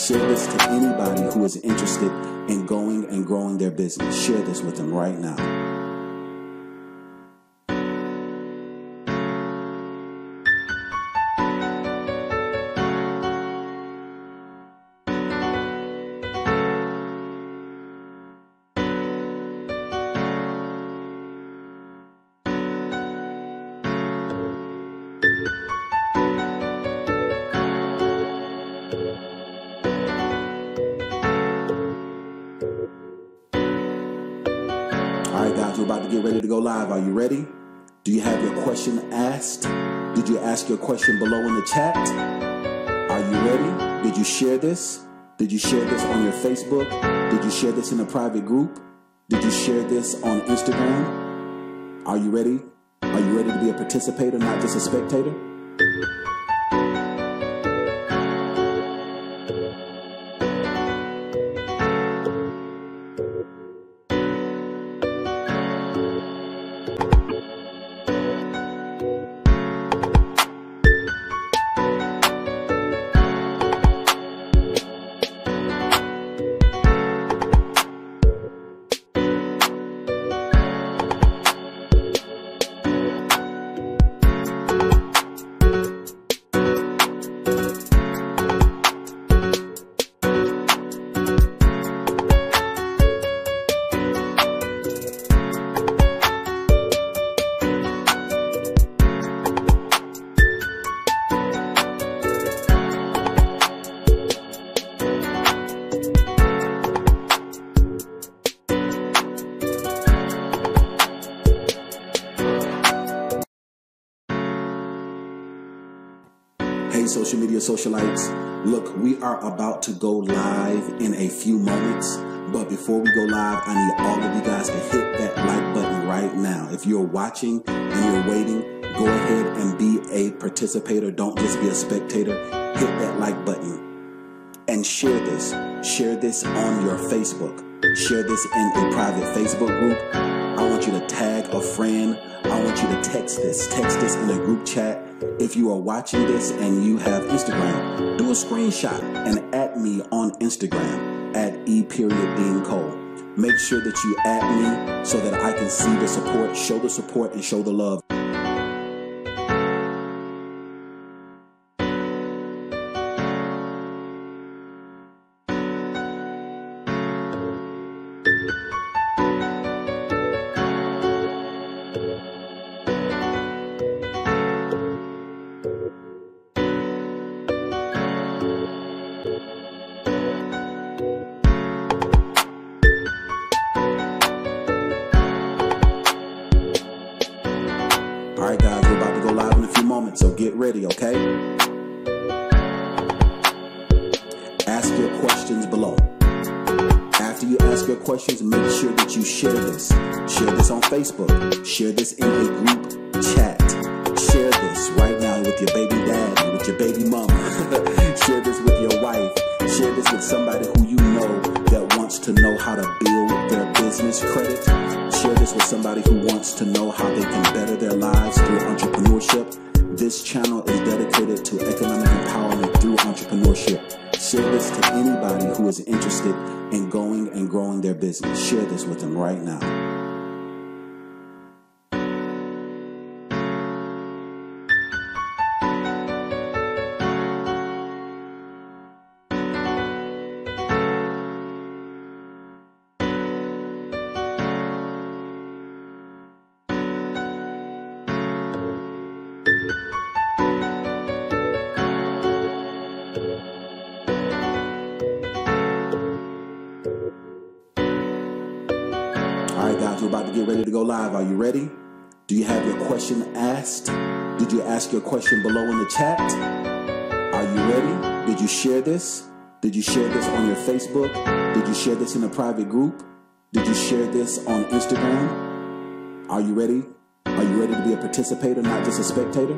Share this to anybody who is interested in going and growing their business. Share this with them right now. All right, guys, we're about to get ready to go live. Are you ready? Do you have your question asked? Did you ask your question below in the chat? Are you ready? Did you share this? Did you share this on your Facebook? Did you share this in a private group? Did you share this on Instagram? Are you ready? Are you ready to be a participator, not just a spectator? Hey, social media socialites. Look, we are about to go live in a few moments. But before we go live, I need all of you guys to hit that like button right now. If you're watching and you're waiting, go ahead and be a participator. Don't just be a spectator. Hit that like button and share this. Share this on your Facebook. Share this in a private Facebook group. I want you to tag a friend. I want you to text this in a group chat. If you are watching this and you have Instagram, do a screenshot and add me on Instagram at E.DeanCole. Make sure that you add me so that I can see the support, and show the love. All right, guys, we're about to go live in a few moments, so get ready, okay? Ask your questions below. After you ask your questions, make sure that you share this. Share this on Facebook. Share this in a group chat. Share this right now with your baby daddy, with your baby mama. Share this with your wife. Share this with somebody who you know that wants to know how to build their business credit. Share this with somebody who wants to know how they can better their lives through entrepreneurship. This channel is dedicated to economic empowerment through entrepreneurship. Share this to anybody who is interested in going and growing their business. Share this with them right now. All right, guys, we're about to get ready to go live. Are you ready? Do you have your question asked? Did you ask your question below in the chat? Are you ready? Did you share this? Did you share this on your Facebook? Did you share this in a private group? Did you share this on Instagram? Are you ready? Are you ready to be a participator, not just a spectator?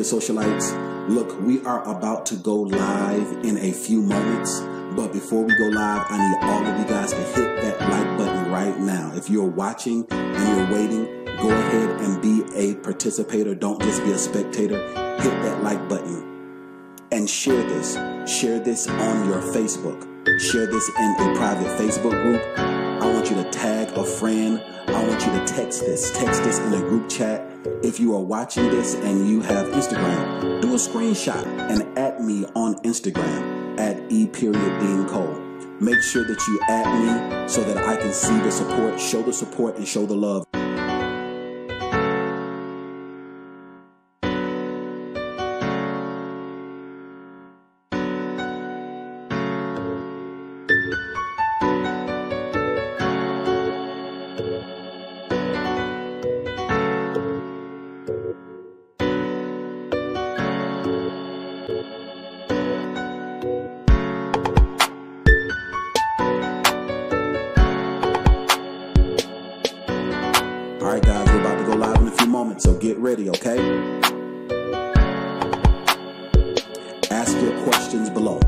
socialites, look, we are about to go live in a few moments. But before we go live, I need all of you guys to hit that like button right now. If you're watching and you're waiting, go ahead and be a participator. Don't just be a spectator. Hit that like button and share this. Share this on your Facebook. Share this in a private Facebook group. I want you to tag a friend. I want you to text this in a group chat. If you are watching this and you have Instagram, do a screenshot and add me on Instagram at E.DeanCole. Make sure that you add me so that I can see the support, and show the love. All right, guys, we're about to go live in a few moments, so get ready, okay? Ask your questions below.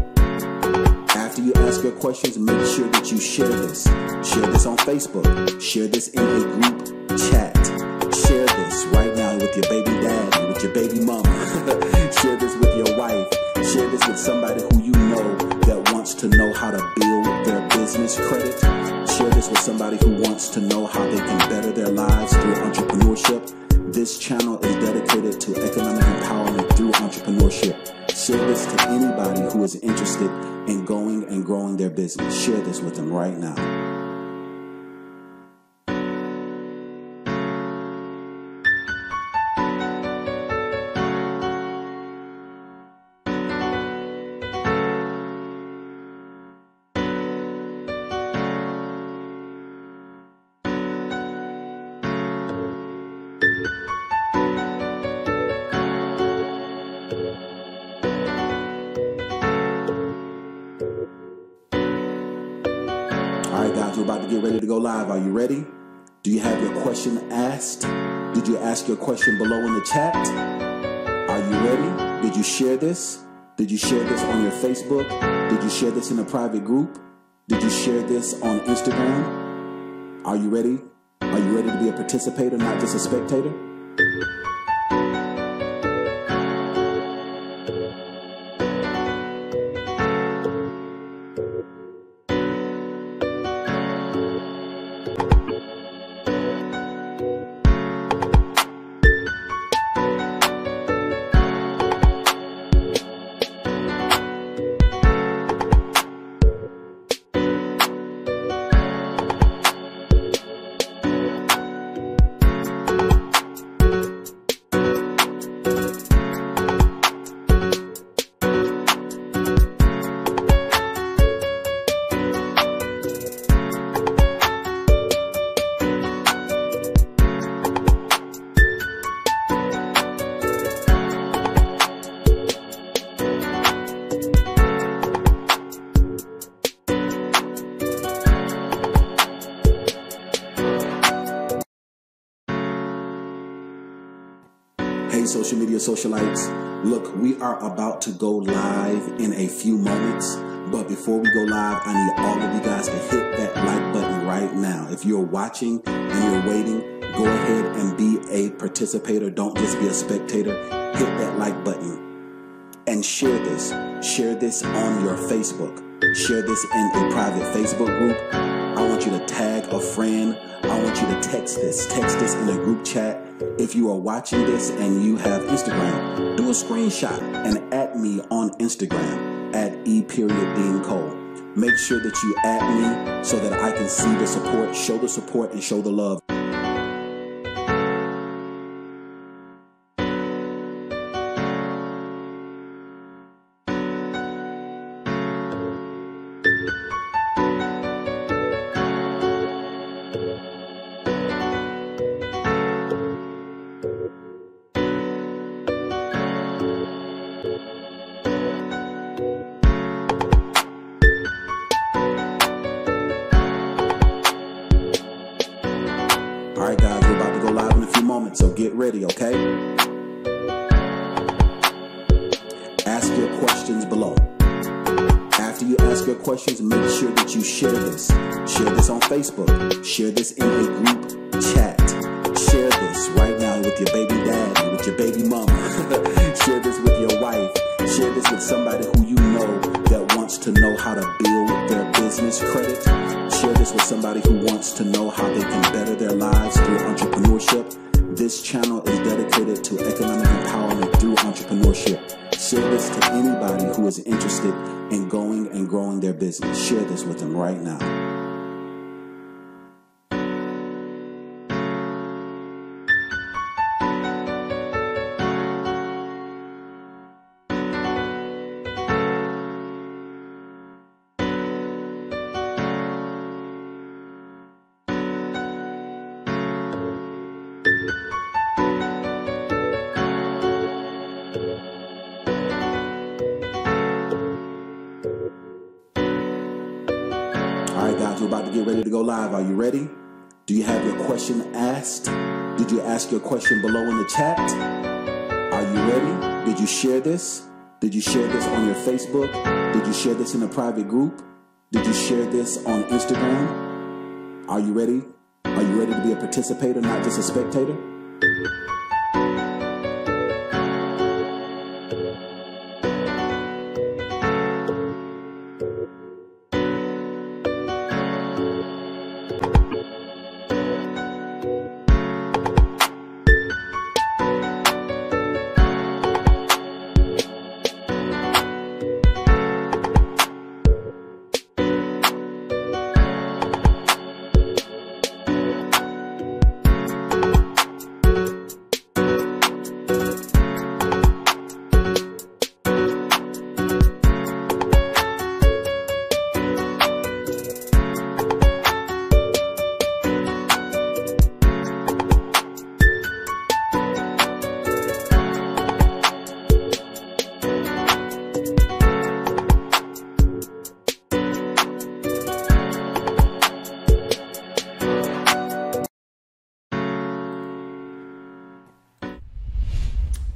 After you ask your questions, make sure that you share this. Share this on Facebook. Share this in a group chat. Share this right now with your baby daddy, with your baby mama. Share this with your wife. Share this with somebody who you know that wants to know how to build their business credit. Share this with somebody who wants to know how they can better their lives through entrepreneurship. This channel is dedicated to economic empowerment through entrepreneurship. Share this to anybody who is interested in going and growing their business. Share this with them right now. All right, guys, we're about to get ready to go live. Are you ready? Do you have your question asked? Did you ask your question below in the chat? Are you ready? Did you share this? Did you share this on your Facebook? Did you share this in a private group? Did you share this on Instagram? Are you ready? Are you ready to be a participator, not just a spectator? Hey, social media socialites, look, we are about to go live in a few moments, but before we go live, I need all of you guys to hit that like button right now. If you're watching and you're waiting, go ahead and be a participator. Don't just be a spectator. Hit that like button and share this. Share this on your Facebook. Share this in a private Facebook group. I want you to tag a friend. I want you to text this in a group chat. If you are watching this and you have Instagram, do a screenshot and add me on Instagram at E.DeanCole. Make sure that you add me so that I can see the support, and show the love. All right, guys, we're about to go live in a few moments, so get ready, okay? your questions below. After you ask your questions, make sure that you share this. Share this on Facebook. Share this in a group chat. Share this right now with your baby daddy, with your baby mama. Share this with your wife. Share this with somebody who you know that wants to know how to build their business credit. Share this with somebody who wants to know how they can better their lives through entrepreneurship. This channel is dedicated to economic empowerment through entrepreneurship. Share this to anybody who is interested in going and growing their business. Share this with them right now. Alright guys, we're about to get ready to go live. Are you ready? Do you have your question asked? Did you ask your question below in the chat? Are you ready? Did you share this? Did you share this on your Facebook? Did you share this in a private group? Did you share this on Instagram? Are you ready? Are you ready to be a participator, not just a spectator?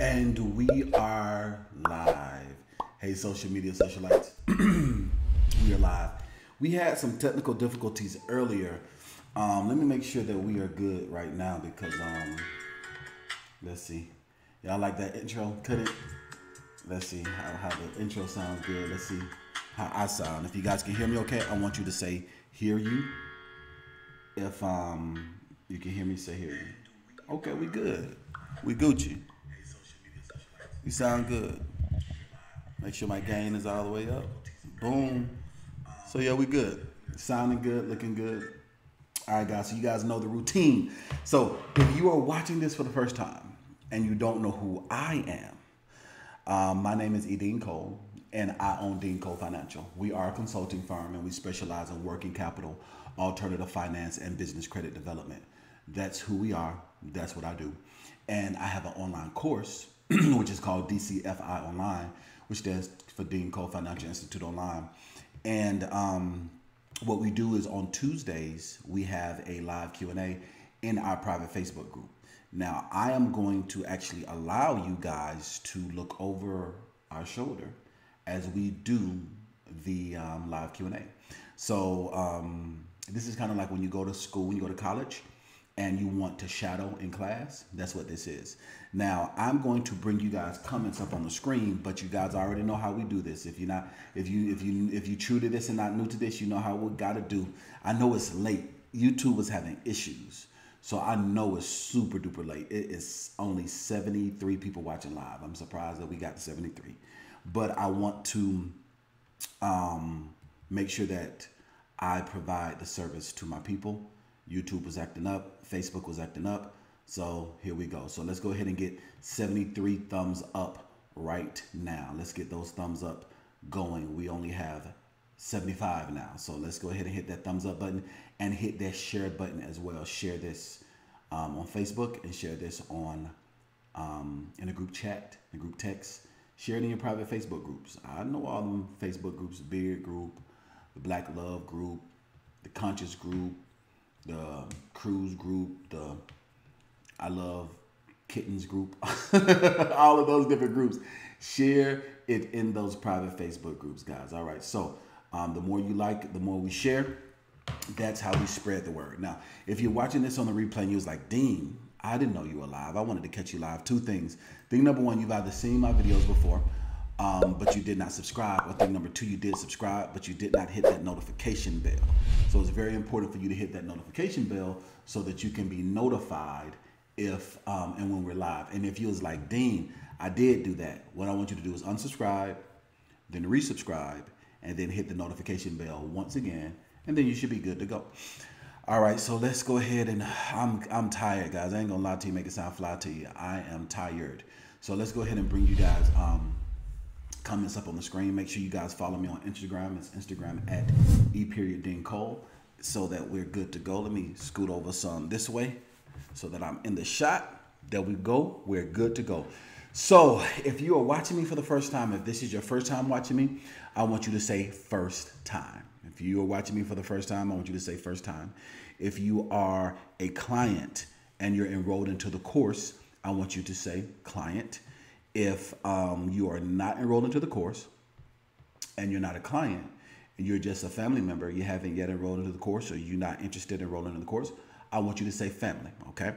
And we are live. Hey, social media socialites. We are live. We had some technical difficulties earlier. Let me make sure that we are good right now because, let's see. Y'all like that intro? Cut it. Let's see how the intro sounds good. Let's see how I sound. If you guys can hear me okay, I want you to say, hear you. If you can hear me, say hear you. Okay, we good. We Gucci. You sound good. Make sure my gain is all the way up. Boom. So yeah, we good. Sounding good, looking good. All right, guys, so you guys know the routine. So if you are watching this for the first time and you don't know who I am, my name is E.DeanCole and I own DeanCole Financial. We are a consulting firm and we specialize in working capital, alternative finance, and business credit development. That's who we are. That's what I do. And I have an online course which is called DCFI Online, which stands for DeanCole Financial Institute Online. And what we do is on Tuesdays, we have a live Q&A in our private Facebook group. Now, I am going to actually allow you guys to look over our shoulder as we do the live Q&A. So this is kind of like when you go to school, when you go to college, and you want to shadow in class. That's what this is. Now, I'm going to bring you guys comments up on the screen, but you guys already know how we do this. If you true to this and not new to this, you know how we got to do. I know it's late. YouTube was having issues, so I know it's super duper late. It is only 73 people watching live. I'm surprised that we got to 73, but I want to make sure that I provide the service to my people. YouTube was acting up, Facebook was acting up, so here we go. So let's go ahead and get 73 thumbs up right now. Let's get those thumbs up going. We only have 75 now, so let's go ahead and hit that thumbs up button and hit that share button as well. Share this on Facebook and share this on in a group chat, in a group text. Share it in your private Facebook groups. I know all them Facebook groups: the Beard Group, the Black Love Group, the Conscious Group, the Cruise Group, the I Love kittens group, all of those different groups. Share it in those private Facebook groups, guys. All right. So the more you like, the more we share. That's how we spread the word. Now, if you're watching this on the replay and you was like, Dean, I didn't know you were live. I wanted to catch you live. Two things. Thing number one, you've either seen my videos before, but you did not subscribe. Or thing number two, you did subscribe, but you did not hit that notification bell. So it's very important for you to hit that notification bell so that you can be notified if and when we're live. And if you was like, Dean, I did do that, what I want you to do is unsubscribe, then resubscribe, and then hit the notification bell once again, and then you should be good to go. All right, so let's go ahead and I'm tired, guys. I ain't gonna lie to you, make it sound fly to you. I am tired. So let's go ahead and bring you guys comments up on the screen. Make sure you guys follow me on Instagram. It's Instagram at E.DeanCole, so that we're good to go. Let me scoot over some this way so that I'm in the shot. There we go. We're good to go. So if you are watching me for the first time, if this is your first time watching me, I want you to say first time. If you are watching me for the first time, I want you to say first time. If you are a client and you're enrolled into the course, I want you to say client. If you are not enrolled into the course and you're not a client and you're just a family member, you haven't yet enrolled into the course, or you're not interested in enrolling in the course, I want you to say family, okay?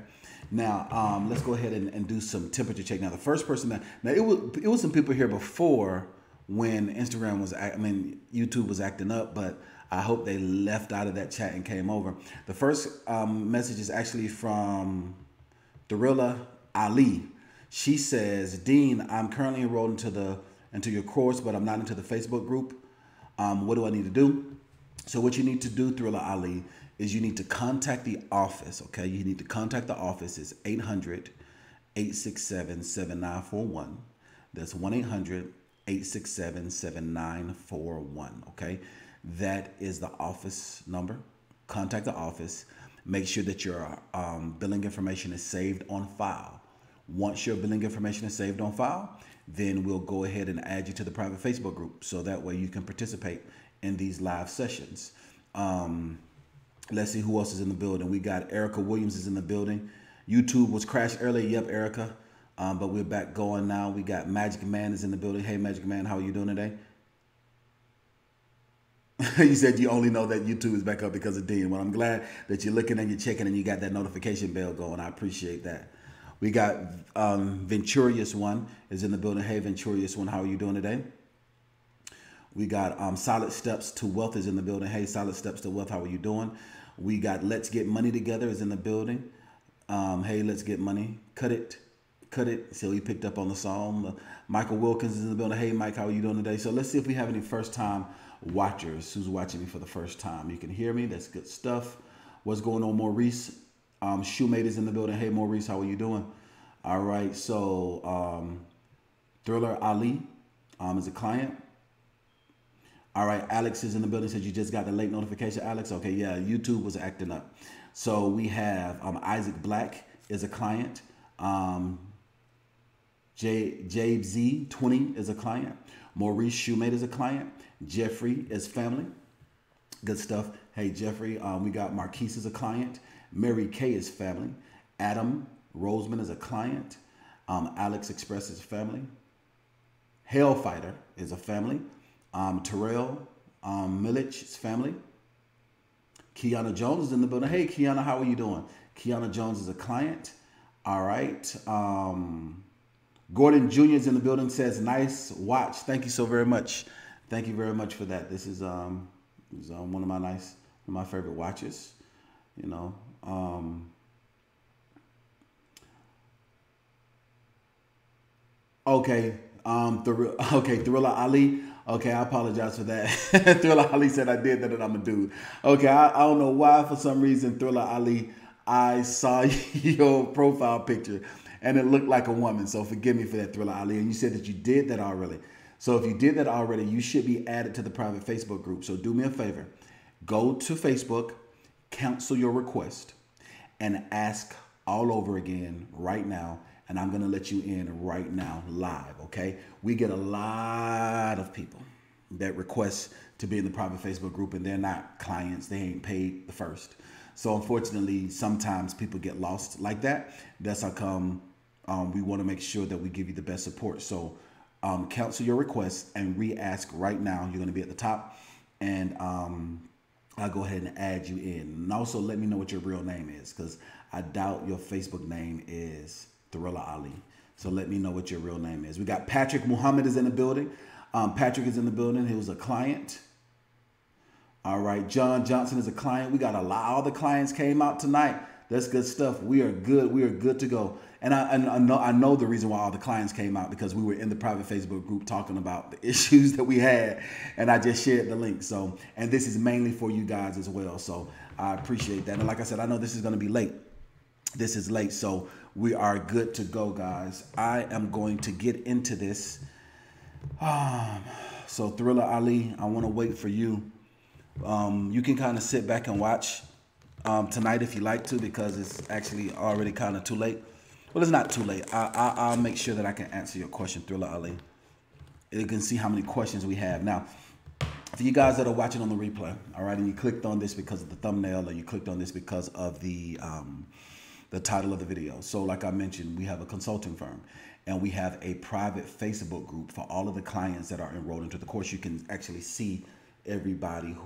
Now, let's go ahead and do some temperature check. Now, the first person now it was some people here before when Instagram was, YouTube was acting up, but I hope they left out of that chat and came over. The first message is actually from Thrilla Ali. She says, Dean, I'm currently enrolled into your course, but I'm not into the Facebook group. What do I need to do? So what you need to do, Thrilla Ali, is you need to contact the office, okay? You need to contact the office. It's 800-867-7941. That's 1-800-867-7941, okay? That is the office number. Contact the office. Make sure that your billing information is saved on file. Once your billing information is saved on file, then we'll go ahead and add you to the private Facebook group, so that way you can participate in these live sessions. Let's see who else is in the building. We got Erica Williams is in the building. YouTube was crashed earlier. Yep, Erica. But we're back going now. We got Magic Man is in the building. Hey, Magic Man, how are you doing today? You said you only know that YouTube is back up because of Dean. Well, I'm glad that you're looking and you're checking and you got that notification bell going. I appreciate that. We got Venturious One is in the building. Hey, Venturious One, how are you doing today? We got Solid Steps to Wealth is in the building. Hey, Solid Steps to Wealth, how are you doing? We got Let's Get Money Together is in the building. Hey, Let's Get Money. Cut it. So he picked up on the song. Michael Wilkins is in the building. Hey, Mike, how are you doing today? So let's see if we have any first-time watchers who's watching me for the first time. You can hear me. That's good stuff. What's going on, Maurice? Shoemate is in the building. Hey, Maurice, how are you doing? All right. So Thriller Ali is a client. All right, Alex is in the building. Said you just got the late notification, Alex. Okay, yeah, YouTube was acting up. So we have Isaac Black is a client. JZ20 is a client. Maurice Shoemate is a client. Jeffrey is family. Good stuff. Hey, Jeffrey, we got Marquise is a client. Mary Kay is family. Adam Roseman is a client. Alex Express is family. Hellfighter is a family. Terrell Millich's family. Kiana Jones is in the building. Hey, Kiana, how are you doing? Kiana Jones is a client. All right. Gordon Jr. is in the building. Says, nice watch. Thank you so very much. Thank you very much for that. This is one of my favorite watches. You know. Okay. Thrilla Ali. Okay, I apologize for that. Thrilla Ali said I did that and I'm a dude. Okay, I don't know why, for some reason, Thrilla Ali, I saw your profile picture and it looked like a woman. So forgive me for that, Thrilla Ali. And you said that you did that already. So if you did that already, you should be added to the private Facebook group. So do me a favor. Go to Facebook, cancel your request, and ask all over again right now. And I'm going to let you in right now live, okay? We get a lot of people that request to be in the private Facebook group, and they're not clients. They ain't paid the first. So unfortunately, sometimes people get lost like that. That's how come we want to make sure that we give you the best support. So cancel your request and re-ask right now. You're going to be at the top, and I'll go ahead and add you in. And also let me know what your real name is, because I doubt your Facebook name is Thriller Ali. So let me know what your real name is. We got Patrick Muhammad is in the building. Patrick is in the building. He was a client. All right. John Johnson is a client. We got a lot. All the clients came out tonight. That's good stuff. We are good. We are good to go. And I know the reason why all the clients came out, because we were in the private Facebook group talking about the issues that we had, and I just shared the link. So, and this is mainly for you guys as well. So I appreciate that. And like I said, I know this is going to be late. This is late, so we are good to go, guys. I am going to get into this. So Thriller Ali, I want to wait for you. You can kind of sit back and watch tonight if you like to, because it's actually already kind of too late. Well, it's not too late. I'll make sure that I can answer your question, Thriller Ali. You can see how many questions we have. Now, for you guys that are watching on the replay, all right, and you clicked on this because of the thumbnail, or you clicked on this because of the title of the video. So like I mentioned, we have a consulting firm, and we have a private Facebook group for all of the clients that are enrolled into the course. You can actually see everybody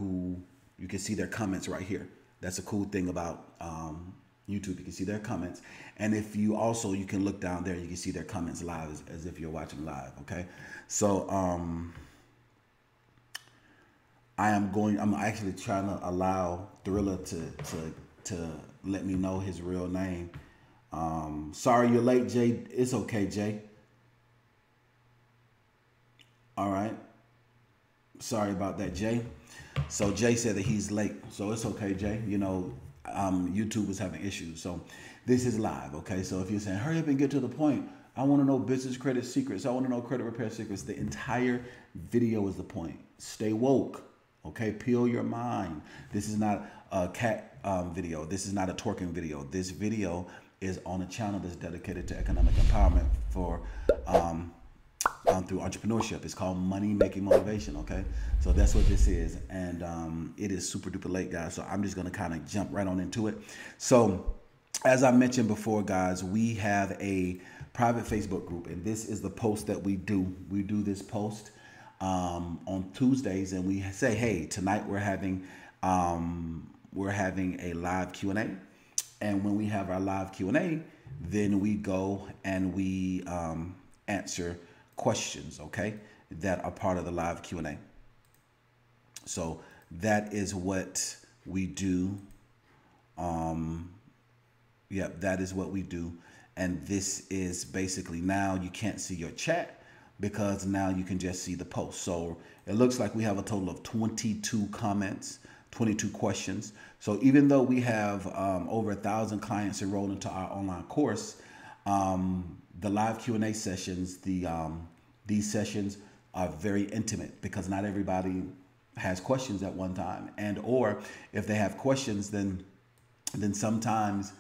you can see their comments right here. That's a cool thing about YouTube. You can see their comments. And if you also, you can look down there, you can see their comments live as if you're watching live. Okay. So I'm actually trying to allow Thriller to let me know his real name. Sorry you're late, Jay. It's okay, Jay. All right. Sorry about that, Jay. So Jay said that he's late. So it's okay, Jay. You know, YouTube was having issues. So this is live, okay? So if you're saying, hurry up and get to the point, I want to know business credit secrets, I want to know credit repair secrets, the entire video is the point. Stay woke, okay? Peel your mind. This is not a cat video. This is not a twerking video. This video is on a channel that's dedicated to economic empowerment for through entrepreneurship. It's called Money Making Motivation, okay? So that's what this is, and it is super duper late, guys, so I'm just going to kind of jump right on into it. So as I mentioned before, guys, we have a private Facebook group, and this is the post that we do. We do this post on Tuesdays, and we say, hey, tonight we're having a live Q&A, and when we have our live Q&A, then we go and we answer questions, okay, that are part of the live Q&A. So that is what we do. That is what we do. And this is basically, now you can't see your chat because now you can just see the post. So it looks like we have a total of 22 comments, 22 questions. So even though we have over 1,000 clients enrolled into our online course, the live Q&A sessions, these sessions are very intimate because not everybody has questions at one time, and or if they have questions, then sometimes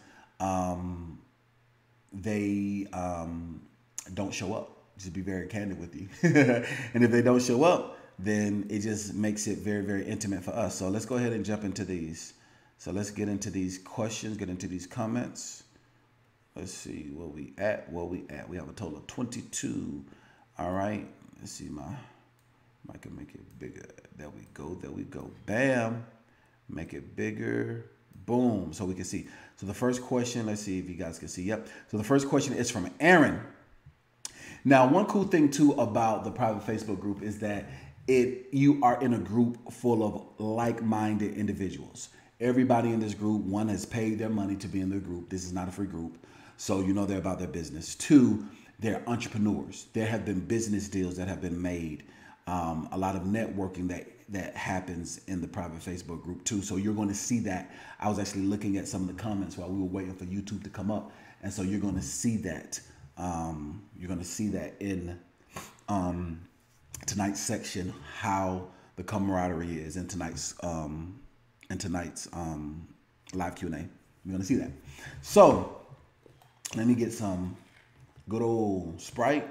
they don't show up. Just be very candid with you. And if they don't show up, then it just makes it very, very intimate for us. So let's go ahead and jump into these. So let's get into these questions, get into these comments. Let's see where we at. We have a total of 22. All right. Let's see, I can make it bigger. There we go. There we go. Bam. Make it bigger. Boom. So we can see. So the first question, let's see if you guys can see. Yep. So the first question is from Aaron. Now, one cool thing too about the private Facebook group is that you are in a group full of like-minded individuals. Everybody in this group, one, has paid their money to be in the group. This is not a free group. So you know they're about their business. Two, they're entrepreneurs. There have been business deals that have been made. A lot of networking that happens in the private Facebook group too. So you're going to see that. I was actually looking at some of the comments while we were waiting for YouTube to come up. And so you're going to see that. You're going to see that in tonight's section, how the camaraderie is in tonight's live Q&A. You're going to see that. So let me get some good old Sprite.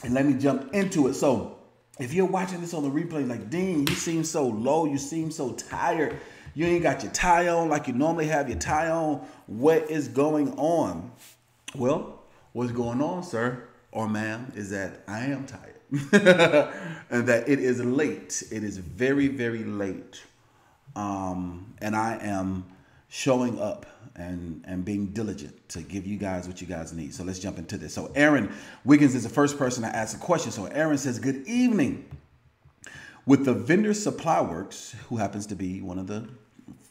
And let me jump into it. So if you're watching this on the replay, like, Dean, you seem so low. You seem so tired. You ain't got your tie on like you normally have your tie on. What is going on? Well, what's going on, sir or ma'am, is that I am tired. And that it is late. It is very, very late. And I am showing up and being diligent to give you guys what you guys need. So let's jump into this. So Aaron Wiggins is the first person to ask a question. So Aaron says, good evening. With the vendor Supply Works, who happens to be one of the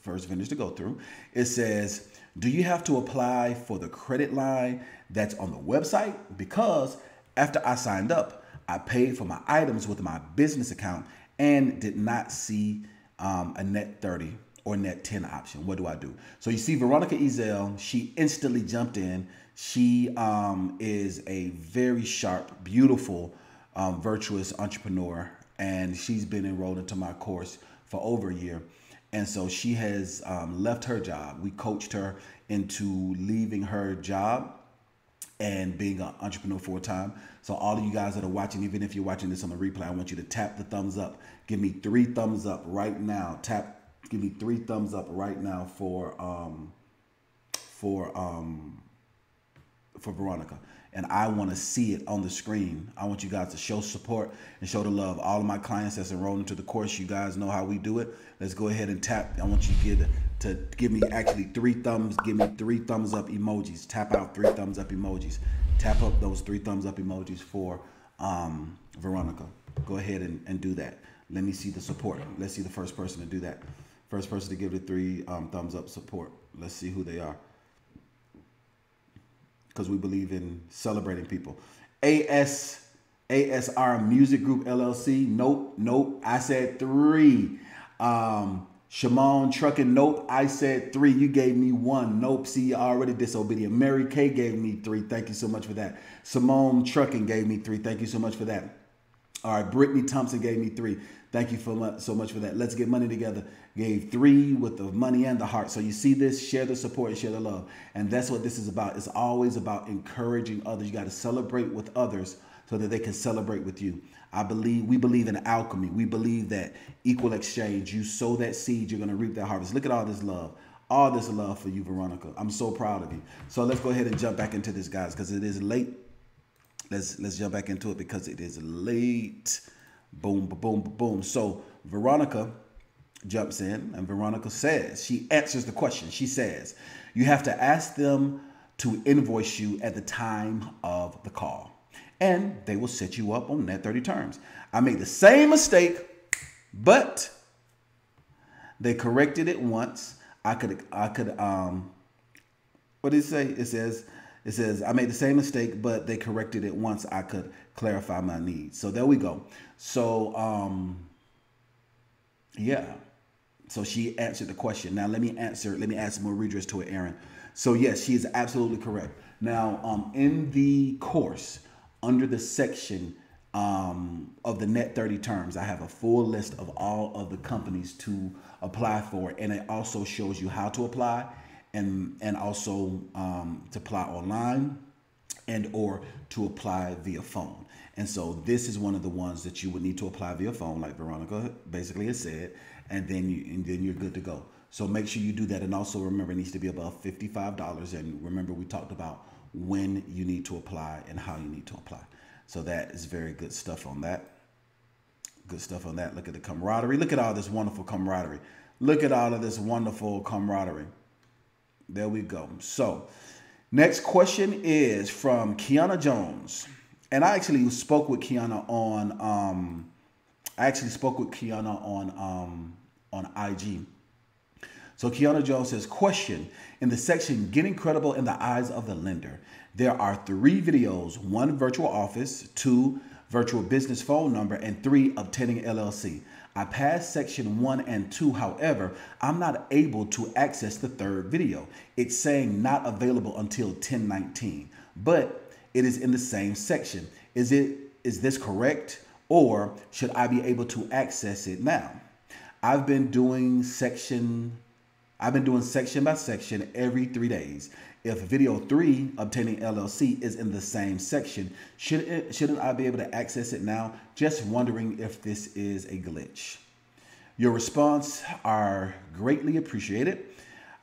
first vendors to go through, it says, do you have to apply for the credit line that's on the website? Because after I signed up, I paid for my items with my business account and did not see a net 30 or net 10 option. What do I do? So you see Veronica Ezel, she instantly jumped in. She is a very sharp, beautiful, virtuous entrepreneur. And she's been enrolled into my course for over a year. And so she has left her job. We coached her into leaving her job and being an entrepreneur full-time. So all of you guys that are watching, even if you're watching this on the replay, I want you to tap the thumbs up. Give me 3 thumbs up right now. Give me 3 thumbs up right now for Veronica. And I want to see it on the screen. I want you guys to show support and show the love. All of my clients that's enrolled into the course, you guys know how we do it. Let's go ahead and tap. I want you to give me actually 3 thumbs. Give me 3 thumbs up emojis. Tap out 3 thumbs up emojis. Tap up those 3 thumbs up emojis for Veronica. Go ahead and do that. Let me see the support. Let's see the first person to do that. First person to give the 3 thumbs up support. Let's see who they are. Because we believe in celebrating people. ASR Music Group LLC. Nope. I said 3. Shimon Trucking. Nope. I said 3. You gave me 1. Nope. See, you're already disobedient. Mary Kay gave me 3. Thank you so much for that. Simone Trucking gave me 3. Thank you so much for that. All right. Brittany Thompson gave me 3. Thank you so much for that. Let's Get Money Together gave 3 with the money and the heart. So you see this, share the support and share the love. And that's what this is about. It's always about encouraging others. You got to celebrate with others so that they can celebrate with you. We believe in alchemy. We believe that equal exchange. You sow that seed, you're going to reap that harvest. Look at all this love. All this love for you, Veronica. I'm so proud of you. So let's go ahead and jump back into this, guys, because it is late. Let's jump back into it because it is late. Boom, boom, boom. So Veronica jumps in and Veronica says, she answers the question. She says, you have to ask them to invoice you at the time of the call and they will set you up on net 30 terms. I made the same mistake, but they corrected it once. What did it say? It says, I made the same mistake, but they corrected it once I could clarify my needs. So there we go. So, yeah. So she answered the question. Now let me add some more redress to it, Aaron. So yes, she is absolutely correct. Now, in the course, under the section of the net 30 terms, I have a full list of all of the companies to apply for. And it also shows you how to apply and also to apply online and or to apply via phone. And so this is one of the ones that you would need to apply via phone, like Veronica basically has said, and then you're good to go. So make sure you do that. And also remember, it needs to be above $55. And remember, we talked about when you need to apply and how you need to apply. So that is very good stuff on that. Good stuff on that. Look at the camaraderie. Look at all this wonderful camaraderie. Look at all of this wonderful camaraderie. There we go. So next question is from Kiana Jones. And I actually spoke with Kiana on IG. So Kiana Jones says, question, in the section Getting Credible in the Eyes of the Lender, there are 3 videos, 1 virtual office, 2 virtual business phone number, and 3 obtaining LLC. I passed section 1 and 2. However, I'm not able to access the 3rd video. It's saying not available until 10/19, but it is in the same section. Is this correct? Or should I be able to access it now? I've been doing section by section every 3 days. If video 3, obtaining LLC, is in the same section, shouldn't I be able to access it now? Just wondering if this is a glitch. Your response are greatly appreciated.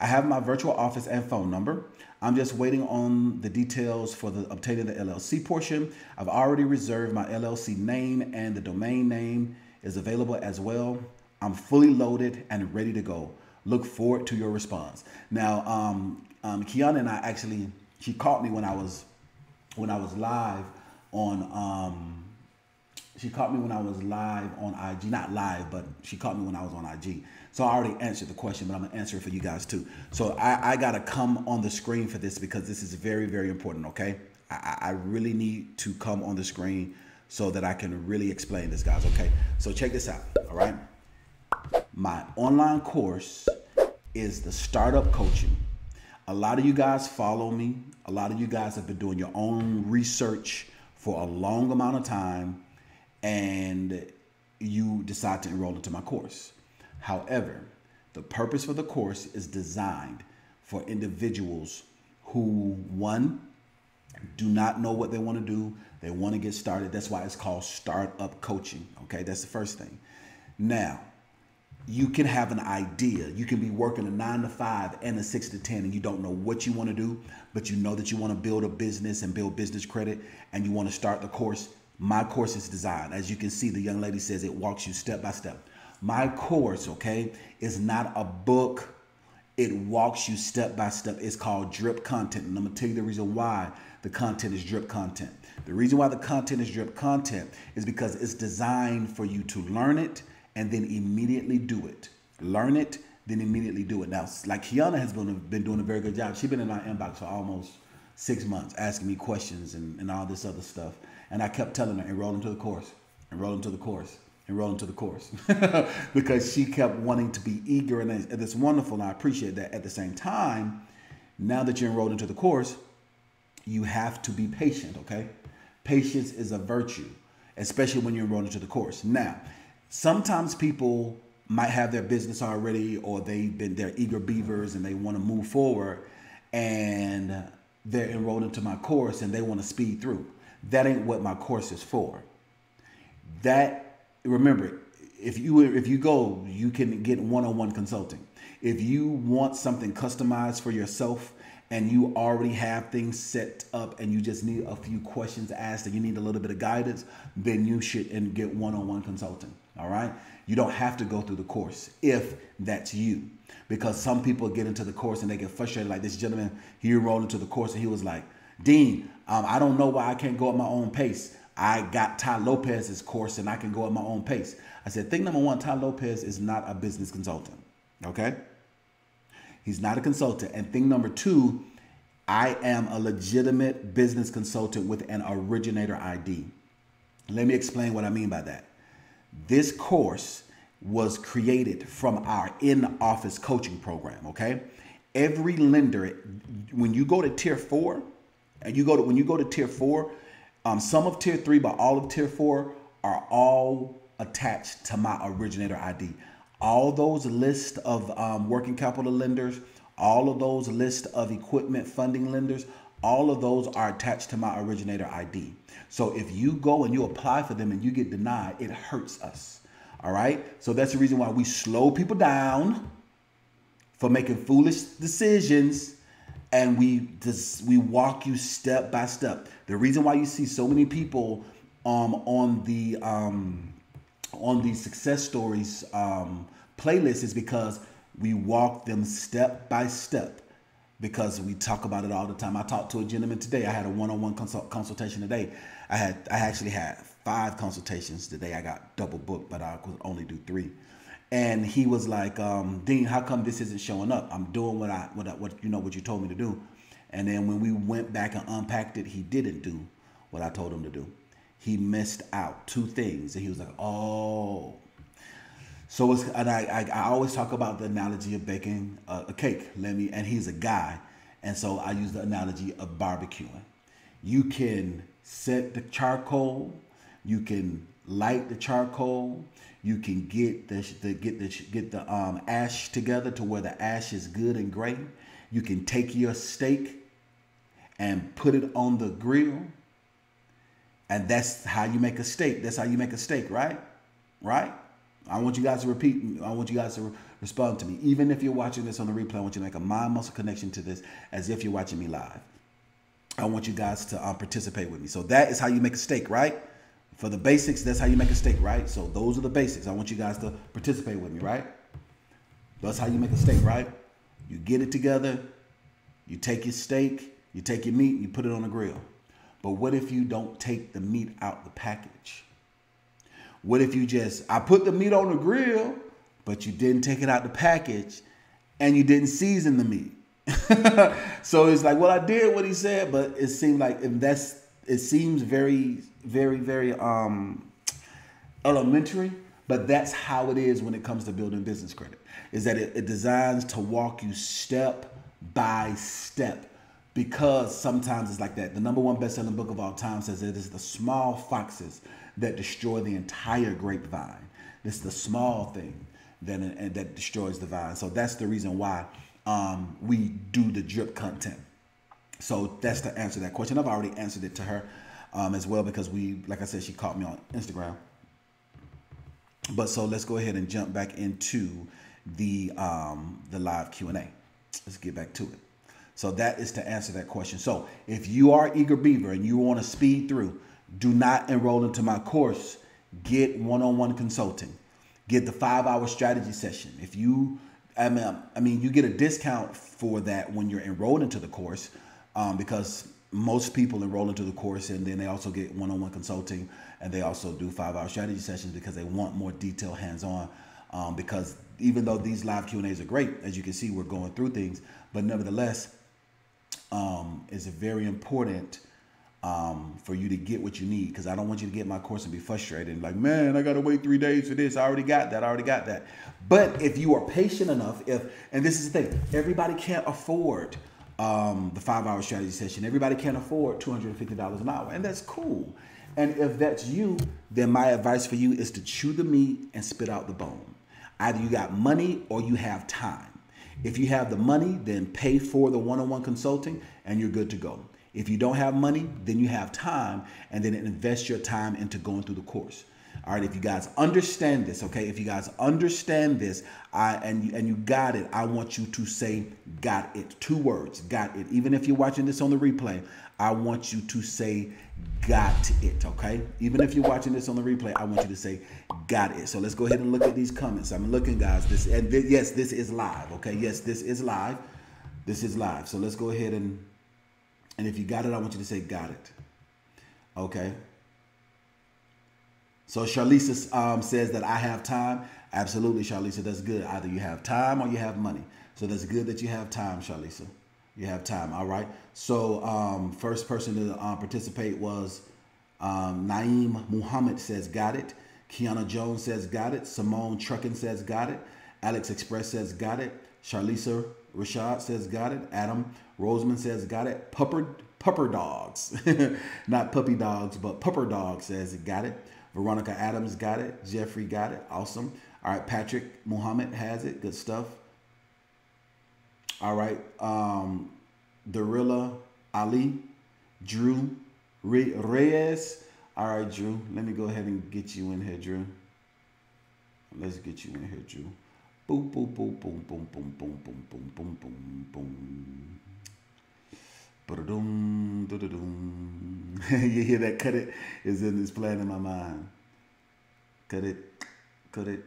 I have my virtual office and phone number. I'm just waiting on the details for obtaining the LLC portion. I've already reserved my LLC name and the domain name is available as well. I'm fully loaded and ready to go. Look forward to your response. Now, Kiana and I actually, she caught me when I was live on, she caught me when I was live on IG, not live, but she caught me when I was on IG. So I already answered the question, but I'm gonna answer it for you guys too. So I gotta come on the screen for this because this is very, very important, okay? I really need to come on the screen so that I can really explain this, guys, okay? So check this out, all right? My online course is the startup coaching. A lot of you guys follow me. A lot of you guys have been doing your own research for a long amount of time, and you decide to enroll into my course. However, the purpose for the course is designed for individuals who, one, do not know what they want to do. They want to get started. That's why it's called startup coaching. Okay, that's the first thing. Now, you can have an idea. You can be working a 9 to 5 and a 6 to 10 and you don't know what you want to do, but you know that you want to build a business and build business credit and you want to start the course. My course is designed. As you can see, the young lady says it walks you step by step. My course, okay, is not a book. It walks you step by step. It's called drip content. And I'm going to tell you the reason why the content is drip content. The reason why the content is drip content is because it's designed for you to learn it and then immediately do it. Learn it, then immediately do it. Now, like Kiana has been doing a very good job. She's been in my inbox for almost 6 months, asking me questions and all this other stuff. And I kept telling her, enroll into the course, enroll into the course, enroll into the course. Because she kept wanting to be eager, and it's wonderful, and I appreciate that. At the same time, now that you're enrolled into the course, you have to be patient, okay? Patience is a virtue, especially when you're enrolled into the course. Now, sometimes people might have their business already, or they're eager beavers and they want to move forward, and they're enrolled into my course and they want to speed through. That ain't what my course is for. Remember, if you go, you can get one-on-one consulting. If you want something customized for yourself and you already have things set up and you just need a few questions asked and you need a little bit of guidance, then you should get one-on-one consulting. All right. You don't have to go through the course if that's you, because some people get into the course and they get frustrated. Like this gentleman, he enrolled into the course and he was like, Dean, I don't know why I can't go at my own pace. I got Ty Lopez's course and I can go at my own pace. I said, thing number one, Ty Lopez is not a business consultant. Okay. He's not a consultant. And thing number two, I am a legitimate business consultant with an originator ID. Let me explain what I mean by that. This course was created from our in-office coaching program, okay? Every lender, when you go to tier 4, and when you go to tier 4, some of tier 3, but all of tier 4 are all attached to my originator ID. All those lists of working capital lenders, all of those lists of equipment funding lenders, all of those are attached to my originator ID. So if you go and you apply for them and you get denied, it hurts us. All right. So that's the reason why we slow people down for making foolish decisions. And we walk you step by step. The reason why you see so many people on the success stories playlist is because we walk them step by step, because we talk about it all the time. I talked to a gentleman today. I had a one-on-one consultation today. I actually had 5 consultations today. I got double booked, but I could only do 3. And he was like, Dean, how come this isn't showing up? I'm doing what you told me to do. And then when we went back and unpacked it, he didn't do what I told him to do. He missed out 2 things. And he was like, oh. So I always talk about the analogy of baking a cake. And he's a guy. And so I use the analogy of barbecuing. You can set the charcoal. You can light the charcoal. You can get the ash together to where the ash is good and great. You can take your steak and put it on the grill. And that's how you make a steak. That's how you make a steak, right? Right? I want you guys to repeat. I want you guys to respond to me. Even if you're watching this on the replay, I want you to make a mind muscle connection to this as if you're watching me live. I want you guys to participate with me. So that is how you make a steak, right? For the basics, that's how you make a steak, right? So those are the basics. I want you guys to participate with me, right? That's how you make a steak, right? You get it together. You take your steak, you take your meat, you put it on the grill. But what if you don't take the meat out the package? What if you I put the meat on the grill, but you didn't take it out the package and you didn't season the meat? So it's like, well, I did what he said, but it seemed like it seems very, very, very elementary, but that's how it is when it comes to building business credit, is that it designs to walk you step by step, because sometimes it's like that. The #1 best-selling book of all time says it is the small foxes that destroy the entire grapevine. It's the small thing that destroys the vine. So that's the reason why we do the drip content. So that's to answer that question. I've already answered it to her as well, because like I said, she caught me on Instagram. But so let's go ahead and jump back into the live Q&A. Let's get back to it. So that is to answer that question. So if you are eager beaver and you want to speed through, do not enroll into my course. Get one-on-one consulting. Get the 5-hour strategy session. If you, you get a discount for that when you're enrolled into the course, because most people enroll into the course and then they also get one-on-one consulting, and they also do 5-hour strategy sessions because they want more detailed hands-on. Because even though these live Q&As are great, as you can see, we're going through things, but nevertheless, it's very important for you to get what you need, because I don't want you to get my course and be frustrated and like, man, I got to wait 3 days for this. I already got that. But if you are patient enough, and this is the thing, everybody can't afford the 5-hour strategy session. Everybody can't afford $250 an hour, and that's cool. And if that's you, then my advice for you is to chew the meat and spit out the bone. Either you got money or you have time. If you have the money, then pay for the one-on-one consulting and you're good to go. If you don't have money, then you have time, and then invest your time into going through the course. All right, if you guys understand this, okay? If you guys understand this and you got it, I want you to say got it. 2 words, got it. Even if you're watching this on the replay, I want you to say got it, okay? Even if you're watching this on the replay, I want you to say got it. So let's go ahead and look at these comments. I'm looking, guys. Yes, this is live, okay? Yes, this is live. This is live. So let's go ahead and if you got it, I want you to say got it, okay? So Charlisa says that I have time. Absolutely, Charlisa, that's good. Either you have time or you have money. So that's good that you have time, Charlisa. You have time, all right? So first person to participate was Naeem Muhammad says got it. Kiana Jones says got it. Simone Truckin says got it. Alex Express says got it. Charlisa Rashad says got it. Adam Roseman says got it. Pupper Dogs, not puppy dogs, but Pupper Dog says got it. Veronica Adams got it. Jeffrey got it. Awesome. All right. Patrick Muhammad has it. Good stuff. All right. Darilla Ali. Drew Reyes. All right, Drew. Let me go ahead and get you in here, Drew. Let's get you in here, Drew. Boom, boom, boom, boom, boom, boom, boom, boom, boom, boom, boom, boom. Ba-da-dum, da-da-dum. You hear that? Cut it is playing in my mind. Cut it, cut it,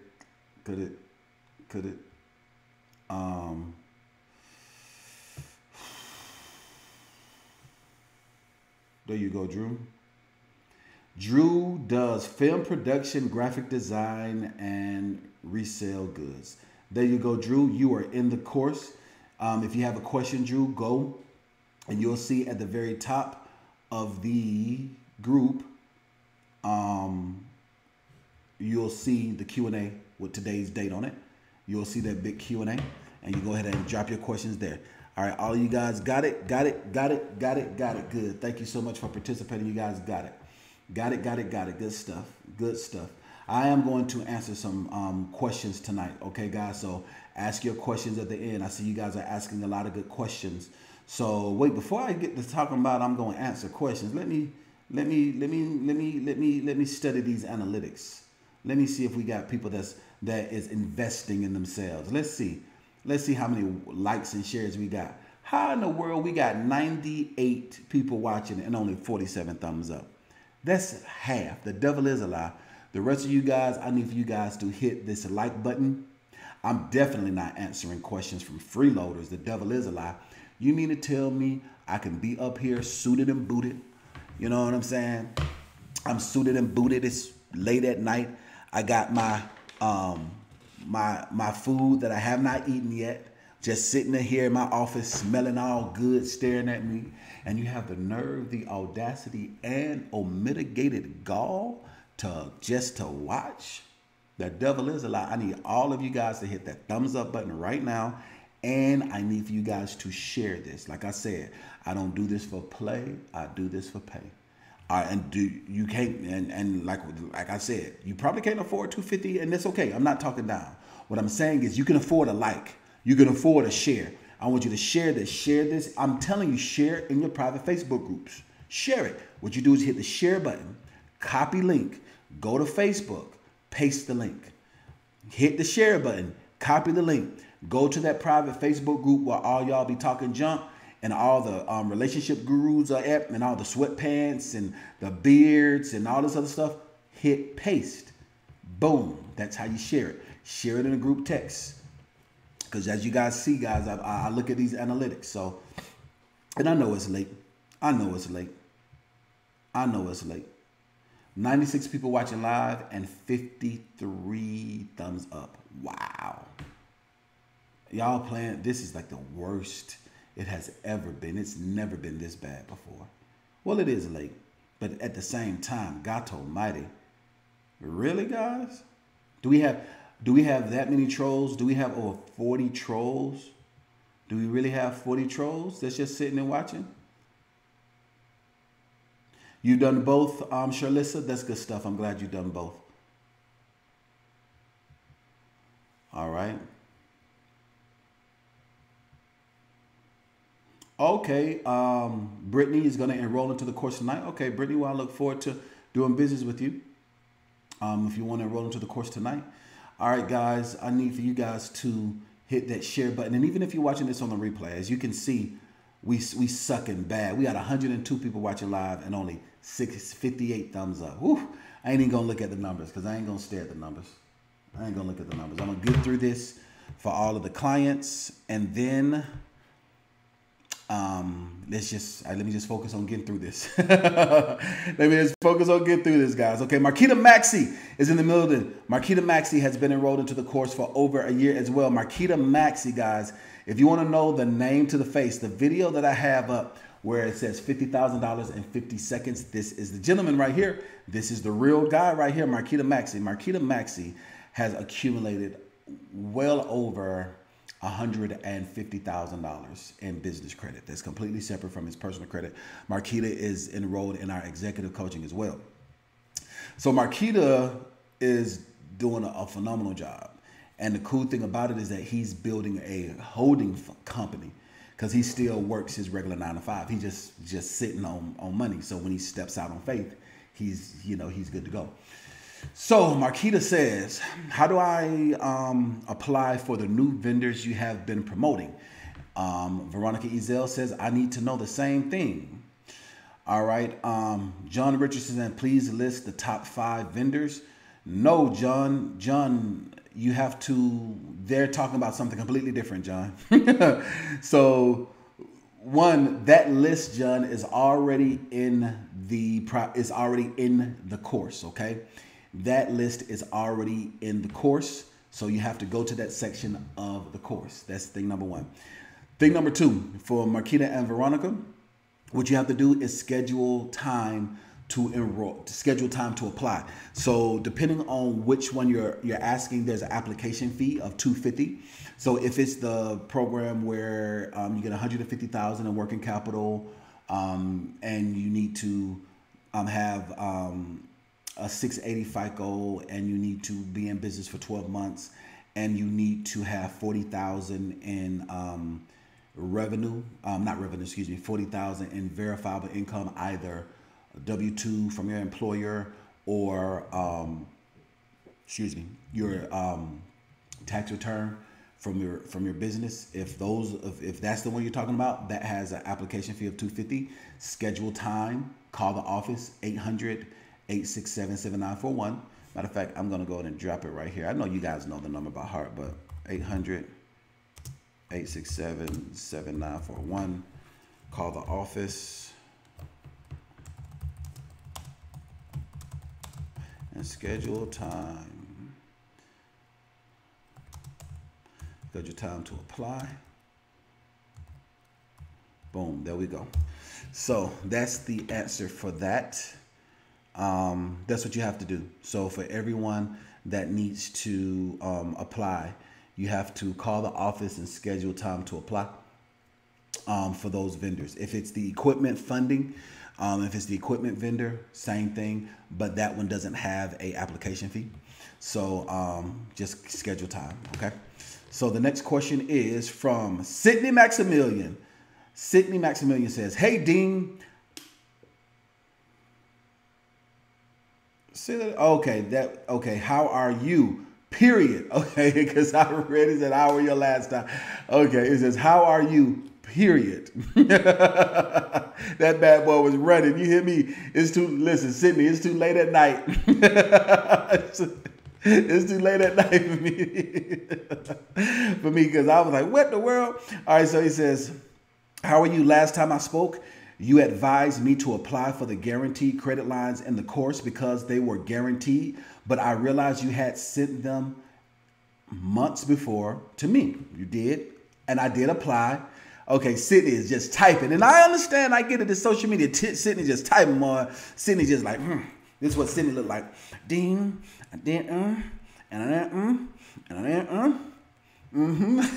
cut it, cut it. There you go, Drew. Drew does film production, graphic design, and resale goods. There you go, Drew. You are in the course. If you have a question, Drew, go. And you'll see at the very top of the group, you'll see the Q&A with today's date on it. You'll see that big Q&A, and you go ahead and drop your questions there. All right, all of you guys got it, got it, got it, got it, got it. Good. Thank you so much for participating. You guys got it. Got it, got it, got it. Good stuff. Good stuff. I am going to answer some questions tonight. Okay, guys? So ask your questions at the end. I see you guys are asking a lot of good questions. So wait, before I get to talking about I'm going to answer questions, let me study these analytics. Let me see if we got people that is investing in themselves. Let's see. Let's see how many likes and shares we got. How in the world we got 98 people watching and only 47 thumbs up? That's half. The devil is a lie. The rest of you guys, I need for you guys to hit this like button. I'm definitely not answering questions from freeloaders. The devil is a lie. You mean to tell me I can be up here suited and booted? You know what I'm saying? I'm suited and booted. It's late at night. I got my my food that I have not eaten yet, just sitting in here in my office, smelling all good, staring at me. And you have the nerve, the audacity, and unmitigated gall to watch? The devil is a lie. I need all of you guys to hit that thumbs up button right now. And I need for you guys to share this. Like I said, I don't do this for play. I do this for pay. And you can't, and like I said, you probably can't afford $250, and that's okay. I'm not talking down. What I'm saying is you can afford a like. You can afford a share. I want you to share this. Share this. I'm telling you, share it in your private Facebook groups. Share it. What you do is hit the share button, copy link, go to Facebook, paste the link. Hit the share button, copy the link, go to that private Facebook group where all y'all be talking junk, and all the relationship gurus are at, and all the sweatpants and the beards and all this other stuff. Hit paste. Boom. That's how you share it. Share it in a group text. Because as you guys see, guys, I look at these analytics. So, and I know it's late. I know it's late. I know it's late. 96 people watching live and 53 thumbs up. Wow. Y'all playing. This is like the worst it has ever been. It's never been this bad before. Well, it is late, but at the same time, God Almighty, really, guys? Do we have that many trolls? Do we have over 40 trolls? Do we really have 40 trolls that's just sitting and watching? You've done both, Charlissa. That's good stuff. I'm glad you've done both. All right. Okay, Brittany is going to enroll into the course tonight. Okay, Brittany, well, I look forward to doing business with you if you want to enroll into the course tonight. All right, guys, I need for you guys to hit that share button. And even if you're watching this on the replay, as you can see, we sucking bad. We got 102 people watching live and only 58 thumbs up. Whew. I ain't even going to look at the numbers because I ain't going to stare at the numbers. I ain't going to look at the numbers. I'm going to get through this for all of the clients, and then let me just focus on getting through this. Let me just focus on getting through this, guys. Okay, Marquita Maxey is in the building. Marquita Maxey has been enrolled into the course for over a year as well. Marquita Maxey, guys, if you want to know the name to the face, the video that I have up where it says $50,000 in 50 seconds, this is the gentleman right here. This is the real guy right here, Marquita Maxey. Marquita Maxey has accumulated well over $150,000 in business credit. That's completely separate from his personal credit. Marquita is enrolled in our executive coaching as well. So Marquita is doing a phenomenal job. And the cool thing about it is that he's building a holding company because he still works his regular 9 to 5. He's just sitting on money. So when he steps out on faith, he's good to go. So Marquita says, how do I apply for the new vendors you have been promoting? Veronica Ezel says, I need to know the same thing. All right. John Richardson says, please list the top 5 vendors. No, John, you have to, they're talking about something completely different, John. So one, that list, John, is already in the course. Okay. That list is already in the course. So you have to go to that section of the course. That's thing number 1. Thing number 2, for Marquita and Veronica, what you have to do is schedule time to enroll, schedule time to apply. So depending on which one you're asking, there's an application fee of $250. So if it's the program where you get $150,000 in working capital, and you need to have a 680 FICO, and you need to be in business for 12 months, and you need to have 40,000 in revenue, excuse me, 40,000 in verifiable income, either W-2 from your employer or excuse me, your tax return from your business. If that's the one you're talking about, that has an application fee of $250. Schedule time. Call the office 800-867-7941. Matter of fact, I'm gonna go ahead and drop it right here. I know you guys know the number by heart, but 800-867-7941. Call the office and schedule time. Schedule time to apply. Boom, there we go. So that's the answer for that. That's what you have to do. So for everyone that needs to apply, you have to call the office and schedule time to apply for those vendors. If it's the equipment funding, if it's the equipment vendor, same thing, but that one doesn't have a application fee. So just schedule time, okay? So the next question is from Sydney Maximilian. Sydney Maximilian says, "Hey, Dean." Okay, how are you? Period. Okay, because I read it said, "How are you last time?" Okay, it says, "How are you?" Period. That bad boy was running. You hear me? Listen, Sydney, it's too late at night. It's too late at night for me. Because I was like, what the world? All right, so he says, "How are you? Last time I spoke, you advised me to apply for the guaranteed credit lines in the course because they were guaranteed, but I realized you had sent them months before to me." You did, and I did apply. Okay, Sydney is just typing, and I understand. I get it. It's social media. Sydney just typing more. Sydney just like, This is what Sydney looked like. Dean, I did, and I did,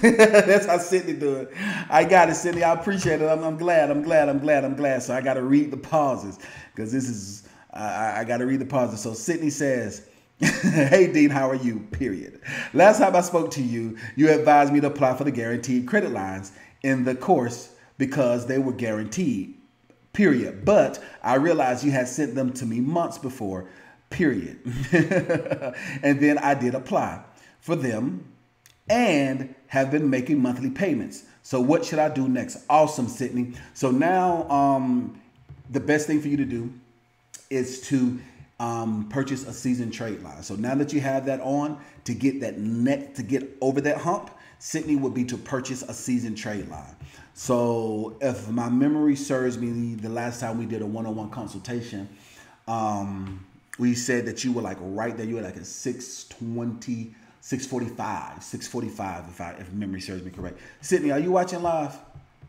That's how Sydney do it. I got it, Sydney. I appreciate it. I'm glad. So I got to read the pauses because this is, I got to read the pauses. So Sydney says, "Hey, Dean, how are you? Period. Last time I spoke to you, you advised me to apply for the guaranteed credit lines in the course because they were guaranteed. Period. But I realized you had sent them to me months before. Period. And then I did apply for them and have been making monthly payments. So what should I do next?" Awesome, Sydney. So now the best thing for you to do is to purchase a seasoned trade line. So now that you have that on, to get over that hump, Sydney would be to purchase a seasoned trade line. So if my memory serves me, the last time we did a one-on-one consultation, we said that you were like right there. You were like at 620, 645, if memory serves me correct. Sydney, are you watching live?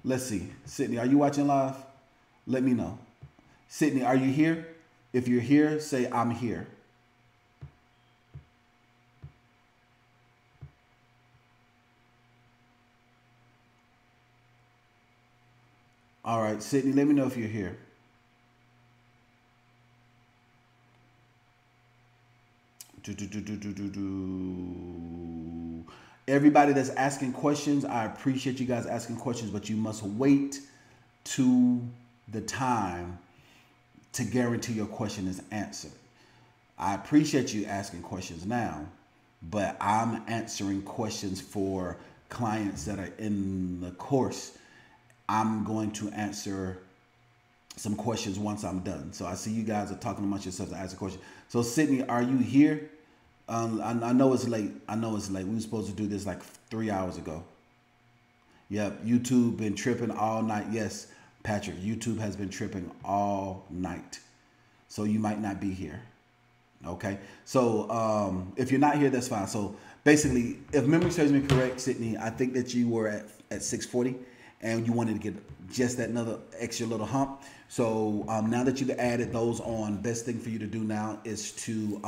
Let's see. Sydney, are you watching live? Let me know. Sydney, are you here? If you're here, say I'm here. All right, Sydney, let me know if you're here. Everybody that's asking questions, I appreciate you guys asking questions, but you must wait to the time to guarantee your question is answered. I appreciate you asking questions now, but I'm answering questions for clients that are in the course. I'm going to answer some questions once I'm done. So I see you guys are talking amongst yourselves to ask a question. So Sydney, are you here? I know it's late. We were supposed to do this like 3 hours ago. Yep, YouTube been tripping all night. Yes, Patrick, YouTube has been tripping all night. So you might not be here. Okay, so if you're not here, that's fine. So basically, if memory serves me correct, Sydney, I think that you were at 640 and you wanted to get just that another extra little hump. So now that you've added those on, best thing for you to do now is to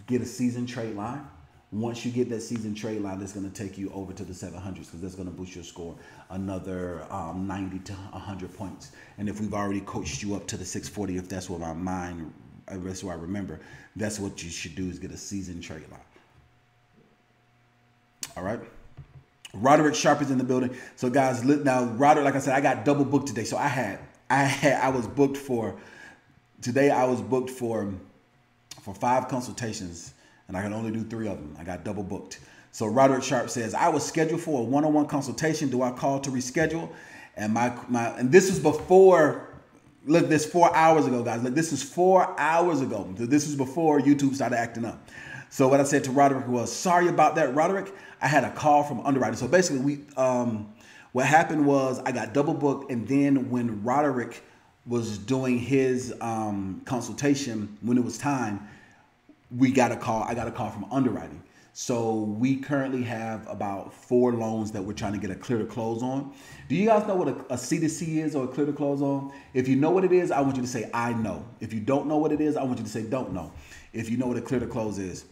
get a seasoned trade line. Once you get that seasoned trade line, that's going to take you over to the 700s because that's going to boost your score another 90 to 100 points. And if we've already coached you up to the 640, if that's what my mind, that's what I remember, that's what you should do is get a seasoned trade line. All right. Roderick Sharp is in the building. So guys, now Roderick, like I said, I got double booked today. So I was booked for today. I was booked for for 5 consultations, and I can only do 3 of them. I got double booked. So Roderick Sharp says, I was scheduled for a one-on-one consultation. Do I call to reschedule? And and this was before, look, this 4 hours ago, guys. Look, this is 4 hours ago. This was before YouTube started acting up. So what I said to Roderick was, sorry about that, Roderick. I had a call from underwriting. So basically, what happened was I got double booked, and then when Roderick was doing his consultation, when it was time, I got a call from underwriting. So we currently have about 4 loans that we're trying to get a clear to close on. Do you guys know what a C2C is or a clear to close on? If you know what it is, I want you to say, I know. If you don't know what it is, I want you to say, don't know. If you know what a clear to close is.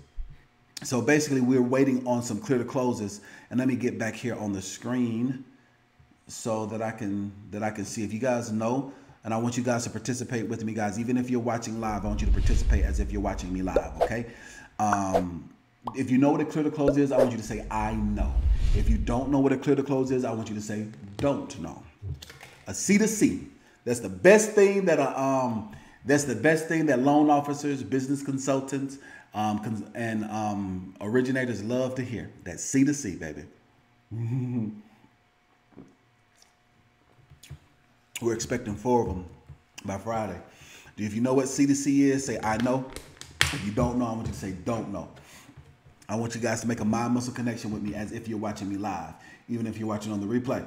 So basically, we're waiting on some clear to closes. And let me get back here on the screen so that I can see. If you guys know, and I want you guys to participate with me, guys. Even if you're watching live, I want you to participate as if you're watching me live, okay? If you know what a clear to close is, I want you to say, I know. If you don't know what a clear to close is, I want you to say, don't know. A C2C. That's the best thing that loan officers, business consultants, and originators love to hear. That C2C, baby. We're expecting 4 of them by Friday. If you know what C2C is, say, I know. If you don't know, I want you to say, don't know. I want you guys to make a mind muscle connection with me as if you're watching me live, even if you're watching on the replay.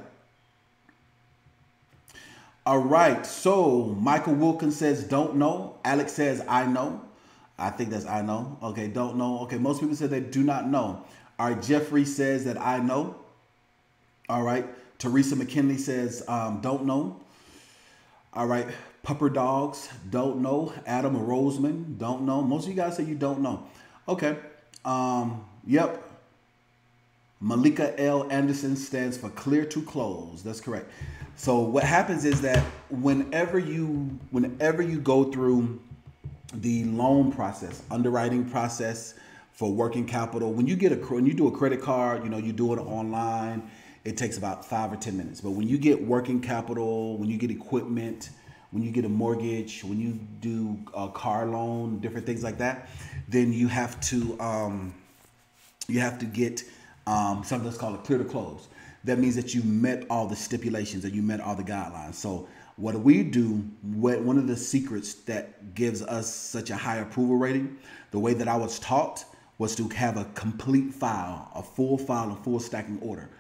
All right. So Michael Wilkins says, don't know. Alex says, I know. I think that's I know. Okay. Don't know. Okay. Most people said they do not know. All right. Jeffrey says that I know. All right. Teresa McKinley says, don't know. All right. Pupper Dogs, don't know. Adam Roseman, don't know. Most of you guys say you don't know. Okay. Yep. Malika L. Anderson stands for clear to close. That's correct. So what happens is that whenever you go through the loan process, underwriting process for working capital, when you do a credit card, you do it online, it takes about 5 or 10 minutes. But when you get working capital, when you get equipment, when you get a mortgage, when you do a car loan, different things like that, then you have to get something that's called a clear to close. That means that you met all the stipulations and you met all the guidelines. So what we do, one of the secrets that gives us such a high approval rating, the way that I was taught was to have a complete file, a full stacking order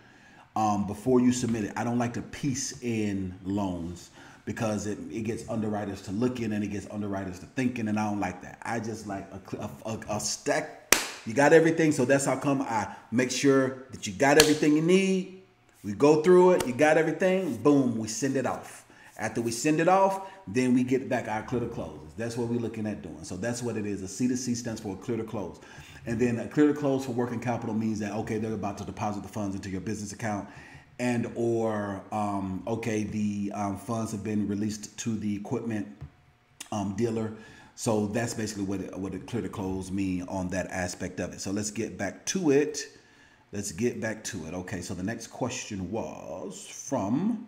before you submit it. I don't like to piece in loans, because it gets underwriters to looking and it gets underwriters to thinking, and I don't like that. I just like a stack. You got everything, so that's how come I make sure that you got everything you need. We go through it, you got everything, boom, we send it off. After we send it off, then we get back our clear to closes. That's what we're looking at doing. So that's what it is. A C2C stands for a clear to close. And then a clear to close for working capital means that, okay, they're about to deposit the funds into your business account, and or okay, the funds have been released to the equipment dealer. So that's basically what a clear to close mean on that aspect of it. So let's get back to it. Okay, so the next question was from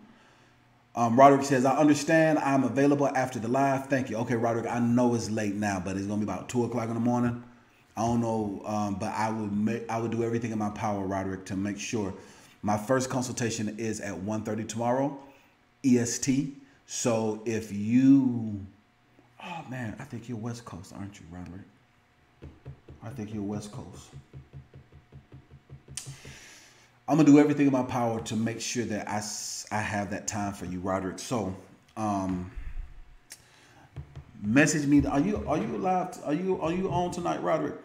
Roderick says, I understand I'm available after the live. Thank you. Okay, Roderick, I know it's late now, but it's gonna be about 2 o'clock in the morning. I don't know, but I would do everything in my power, Roderick, to make sure. My first consultation is at 1:30 tomorrow, EST. So if you, oh man, I think you're West Coast, aren't you, Roderick? I think you're West Coast. I'm gonna do everything in my power to make sure that I have that time for you, Roderick. So, message me. Are you live? Are you on tonight, Roderick?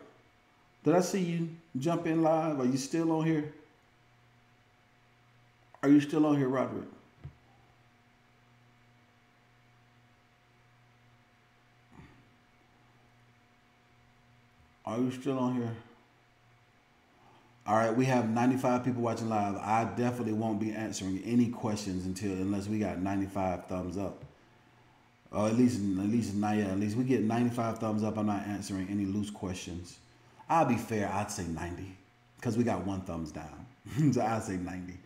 Did I see you jump in live? Are you still on here? Are you still on here, Roderick? Are you still on here? All right, we have 95 people watching live. I definitely won't be answering any questions unless we got 95 thumbs up. Or at least we get 95 thumbs up. I'm not answering any loose questions. I'll be fair. I'd say 90 because we got 1 thumbs down. So I'd say 90.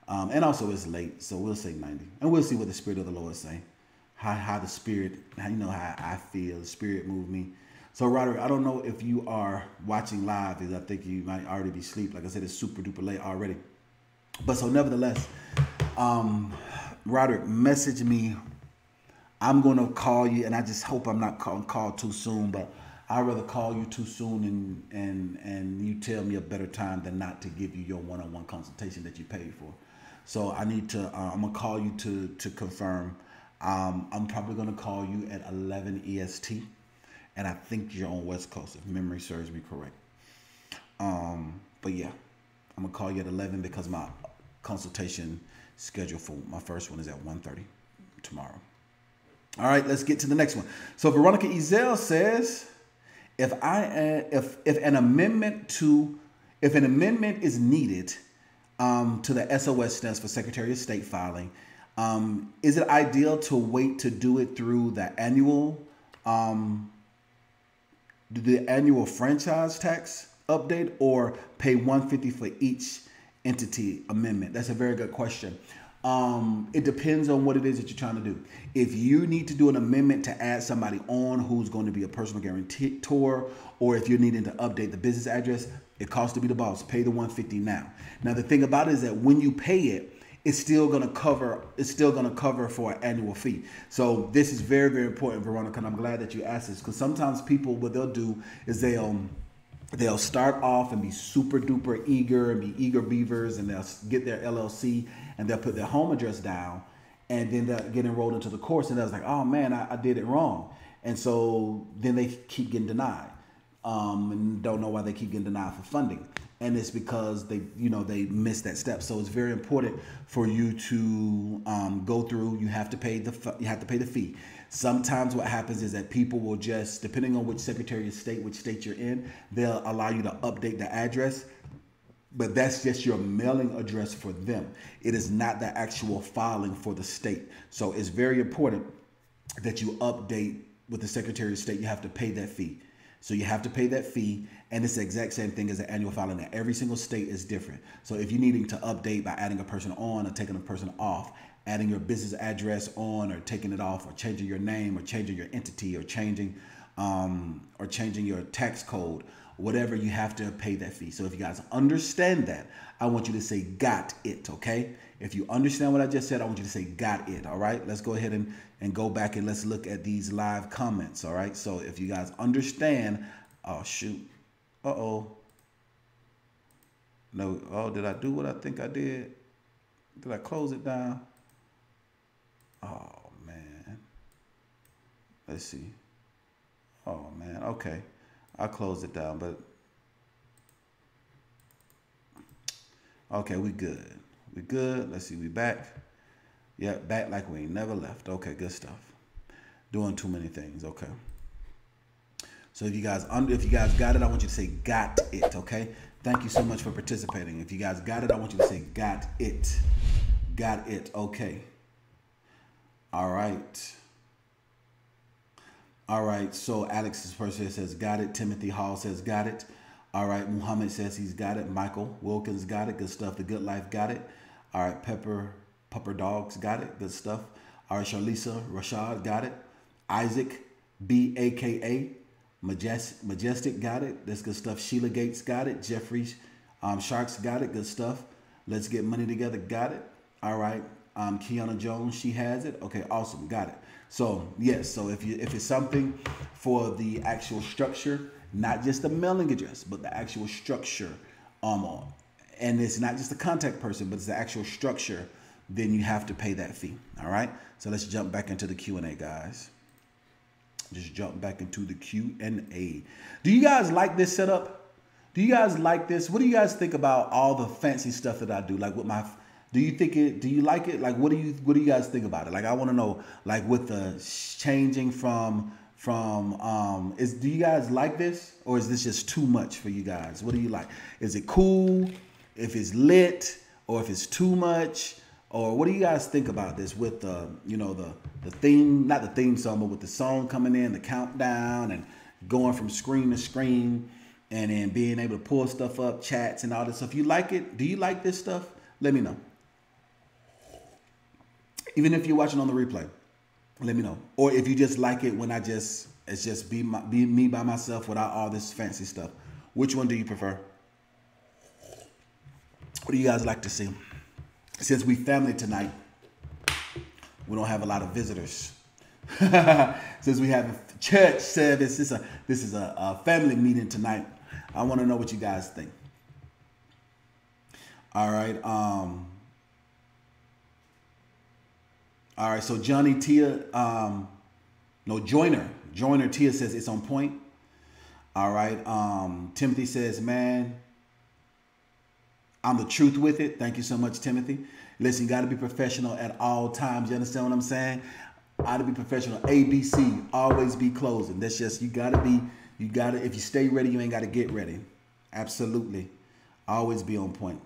And also it's late, so we'll say 90. And we'll see what the Spirit of the Lord say. How the Spirit, how I feel, the Spirit moved me. So Roderick, I don't know if you are watching live, because I think you might already be asleep. Like I said, it's super duper late already. But so nevertheless, Roderick, message me. I'm gonna call you, and I just hope I'm not called too soon, but I'd rather call you too soon and you tell me a better time than not to give you your one-on-one consultation that you paid for. So I need to, I'm gonna call you to confirm. I'm probably gonna call you at 11 EST, and I think you're on West Coast, if memory serves me correct. But yeah, I'm gonna call you at 11 because my consultation schedule for my first one is at 1:30 tomorrow. All right, let's get to the next one. So Veronica Ezel says, if an amendment is needed to the SOS, stands for Secretary of State filing, is it ideal to wait to do it through the annual franchise tax update, or pay $150 for each entity amendment? That's a very good question. It depends on what it is that you're trying to do. If you need to do an amendment to add somebody on who's going to be a personal guarantor, or if you're needing to update the business address, it costs to be the boss. Pay the $150 now. Now the thing about it is that when you pay it, it's still going to cover for an annual fee. So this is very, very important, Veronica, and I'm glad that you asked this, because sometimes people, what they'll do is they'll start off and be super duper eager and be eager beavers, and they'll get their LLC and they'll put their home address down, and then they'll get enrolled into the course, and they're like, oh man, I did it wrong. And so then they keep getting denied, and don't know why they keep getting denied for funding. And it's because they missed that step. So it's very important for you to go through. You have to pay the fee. Sometimes what happens is that people will just, depending on which Secretary of State, which state you're in, they'll allow you to update the address. But that's just your mailing address for them. It is not the actual filing for the state. So it's very important that you update with the Secretary of State. You have to pay that fee. So you have to pay that fee, and it's the exact same thing as an annual filing. Now, every single state is different. So if you're needing to update by adding a person on or taking a person off, adding your business address on or taking it off, or changing your name, or changing your entity, or changing your tax code, whatever, you have to pay that fee. So if you guys understand that, I want you to say got it, okay? If you understand what I just said, I want you to say got it, all right? Let's go ahead and go back and let's look at these live comments, all right? So if you guys understand, oh, shoot. Uh-oh. No, oh, did I do what I think I did? Did I close it down? Oh, man. Let's see. Oh, man, okay. I closed it down, but okay, we good. We good. Let's see, we back. Yeah, back like we ain't never left. Okay, good stuff. Doing too many things. Okay. So if you guys got it, I want you to say got it. Okay. Thank you so much for participating. If you guys got it, I want you to say got it. Got it. Okay. All right. All right, so Alex's person says got it. Timothy Hall says got it. All right, Muhammad says he's got it. Michael Wilkins got it. Good stuff. The Good Life got it. All right, Pepper Dogs got it. Good stuff. All right, Charlisa Rashad got it. Isaac BAKA Majestic got it. That's good stuff. Sheila Gates got it. Jeffrey Sharks got it. Good stuff. Let's Get Money Together got it. All right, Kiana Jones, she has it. Okay, awesome. Got it. So yes, so if it's something for the actual structure, not just the mailing address, but the actual structure, and it's not just the contact person, but it's the actual structure, then you have to pay that fee. All right. So let's jump back into the Q&A, guys. Just jump back into the Q&A. Do you guys like this setup? Do you guys like this? What do you guys think about all the fancy stuff that I do? Like with my, do you like it? Like, what do you guys think about it? Like, I want to know, like with the changing from do you guys like this, or is this just too much for you guys? What do you like? Is it cool if it's lit, or if it's too much? Or what do you guys think about this with the, the theme, not the theme song, but with the song coming in, the countdown, and going from screen to screen, and then being able to pull stuff up, chats and all this stuff? You like it? Do you like this stuff? Let me know. Even if you're watching on the replay, let me know. Or if you just like it when I just It's just be me by myself without all this fancy stuff. Which one do you prefer? What do you guys like to see? Since we family tonight, we don't have a lot of visitors. Since we have a church service, this is a family meeting tonight. I want to know what you guys think. All right. All right. So Johnny Tia, Joiner Tia says it's on point. All right. Timothy says, man, I'm the truth with it. Thank you so much, Timothy. Listen, you got to be professional at all times. You understand what I'm saying? Got to be professional. ABC, always be closing. That's just, if you stay ready, you ain't got to get ready. Absolutely. Always be on point.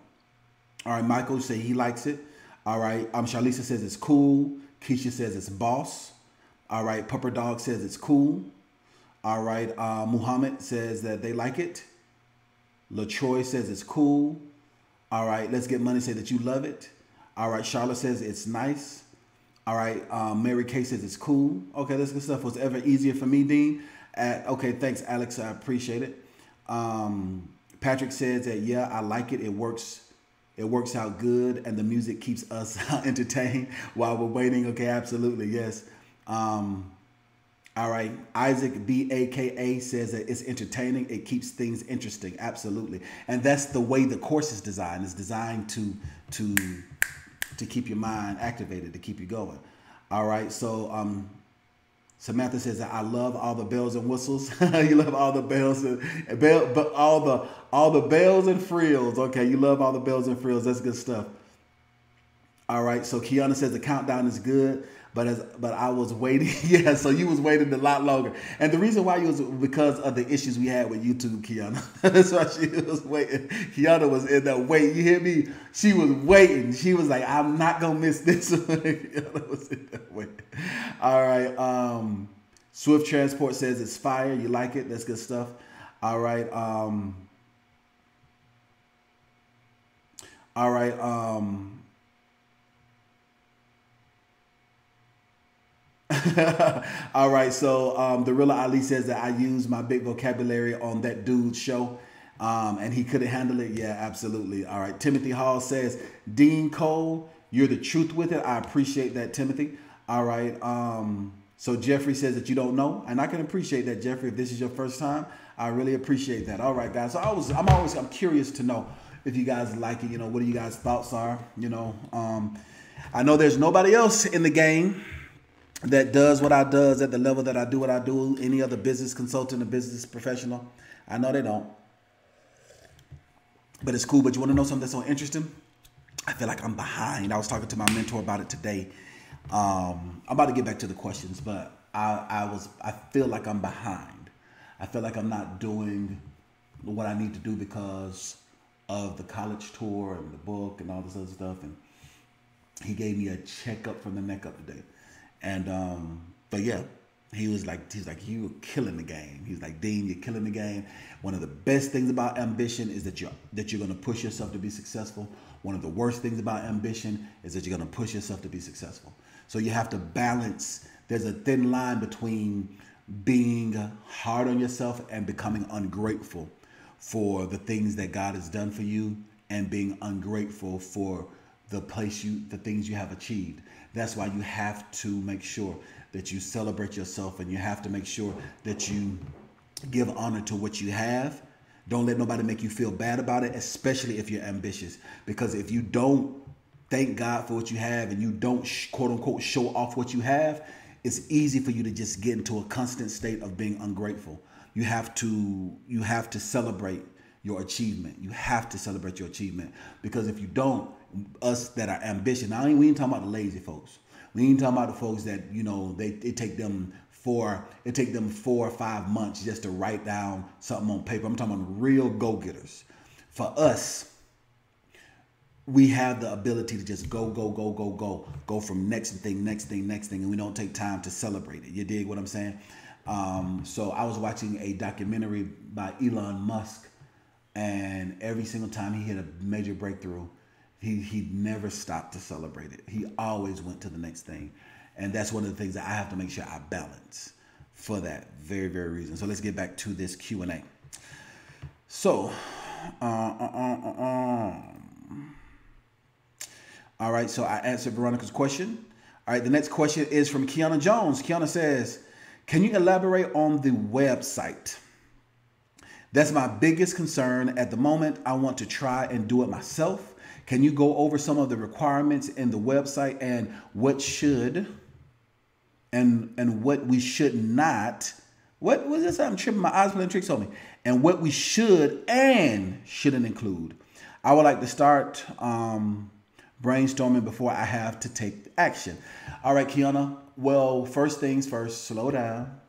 All right, Michael say he likes it. All right, Charlisa says it's cool. Keisha says it's boss. All right, Pupper Dog says it's cool. All right, Muhammad says that they like it. LaTroy says it's cool. All right, Let's Get Money say that you love it. All right, Charlotte says it's nice. All right, Mary Kay says it's cool. Okay, that's good stuff. Was ever easier for me, Dean? Okay, thanks, Alex. I appreciate it. Patrick says that, yeah, I like it. It works out good, and the music keeps us entertained while we're waiting. Okay, absolutely, yes. All right, Isaac BAKA says that it's entertaining. It keeps things interesting. Absolutely, and that's the way the course is designed. It's designed to keep your mind activated, to keep you going. All right, so Samantha says that I love all the bells and whistles. You love all the bells and all the bells and frills. Okay, you love all the bells and frills. That's good stuff. All right, so Kiana says the countdown is good, but I was waiting. Yeah, so you was waiting a lot longer, and the reason why you was because of the issues we had with YouTube, Kiana. That's why she was waiting. Kiana was in that wait. You hear me? She was waiting. She was like, I'm not gonna miss this one. Kiana was in that wait. All right. Swift Transport says it's fire. You like it? That's good stuff. All right. All right. All right, so the Rilla Ali says that I used my big vocabulary on that dude's show, and he couldn't handle it. Yeah, absolutely. All right, Timothy Hall says, DeanCole, you're the truth with it. I appreciate that, Timothy. All right, so Jeffrey says that you don't know, and I can appreciate that, Jeffrey. If this is your first time, I really appreciate that. All right, guys. So I'm curious to know if you guys like it. You know, what do you guys' thoughts are? You know, I know there's nobody else in the game that does what I does at the level that I do what I do. Any other business consultant or business professional, I know they don't. But it's cool. But you want to know something that's so interesting? I feel like I'm behind. I was talking to my mentor about it today. I'm about to get back to the questions, but I feel like I'm behind. I feel like I'm not doing what I need to do because of the college tour and the book and all this other stuff. And he gave me a checkup from the neck up today. And but yeah, he was like, you were killing the game. He was like, Dean, you're killing the game. One of the best things about ambition is that you're going to push yourself to be successful. One of the worst things about ambition is that you're going to push yourself to be successful. So you have to balance. There's a thin line between being hard on yourself and becoming ungrateful for the things that God has done for you, and being ungrateful for the things you have achieved. That's why you have to make sure that you celebrate yourself, and you have to make sure that you give honor to what you have. Don't let nobody make you feel bad about it, especially if you're ambitious. Because if you don't thank God for what you have, and you don't quote unquote show off what you have, it's easy for you to just get into a constant state of being ungrateful. You have to celebrate your achievement. You have to celebrate your achievement, because if you don't, us that are ambitious, now we ain't talking about the lazy folks. We ain't talking about the folks that, you know, it take them 4 or 5 months just to write down something on paper. I'm talking about real go-getters. For us, we have the ability to just go from next thing, and we don't take time to celebrate it. You dig what I'm saying? So I was watching a documentary by Elon Musk, and every single time he hit a major breakthrough, he never stopped to celebrate it. He always went to the next thing. And that's one of the things that I have to make sure I balance. for that very, very reason. So let's get back to this Q&A. So, all right, so I answered Veronica's question. All right, the next question is from Kiana Jones. Kiana says, can you elaborate on the website? That's my biggest concern at the moment. I want to try and do it myself. Can you go over some of the requirements in the website and what should and what we should not? What was this? I'm tripping. My eyes playing tricks on me. And what we should and shouldn't include. I would like to start brainstorming before I have to take action. All right, Kiana. Well, first things first, slow down,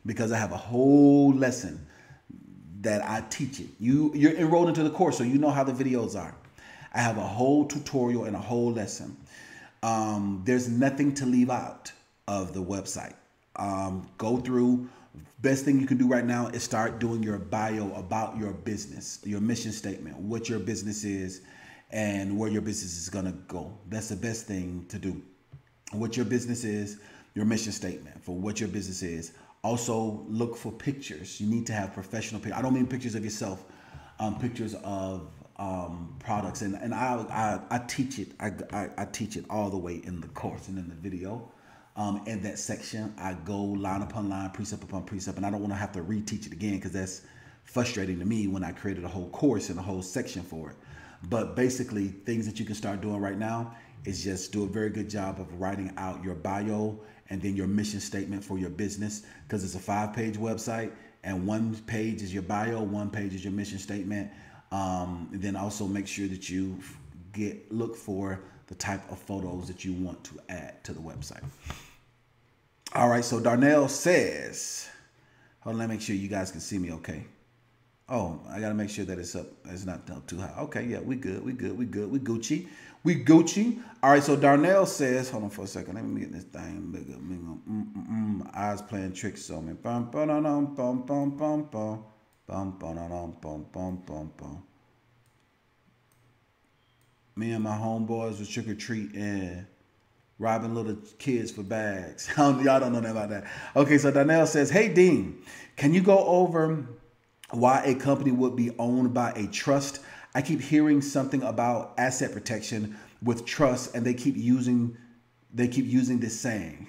because I have a whole lesson that I teach it. You're enrolled into the course, so you know how the videos are. I have a whole tutorial and a whole lesson. There's nothing to leave out of the website. Go through. Best thing you can do right now is start doing your bio about your business, your mission statement, what your business is, and where your business is gonna go. That's the best thing to do. What your business is, your mission statement for what your business is. Also, look for pictures. You need to have professional pictures. I don't mean pictures of yourself, pictures of products. And I teach it. I teach it all the way in the course and in the video. In that section, I go line upon line, precept upon precept, and I don't want to have to reteach it again because that's frustrating to me when I created a whole course and a whole section for it. But basically, things that you can start doing right now is just do a very good job of writing out your bio and then your mission statement for your business, because it's a 5-page website and 1 page is your bio, 1 page is your mission statement. And then also make sure that you look for the type of photos that you want to add to the website. All right, so Darnell says, hold on, let me make sure you guys can see me okay. Oh, I gotta make sure that it's up. It's not too high. Okay, yeah, we good. We Gucci. We Gucci. All right, so Darnell says, hold on for a second. Let me get this thing bigger. My eyes playing tricks on me. Bum, bum, bum, bum, bum, bum, bum, bum, bum, bum, bum, bum. Me and my homeboys was trick-or-treating, robbing little kids for bags. Y'all don't know that about that. Okay, so Darnell says, hey, Dean, can you go over why a company would be owned by a trust? I keep hearing something about asset protection with trust, and they keep using this saying,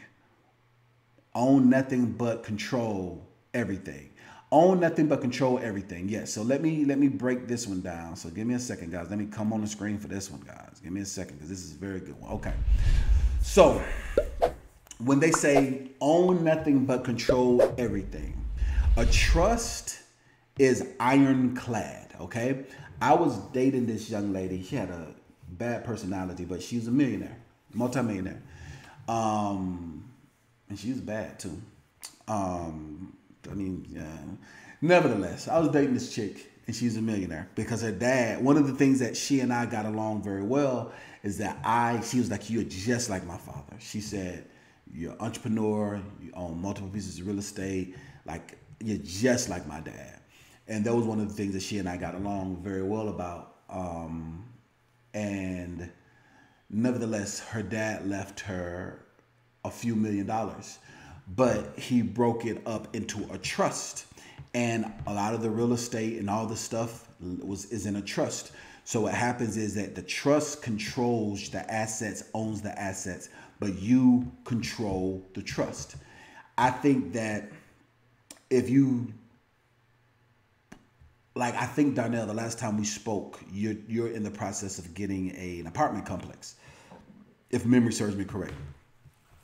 own nothing but control everything. Own nothing but control everything. Yes. So let me break this one down. So give me a second, guys. Let me come on the screen for this one, guys. Give me a second, because this is a very good one. Okay. So when they say own nothing but control everything, a trust is ironclad. Okay. I was dating this young lady. She had a bad personality, but she's a millionaire, multimillionaire. And she was bad too. Nevertheless, I was dating this chick and she's a millionaire because her dad, one of the things that she and I got along very well is that she was like, you're just like my father. She said, you're an entrepreneur, you own multiple pieces of real estate, like you're just like my dad. And that was one of the things that she and I got along very well about. And nevertheless, her dad left her a few $1 million, but he broke it up into a trust. And a lot of the real estate and all the stuff is in a trust. So what happens is that the trust controls the assets, owns the assets, but you control the trust. I think that I think, Darnell, the last time we spoke, you're in the process of getting an apartment complex, if memory serves me correct.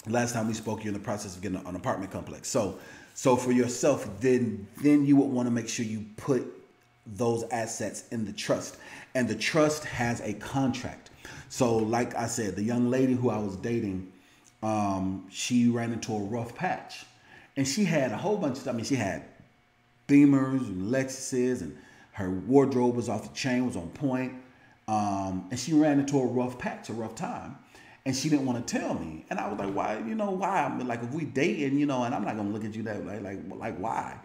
Last time we spoke, you're in the process of getting an apartment complex. So for yourself, then you would want to make sure you put those assets in the trust, and the trust has a contract. So like I said, the young lady who I was dating, she ran into a rough patch, and she had a whole bunch of stuff. I mean, she had Beamers and Lexuses, and her wardrobe was off the chain, was on point. And she ran into a rough patch, a rough time. And she didn't want to tell me. And I was like, why? Why? I mean, like, if we dating, and I'm not going to look at you that way. Like, why?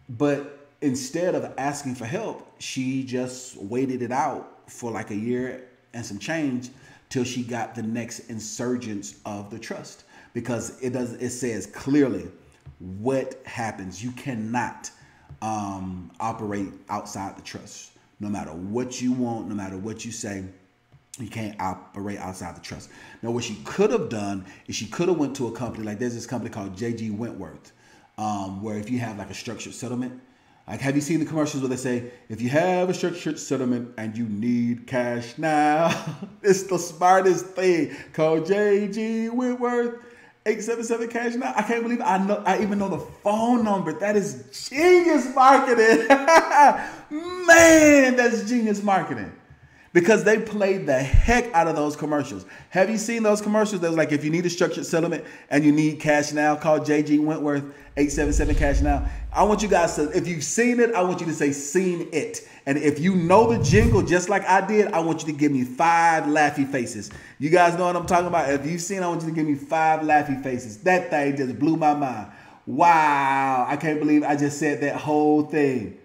But instead of asking for help, she just waited it out for like a year and some change till she got the next insurgence of the trust. Because it says clearly, what happens. You cannot operate outside the trust. No matter what you want, no matter what you say, you can't operate outside the trust. Now, what she could have done is she could have went to a company, like there's this company called J.G. Wentworth, where if you have like a structured settlement, like have you seen the commercials where they say, if you have a structured settlement and you need cash now, it's the smartest thing. Call J.G. Wentworth, 877 cash now. I can't believe I even know the phone number. That is genius marketing. Man, that's genius marketing. Because they played the heck out of those commercials. Have you seen those commercials? That was like, if you need a structured settlement and you need cash now, call J.G. Wentworth, 877 cash now. I want you guys to, if you've seen it, I want you to say seen it. And if you know the jingle just like I did, I want you to give me 5 laughy faces. You guys know what I'm talking about? If you've seen it, I want you to give me 5 laughy faces. That thing just blew my mind. Wow. I can't believe I just said that whole thing.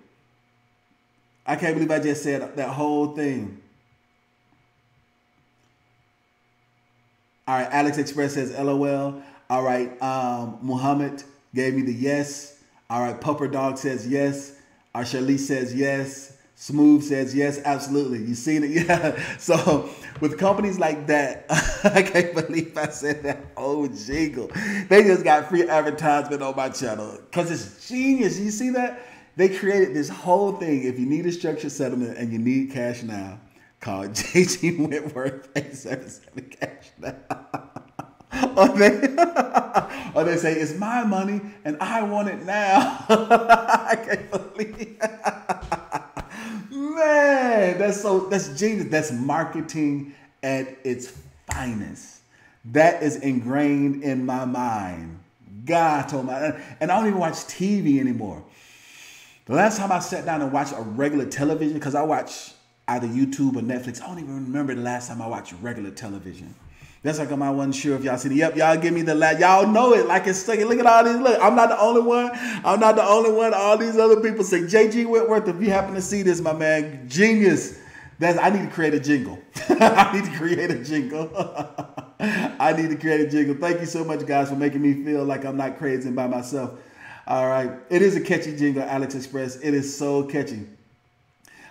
I can't believe I just said that whole thing. All right, Alex Express says LOL. All right, Muhammad gave me the yes. All right, Pupper Dog says yes. Our Charlize says yes. Smooth says yes, absolutely. You seen it? Yeah. So with companies like that, I can't believe I said that whole jingle. They just got free advertisement on my channel because it's genius. You see that? They created this whole thing. If you need a structured settlement and you need cash now, call J.G. Wentworth, 877 cash now. or they say, it's my money and I want it now. I can't believe it. Man, that's genius. That's marketing at its finest. That is ingrained in my mind. God told me, and I don't even watch TV anymore. The last time I sat down and watched a regular television, because I watch either YouTube or Netflix. I don't even remember the last time I watched regular television. That's like I wasn't sure if y'all seen it. Yep, y'all give me the last. Y'all know it like it's second. Look at all these. Look, I'm not the only one. I'm not the only one. All these other people say, J.G. Wentworth, if you happen to see this, my man, genius. I need to create a jingle. I need to create a jingle. I need to create a jingle. Thank you so much, guys, for making me feel like I'm not crazy by myself. All right. It is a catchy jingle, Alex Express. It is so catchy.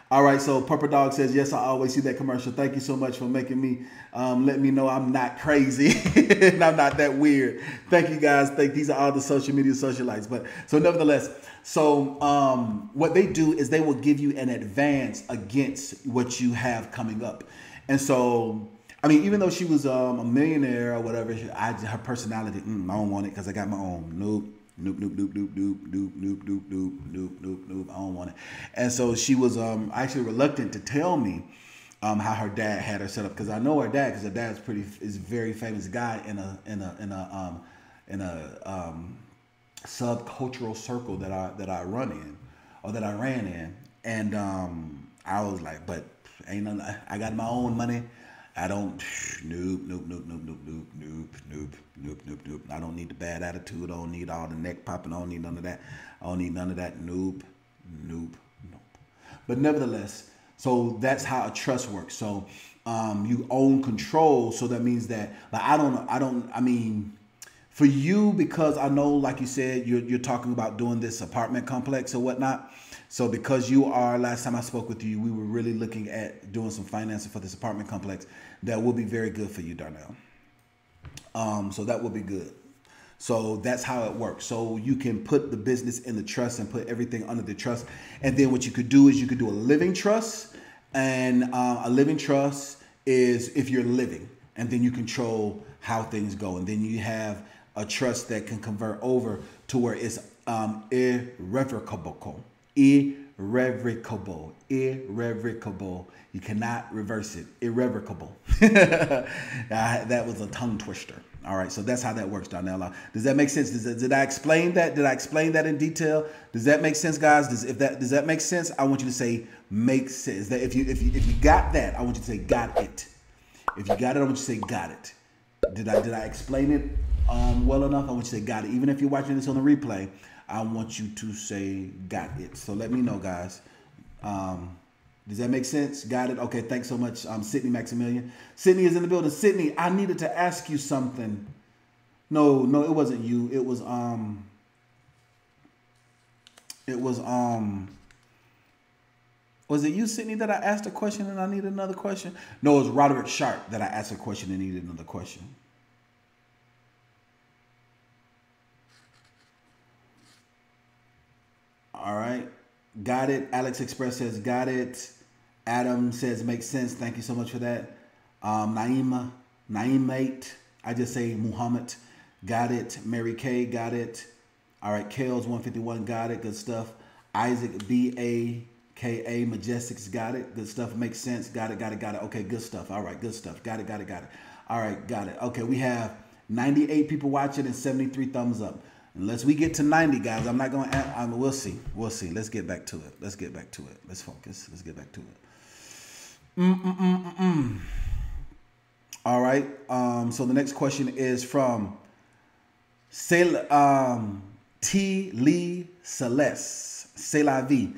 All right, so Purple Dog says, yes, I always see that commercial. Thank you so much for making me, let me know I'm not crazy and I'm not that weird. Thank you, guys. These are all the social media socialites. But so nevertheless, so what they do is they will give you an advance against what you have coming up. And so, I mean, even though she was a millionaire or whatever, her personality, I don't want it because I got my own. Nope. Nope, nope, nope, nope, nope, nope, nope, nope, nope, nope, nope, nope. I don't want it. And so she was actually reluctant to tell me how her dad had her set up, because I know her dad, because her dad's is a very famous guy in a subcultural circle that I run in, or that I ran in. And I was like, but ain't nothing, I got my own money. I don't, nope, nope, nope, nope, nope, nope, nope, nope, nope, nope, nope. I don't need the bad attitude. I don't need all the neck popping. I don't need none of that. I don't need none of that. Nope, nope, nope. But nevertheless, so that's how a trust works. So you own control. So that means that, like, I mean, for you, because I know, like you said, you're talking about doing this apartment complex or whatnot. So because you are, last time I spoke with you, we were really looking at doing some financing for this apartment complex. That will be very good for you, Darnell. So that will be good. So that's how it works. So you can put the business in the trust and put everything under the trust. And then what you could do is you could do a living trust. And a living trust is if you're living, and then you control how things go. And then you have a trust that can convert over to where it's irrevocable. Irrevocable. You cannot reverse it. Irrevocable. That was a tongue twister. All right, so that's how that works, Darnella. Does that make sense? Did I explain that? Did I explain that in detail? Does that make sense, guys? Does that make sense? I want you to say makes sense. That if you got that, I want you to say got it. If you got it, I want you to say got it. Did I explain it well enough? I want you to say got it. Even if you're watching this on the replay, I want you to say got it. So let me know, guys. Does that make sense? Got it? Okay, thanks so much, Sydney Maximilian. Sydney is in the building. Sydney, I needed to ask you something. No, it wasn't you. It was It was it you, Sydney, that I asked a question and I needed another question? No, it was Roderick Sharp that I asked a question and needed another question. All right. Got it. Alex Express says, got it. Adam says, makes sense. Thank you so much for that. Naimate, I just say Muhammad. Got it. Mary Kay, got it. All right. Kales 151, got it. Good stuff. Isaac B-A-K-A, Majestics, got it. Good stuff. Makes sense. Got it, got it, got it. Okay, good stuff. All right, good stuff. Got it, got it, got it. All right, got it. Okay, we have 98 people watching and 73 thumbs up. Unless we get to 90, guys, I'm not going to, we'll see. We'll see. Let's get back to it. Let's get back to it. Let's focus. Let's get back to it. All right. So the next question is from T. Lee Celeste. C'est la vie.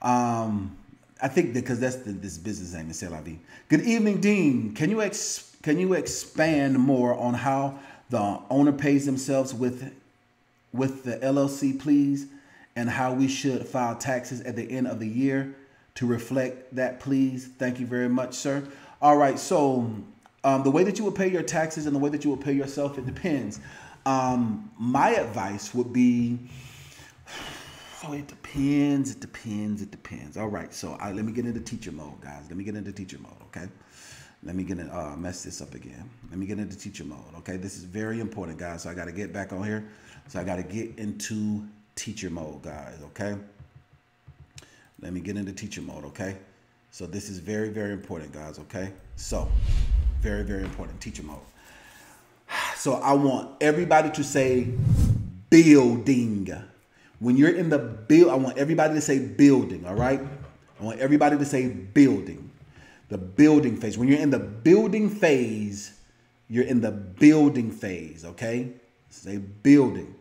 I think because that's this business name is C'est la vie. Good evening, Dean. Can you expand more on how the owner pays themselves with the LLC, please, and how we should file taxes at the end of the year to reflect that, please? Thank you very much, sir. All right, so the way that you would pay your taxes and the way that you would pay yourself, it depends. My advice would be, it depends. All right, so let me get into teacher mode, guys. Let me get into teacher mode, okay? Let me get in, mess this up again. Let me get into teacher mode, okay? This is very important, guys, so I got to get back on here. So I got to get into teacher mode, guys, okay? Let me get into teacher mode, okay? So this is very, very important, guys, okay? So, very, very important, teacher mode. So I want everybody to say building. When you're in the build, I want everybody to say building, all right? I want everybody to say building. The building phase. When you're in the building phase, you're in the building phase, okay? Say building.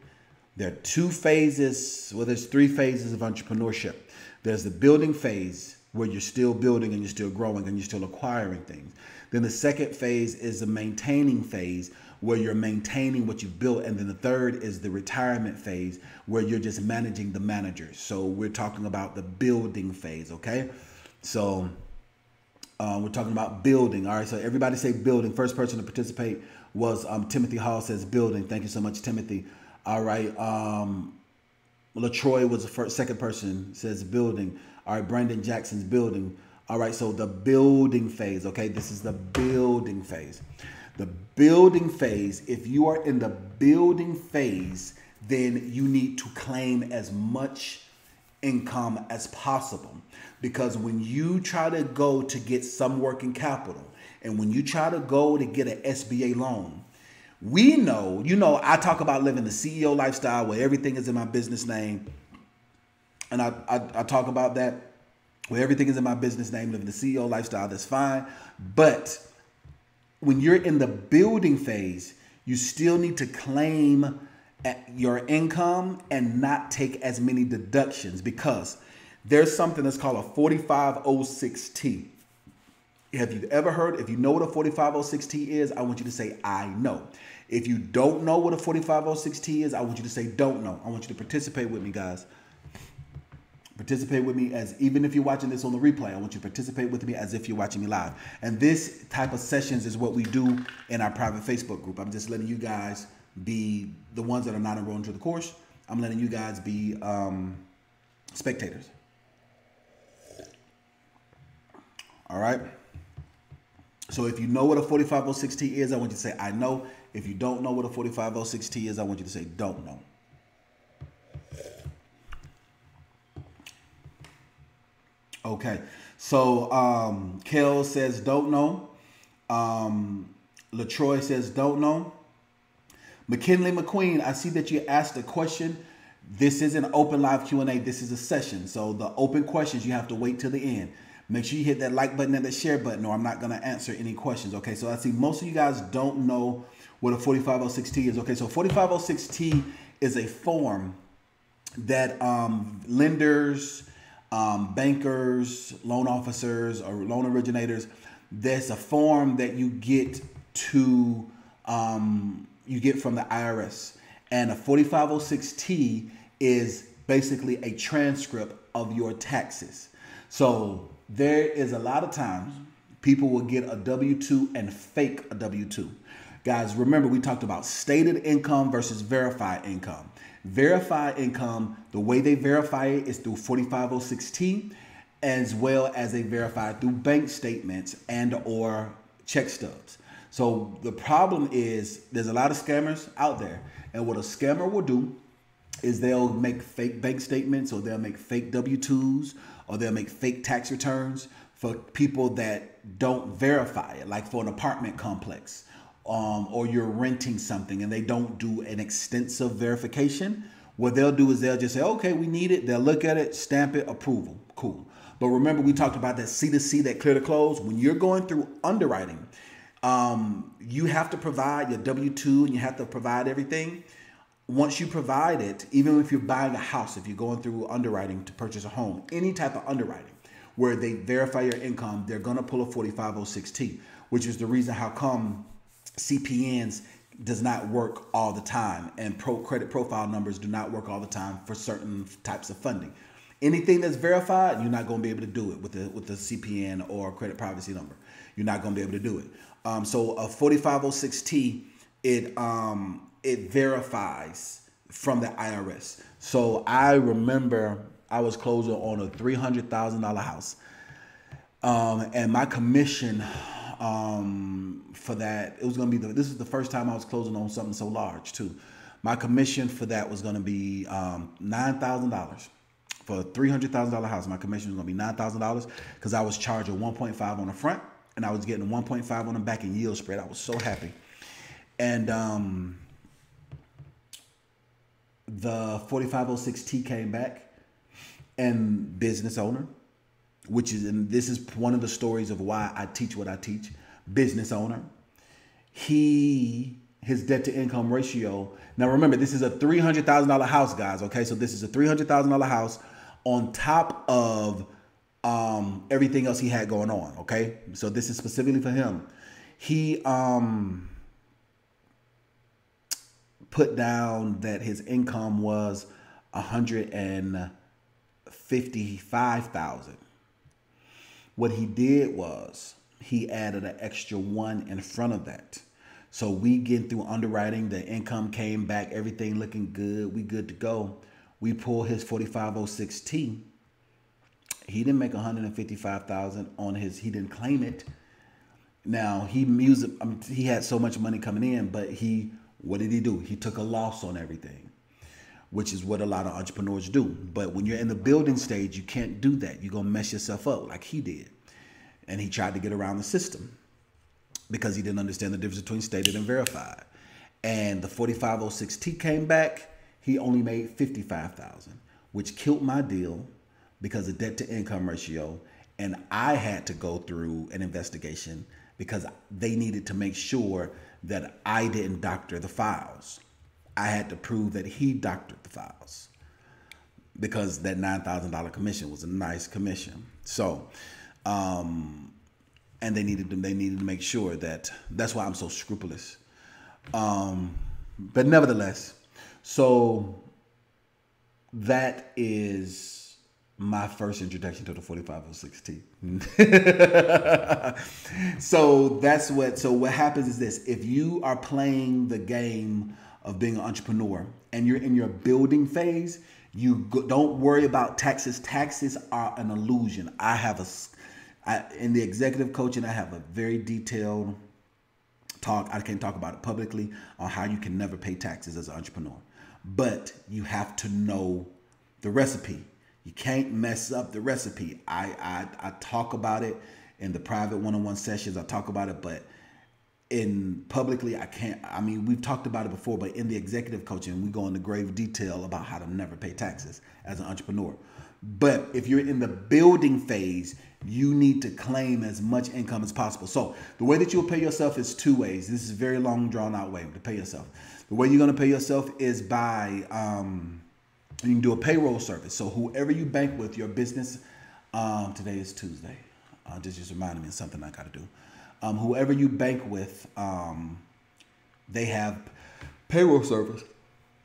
There are two phases, well, there's three phases of entrepreneurship. There's the building phase where you're still building and you're still growing and you're still acquiring things. Then the second phase is the maintaining phase where you're maintaining what you've built. And then the third is the retirement phase where you're just managing the managers. So we're talking about the building phase, okay? So we're talking about building. All right, so everybody say building. First person to participate was Timothy Hall, says building. Thank you so much, Timothy. All right, LaTroy was the second person, says building. All right, Brandon Jackson's building. All right, so the building phase, okay? This is the building phase. The building phase, if you are in the building phase, then you need to claim as much income as possible. Because when you try to go to get some working capital, and when you try to go to get an SBA loan, we know, I talk about living the CEO lifestyle where everything is in my business name. And I talk about that where everything is in my business name, living the CEO lifestyle, that's fine. But when you're in the building phase, you still need to claim your income and not take as many deductions, because there's something that's called a 4506T. Have you ever heard? If you know what a 4506T is, I want you to say, I know. If you don't know what a 4506T is, I want you to say, don't know. I want you to participate with me, guys. Participate with me, as even if you're watching this on the replay, I want you to participate with me as if you're watching me live. And this type of sessions is what we do in our private Facebook group. I'm just letting you guys be the ones that are not enrolled into the course. I'm letting you guys be spectators. All right. So if you know what a 4506T is, I want you to say, I know. If you don't know what a 4506T is, I want you to say, don't know. Okay. So Kel says, don't know. LaTroy says, don't know. McKinley McQueen, I see that you asked a question. This is an open live Q&A. This is a session. So the open questions, you have to wait till the end. Make sure you hit that like button and that share button, or I'm not going to answer any questions. Okay, so I see most of you guys don't know what a 4506T is. Okay, so 4506T is a form that lenders, bankers, loan officers, or loan originators, there's a form that you get to you get from the IRS. And a 4506T is basically a transcript of your taxes. So there is a lot of times people will get a W-2 and fake a W-2. Guys, remember we talked about stated income versus verified income. Verified income, the way they verify it is through 4506T, as well as they verify through bank statements and or check stubs. So the problem is there's a lot of scammers out there. And what a scammer will do is they'll make fake bank statements, or they'll make fake W-2s, or they'll make fake tax returns for people that don't verify it, like for an apartment complex, or you're renting something and they don't do an extensive verification. What they'll do is they'll just say, okay, we need it. They'll look at it, stamp it, approval. Cool. But remember, we talked about that C2C, that clear to close. When you're going through underwriting, you have to provide your W-2 and you have to provide everything. Once you provide it, even if you're buying a house, if you're going through underwriting to purchase a home, any type of underwriting where they verify your income, they're going to pull a 4506T, which is the reason how come CPNs does not work all the time, and credit profile numbers do not work all the time for certain types of funding. Anything that's verified, you're not going to be able to do it with the CPN or credit privacy number. You're not going to be able to do it. So a 4506T, it verifies from the IRS. So I remember I was closing on a $300,000 house, and my commission for that, it was going to be this is the first time I was closing on something so large too. My commission for that was going to be $9,000. For a $300,000 house, my commission was going to be $9,000 because I was charging 1.5 on the front and I was getting 1.5 on the back in yield spread. I was so happy. And the 4506T came back, and business owner, and this is one of the stories of why I teach what I teach, business owner, his debt to income ratio. Now remember, this is a $300,000 house, guys. Okay, so this is a $300,000 house on top of everything else he had going on. Okay, so this is specifically for him. He put down that his income was $155,000. What he did was he added an extra 1 in front of that. So we get through underwriting, the income came back, everything looking good, we good to go. We pull his 4506T. He didn't make $155,000 on his, he didn't claim it. Now he had so much money coming in, but what did he do? He took a loss on everything, which is what a lot of entrepreneurs do. But when you're in the building stage, you can't do that. You're going to mess yourself up like he did. And he tried to get around the system because he didn't understand the difference between stated and verified. And the 4506T came back. He only made $55,000, which killed my deal because of debt to income ratio. And I had to go through an investigation because they needed to make sure that I didn't doctor the files. I had to prove that he doctored the files because that $9,000 commission was a nice commission. So, and they needed to make sure that's why I'm so scrupulous. But nevertheless, so that is my first introduction to the 4506T. So what happens is this: if you are playing the game of being an entrepreneur and you're in your building phase, don't worry about taxes. Taxes are an illusion. In the executive coaching, I have a very detailed talk. I can't talk about it publicly on how you can never pay taxes as an entrepreneur, but you have to know the recipe. You can't mess up the recipe. I talk about it in the private one-on-one sessions. I talk about it, but in publicly, I can't. I mean, we've talked about it before, but in the executive coaching, we go into grave detail about how to never pay taxes as an entrepreneur. But if you're in the building phase, you need to claim as much income as possible. So the way that you'll pay yourself is two ways. This is a very long, drawn out way to pay yourself. The way you're going to pay yourself is by, you can do a payroll service. So whoever you bank with, your business, today is Tuesday. Just reminded me of something I got to do. Whoever you bank with, they have payroll service.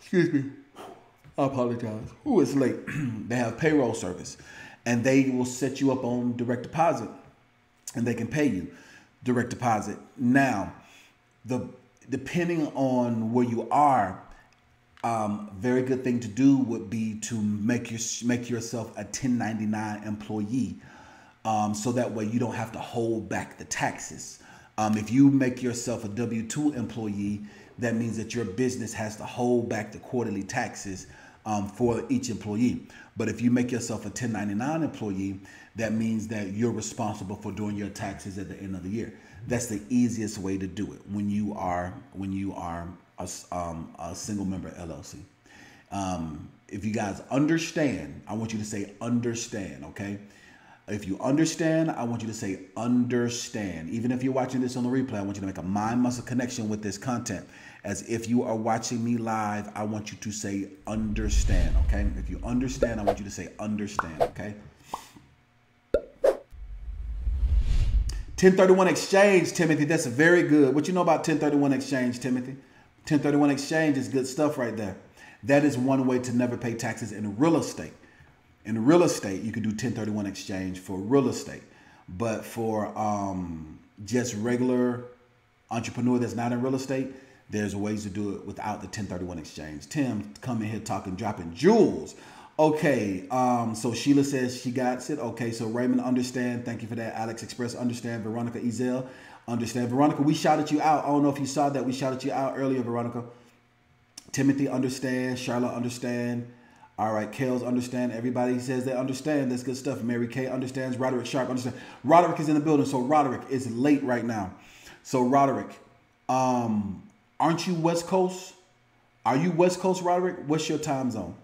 Excuse me. I apologize. Ooh, it's late. They have payroll service, and they will set you up on direct deposit, and they can pay you direct deposit. Now, depending on where you are, very good thing to do would be to make yourself a 1099 employee, so that way you don't have to hold back the taxes. If you make yourself a W-2 employee, that means that your business has to hold back the quarterly taxes for each employee. But if you make yourself a 1099 employee, that means that you're responsible for doing your taxes at the end of the year. That's the easiest way to do it when you are a single member LLC. If you guys understand, I want you to say understand, okay? If you understand, I want you to say understand. Even if you're watching this on the replay, I want you to make a mind-muscle connection with this content. As if you are watching me live, I want you to say understand, okay? If you understand, I want you to say understand, okay? 1031 exchange, Timothy, that's very good. What you know about 1031 exchange, Timothy? 1031 exchange is good stuff right there. That is one way to never pay taxes in real estate. In real estate, you can do 1031 exchange for real estate. But for just regular entrepreneur that's not in real estate, there's ways to do it without the 1031 exchange. Tim coming here talking, dropping jewels. Okay, so Sheila says she got it. Okay, so Raymond, understand. Thank you for that. Alex Express, understand. Veronica Ezel, understand. Veronica, we shouted you out. I don't know if you saw that. We shouted you out earlier, Veronica. Timothy, understand. Charlotte, understand. All right, Kales, understand. Everybody says they understand. That's good stuff. Mary Kay understands. Roderick Sharp, understand. Roderick is in the building, so Roderick is late right now. So Roderick, aren't you West Coast? Are you West Coast, Roderick? What's your time zone?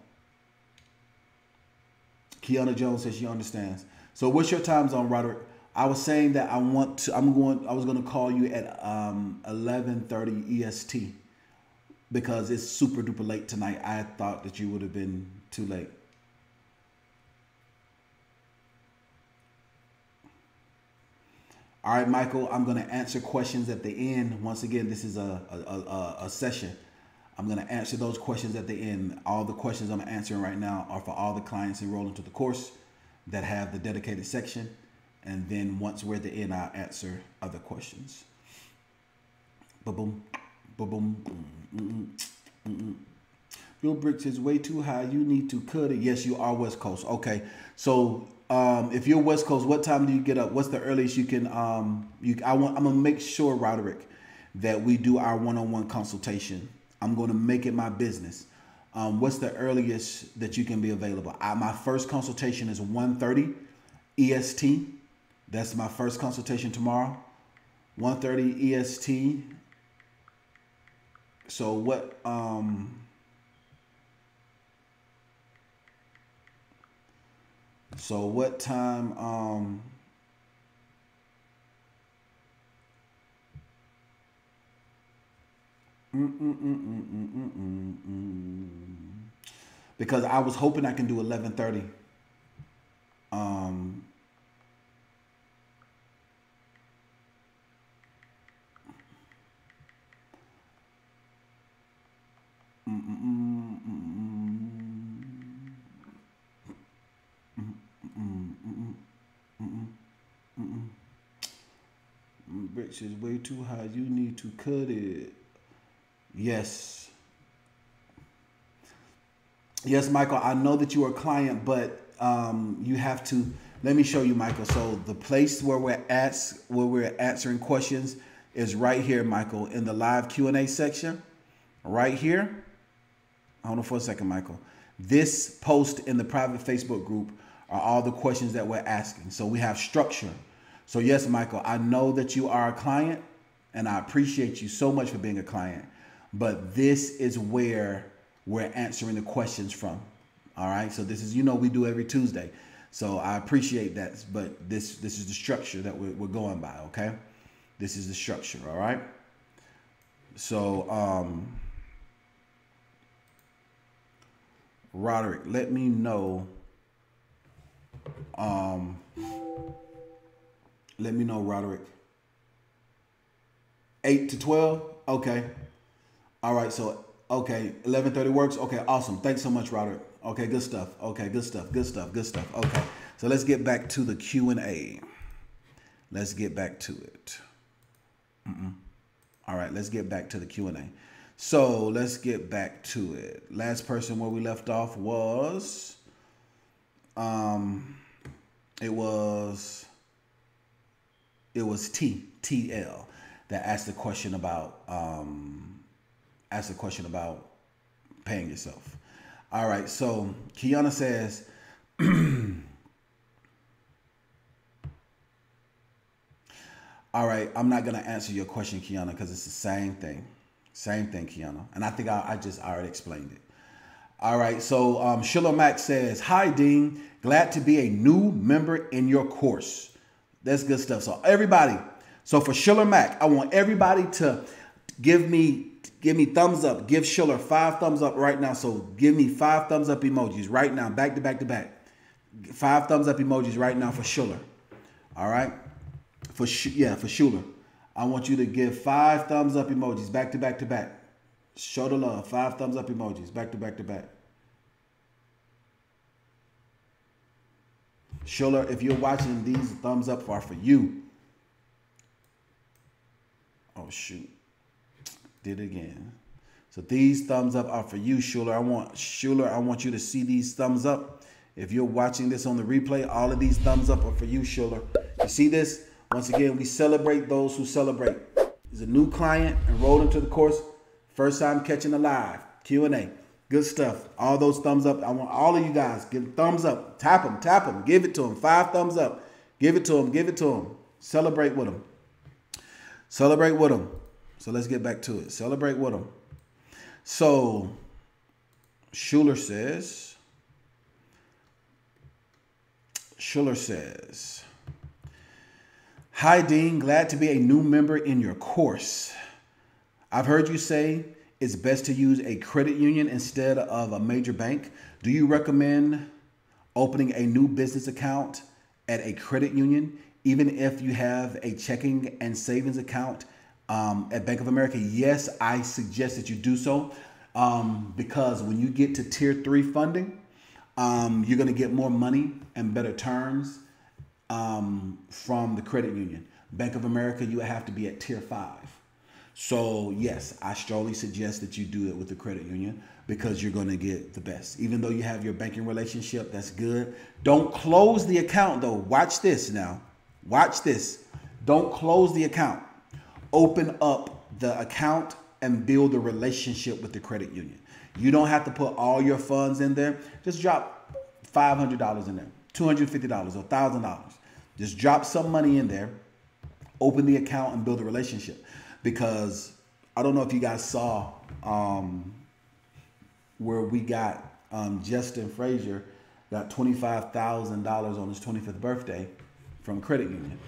Kiana Jones says she understands. So what's your time zone, Roderick? I was saying that I was going to call you at 11:30 EST because it's super duper late tonight. I thought that you would have been too late. All right, Michael, I'm going to answer questions at the end. Once again, this is a session. I'm going to answer those questions at the end. All the questions I'm answering right now are for all the clients enrolled into the course that have the dedicated section. And then once we're at the end, I'll answer other questions. Ba-boom, ba-boom, Bill Bricks is way too high. You need to cut it. Yes, you are West Coast. Okay. So if you're West Coast, what time do you get up? What's the earliest you can, I'm going to make sure, Roderick, that we do our one-on-one consultation. I'm going to make it my business. What's the earliest that you can be available? My first consultation is 1:30 EST. That's my first consultation tomorrow. 1:30 EST. So what? So what time? Because I was hoping I can do 11:30. Bricks is way too high. You need to cut it. Yes. Yes, Michael, I know that you are a client, but you have to, let me show you, Michael. So the place where we're answering questions is right here, Michael, in the live Q&A section, right here. Hold on for a second, Michael. This post in the private Facebook group are all the questions that we're asking. So we have structure. So yes, Michael, I know that you are a client and I appreciate you so much for being a client, but this is where we're answering the questions from. All right. So this is, we do every Tuesday. So I appreciate that. But this is the structure that we're going by. OK, this is the structure. All right. So Roderick, let me know. Let me know, Roderick. 8 to 12. OK. All right. So Okay, 11:30 works. Okay, awesome. Thanks so much, Robert. Okay, good stuff. Okay, good stuff. Good stuff. Good stuff. Okay, so let's get back to the Q&A. Let's get back to it. All right, let's get back to the Q&A. So let's get back to it. Last person where we left off was, it was TL that asked the question about paying yourself. All right, so Kiana says, all right, I'm not going to answer your question, Kiana, because it's the same thing. Same thing, Kiana. And I think I already explained it. All right, so Sheila Mack says, hi, Dean. Glad to be a new member in your course. That's good stuff. So everybody, so for Sheila Mack, I want everybody to give me thumbs up. Give Sheila 5 thumbs up right now. So give me 5 thumbs up emojis right now, back to back to back. 5 thumbs up emojis right now for Sheila. All right. For Schuler, I want you to give 5 thumbs up emojis back to back to back. Show the love. 5 thumbs up emojis back to back to back. Schuler, if you're watching, these thumbs up are for you. Oh shoot, did it again. So these thumbs up are for you, Schuler. I want you to see these thumbs up. If you're watching this on the replay, all of these thumbs up are for you, Schuler. You see this? Once again, we celebrate those who celebrate. There's a new client enrolled into the course. First time catching a live. Q&A. Good stuff. All those thumbs up. I want all of you guys give thumbs up. Tap them. Give it to them. 5 thumbs up. Give it to them. Celebrate with them. So let's get back to it. Celebrate with them. So Schuler says, hi, Dean. Glad to be a new member in your course. I've heard you say it's best to use a credit union instead of a major bank. Do you recommend opening a new business account at a credit union, even if you have a checking and savings account at Bank of America? Yes, I suggest that you do so because when you get to tier 3 funding, you're going to get more money and better terms from the credit union. Bank of America, you have to be at tier 5. So yes, I strongly suggest that you do it with the credit union because you're going to get the best. Even though you have your banking relationship, that's good. Don't close the account though. Watch this now. Watch this. Don't close the account. Open up the account and build a relationship with the credit union. You don't have to put all your funds in there. Just drop $500 in there, $250 or $1,000. Just drop some money in there, open the account and build a relationship. Because I don't know if you guys saw where we got Justin Frazier got $25,000 on his 25th birthday from credit union.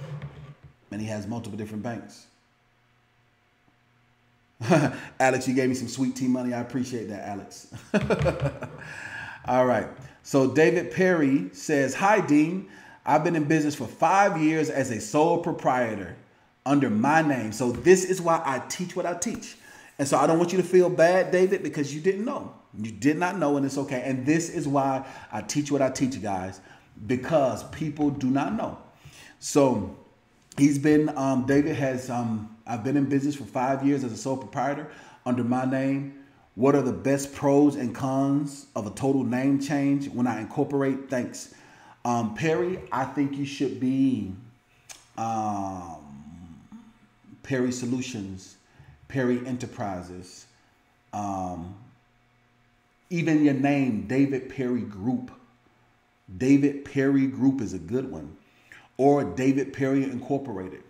And he has multiple different banks. Alex, you gave me some sweet tea money. I appreciate that, Alex. All right. So David Perry says, hi, Dean. I've been in business for 5 years as a sole proprietor under my name. So this is why I teach what I teach. And so I don't want you to feel bad, David, because you didn't know. You did not know, and it's okay. And this is why I teach what I teach, guys, because people do not know. So he's been, David has, I've been in business for 5 years as a sole proprietor under my name. What are the best pros and cons of a total name change when I incorporate? Thanks. Perry, I think you should be Perry Solutions, Perry Enterprises, even your name, David Perry Group. David Perry Group is a good one. Or David Perry Incorporated.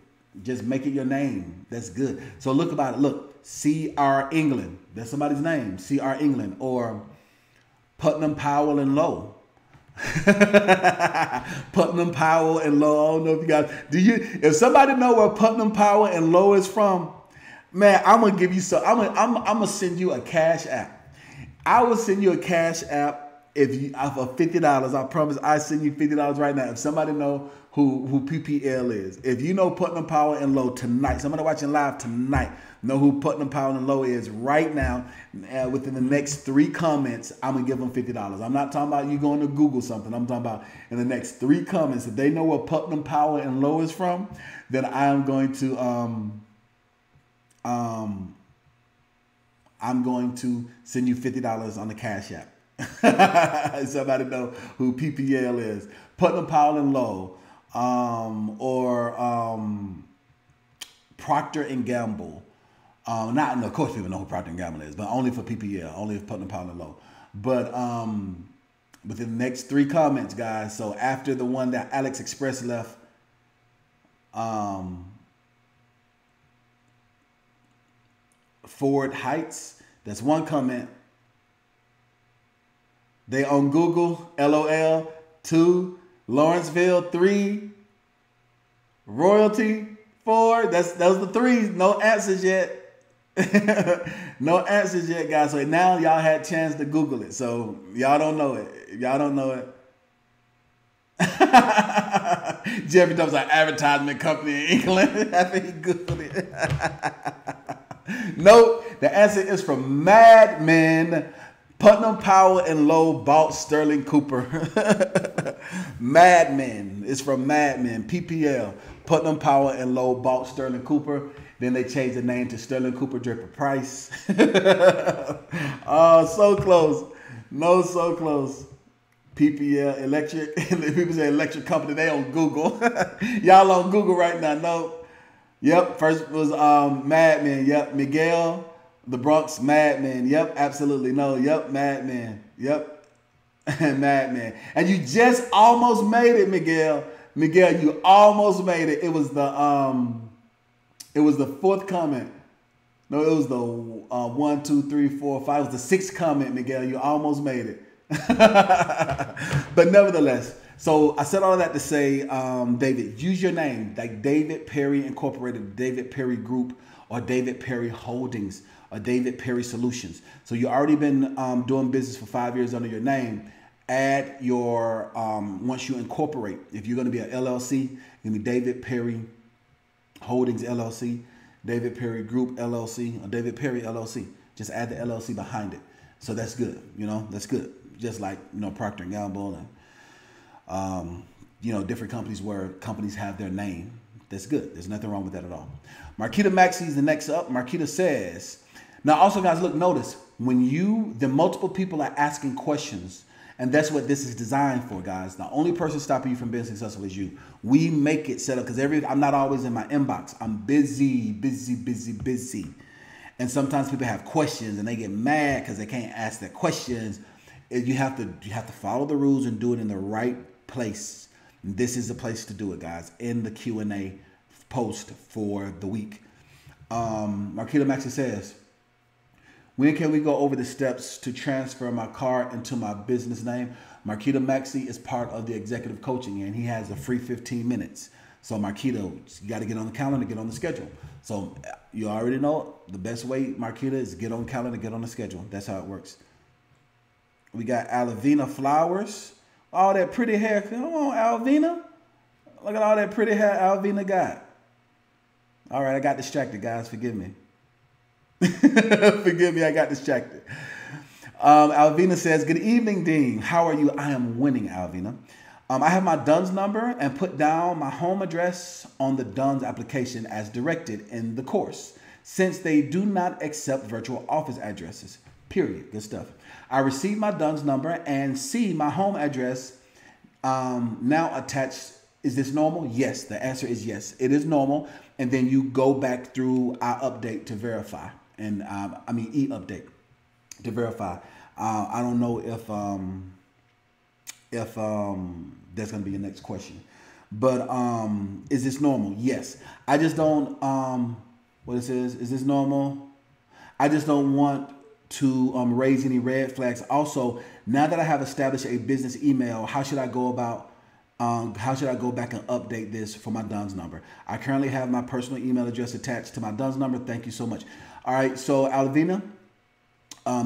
Just make it your name. That's good. So look about it. Look, C.R. England. That's somebody's name. C.R. England. Or Putnam Powell and Lowe. Putnam Powell and Lowe. I don't know if you guys if somebody know where Putnam Powell and Lowe is from, man, I'm gonna send you a cash app. I will send you a cash app if you for $50, I promise I send you $50 right now. If somebody know who PPL is, if you know Putnam Power and Low tonight, somebody watching live tonight know who Putnam Power and Low is right now. Within the next 3 comments, I'm gonna give them $50. I'm not talking about you going to Google something. I'm talking about in the next 3 comments. If they know where Putnam Power and Low is from, then I'm going to send you $50 on the Cash App. Somebody know who PPL is. Putnam Powell and Low, or Procter and Gamble. Of course people know who Procter and Gamble is, but only for PPL, only for Putnam Powell and Low. But within the next 3 comments, guys. So after the one that Alex Express left, Ford Heights, that's 1 comment. They on Google, LOL. 2, Lawrenceville. 3, Royalty. 4, those the 3s. No answers yet. No answers yet, guys. So now y'all had a chance to Google it. So y'all don't know it. Y'all don't know it. Jeffrey Dubb's an advertisement company in England. I think he Googled it. Nope. The answer is from Mad Men. Putnam Power and Low bought Sterling Cooper. Mad Men. It's from Mad Men. PPL. Putnam Power and Low bought Sterling Cooper. Then they changed the name to Sterling Cooper Draper Price. Oh, so close. No, so close. PPL Electric. People say electric company. They on Google. Y'all on Google right now. No. Yep. First was Mad Men. Yep. Miguel, the Bronx Mad Men. Yep. Absolutely. No. Yep. Mad Men. Yep. Mad Men. And you just almost made it, Miguel. Miguel, you almost made it. It was the 4th comment. No, it was the 1, 2, 3, 4, 5. It was the 6th comment, Miguel. You almost made it. But nevertheless, so I said all of that to say, David, use your name, like David Perry Incorporated, David Perry Group, or David Perry Holdings, or David Perry Solutions. So you already been doing business for 5 years under your name. Add your, once you incorporate, if you're going to be an LLC, it's going to be David Perry Holdings LLC, David Perry Group LLC, or David Perry LLC. Just add the LLC behind it. So that's good. You know, that's good. Just like, you know, Procter & Gamble and, you know, different companies where companies have their name. That's good. There's nothing wrong with that at all. Marquita Maxey is the next up. Marquita says, now also guys, look, notice when the multiple people are asking questions, and that's what this is designed for, guys. The only person stopping you from being successful is you. We make it set up because I'm not always in my inbox. I'm busy. And sometimes people have questions and they get mad because they can't ask their questions. You have to follow the rules and do it in the right place. This is the place to do it, guys, in the Q&A post for the week. Marquita Maxey says, when can we go over the steps to transfer my car into my business name? Marquita Maxey is part of the executive coaching, and he has a free 15 minutes. So Marquita, you got to get on the calendar, get on the schedule. So you already know the best way, Marquita, is get on the calendar, get on the schedule. That's how it works. We got Alvina Flowers. All that pretty hair. Come on, Alvina. Look at all that pretty hair Alvina got. All right, I got distracted, guys. Forgive me. Forgive me, I got distracted. Alvina says, good evening, Dean. How are you? I am winning, Alvina. I have my DUNS number and put down my home address on the DUNS application as directed in the course, since they do not accept virtual office addresses, period. Good stuff. I received my DUNS number and see my home address now attached. Is this normal? Yes, the answer is yes. It is normal. And then you go back through our update to verify. And e-update to verify. I don't know if that's going to be your next question. But is this normal? Yes. I just don't, what it says, is this normal? I just don't want to raise any red flags. Also, now that I have established a business email, how should I go about, how should I go back and update this for my DUNS number? I currently have my personal email address attached to my DUNS number. Thank you so much. All right, so Alvina,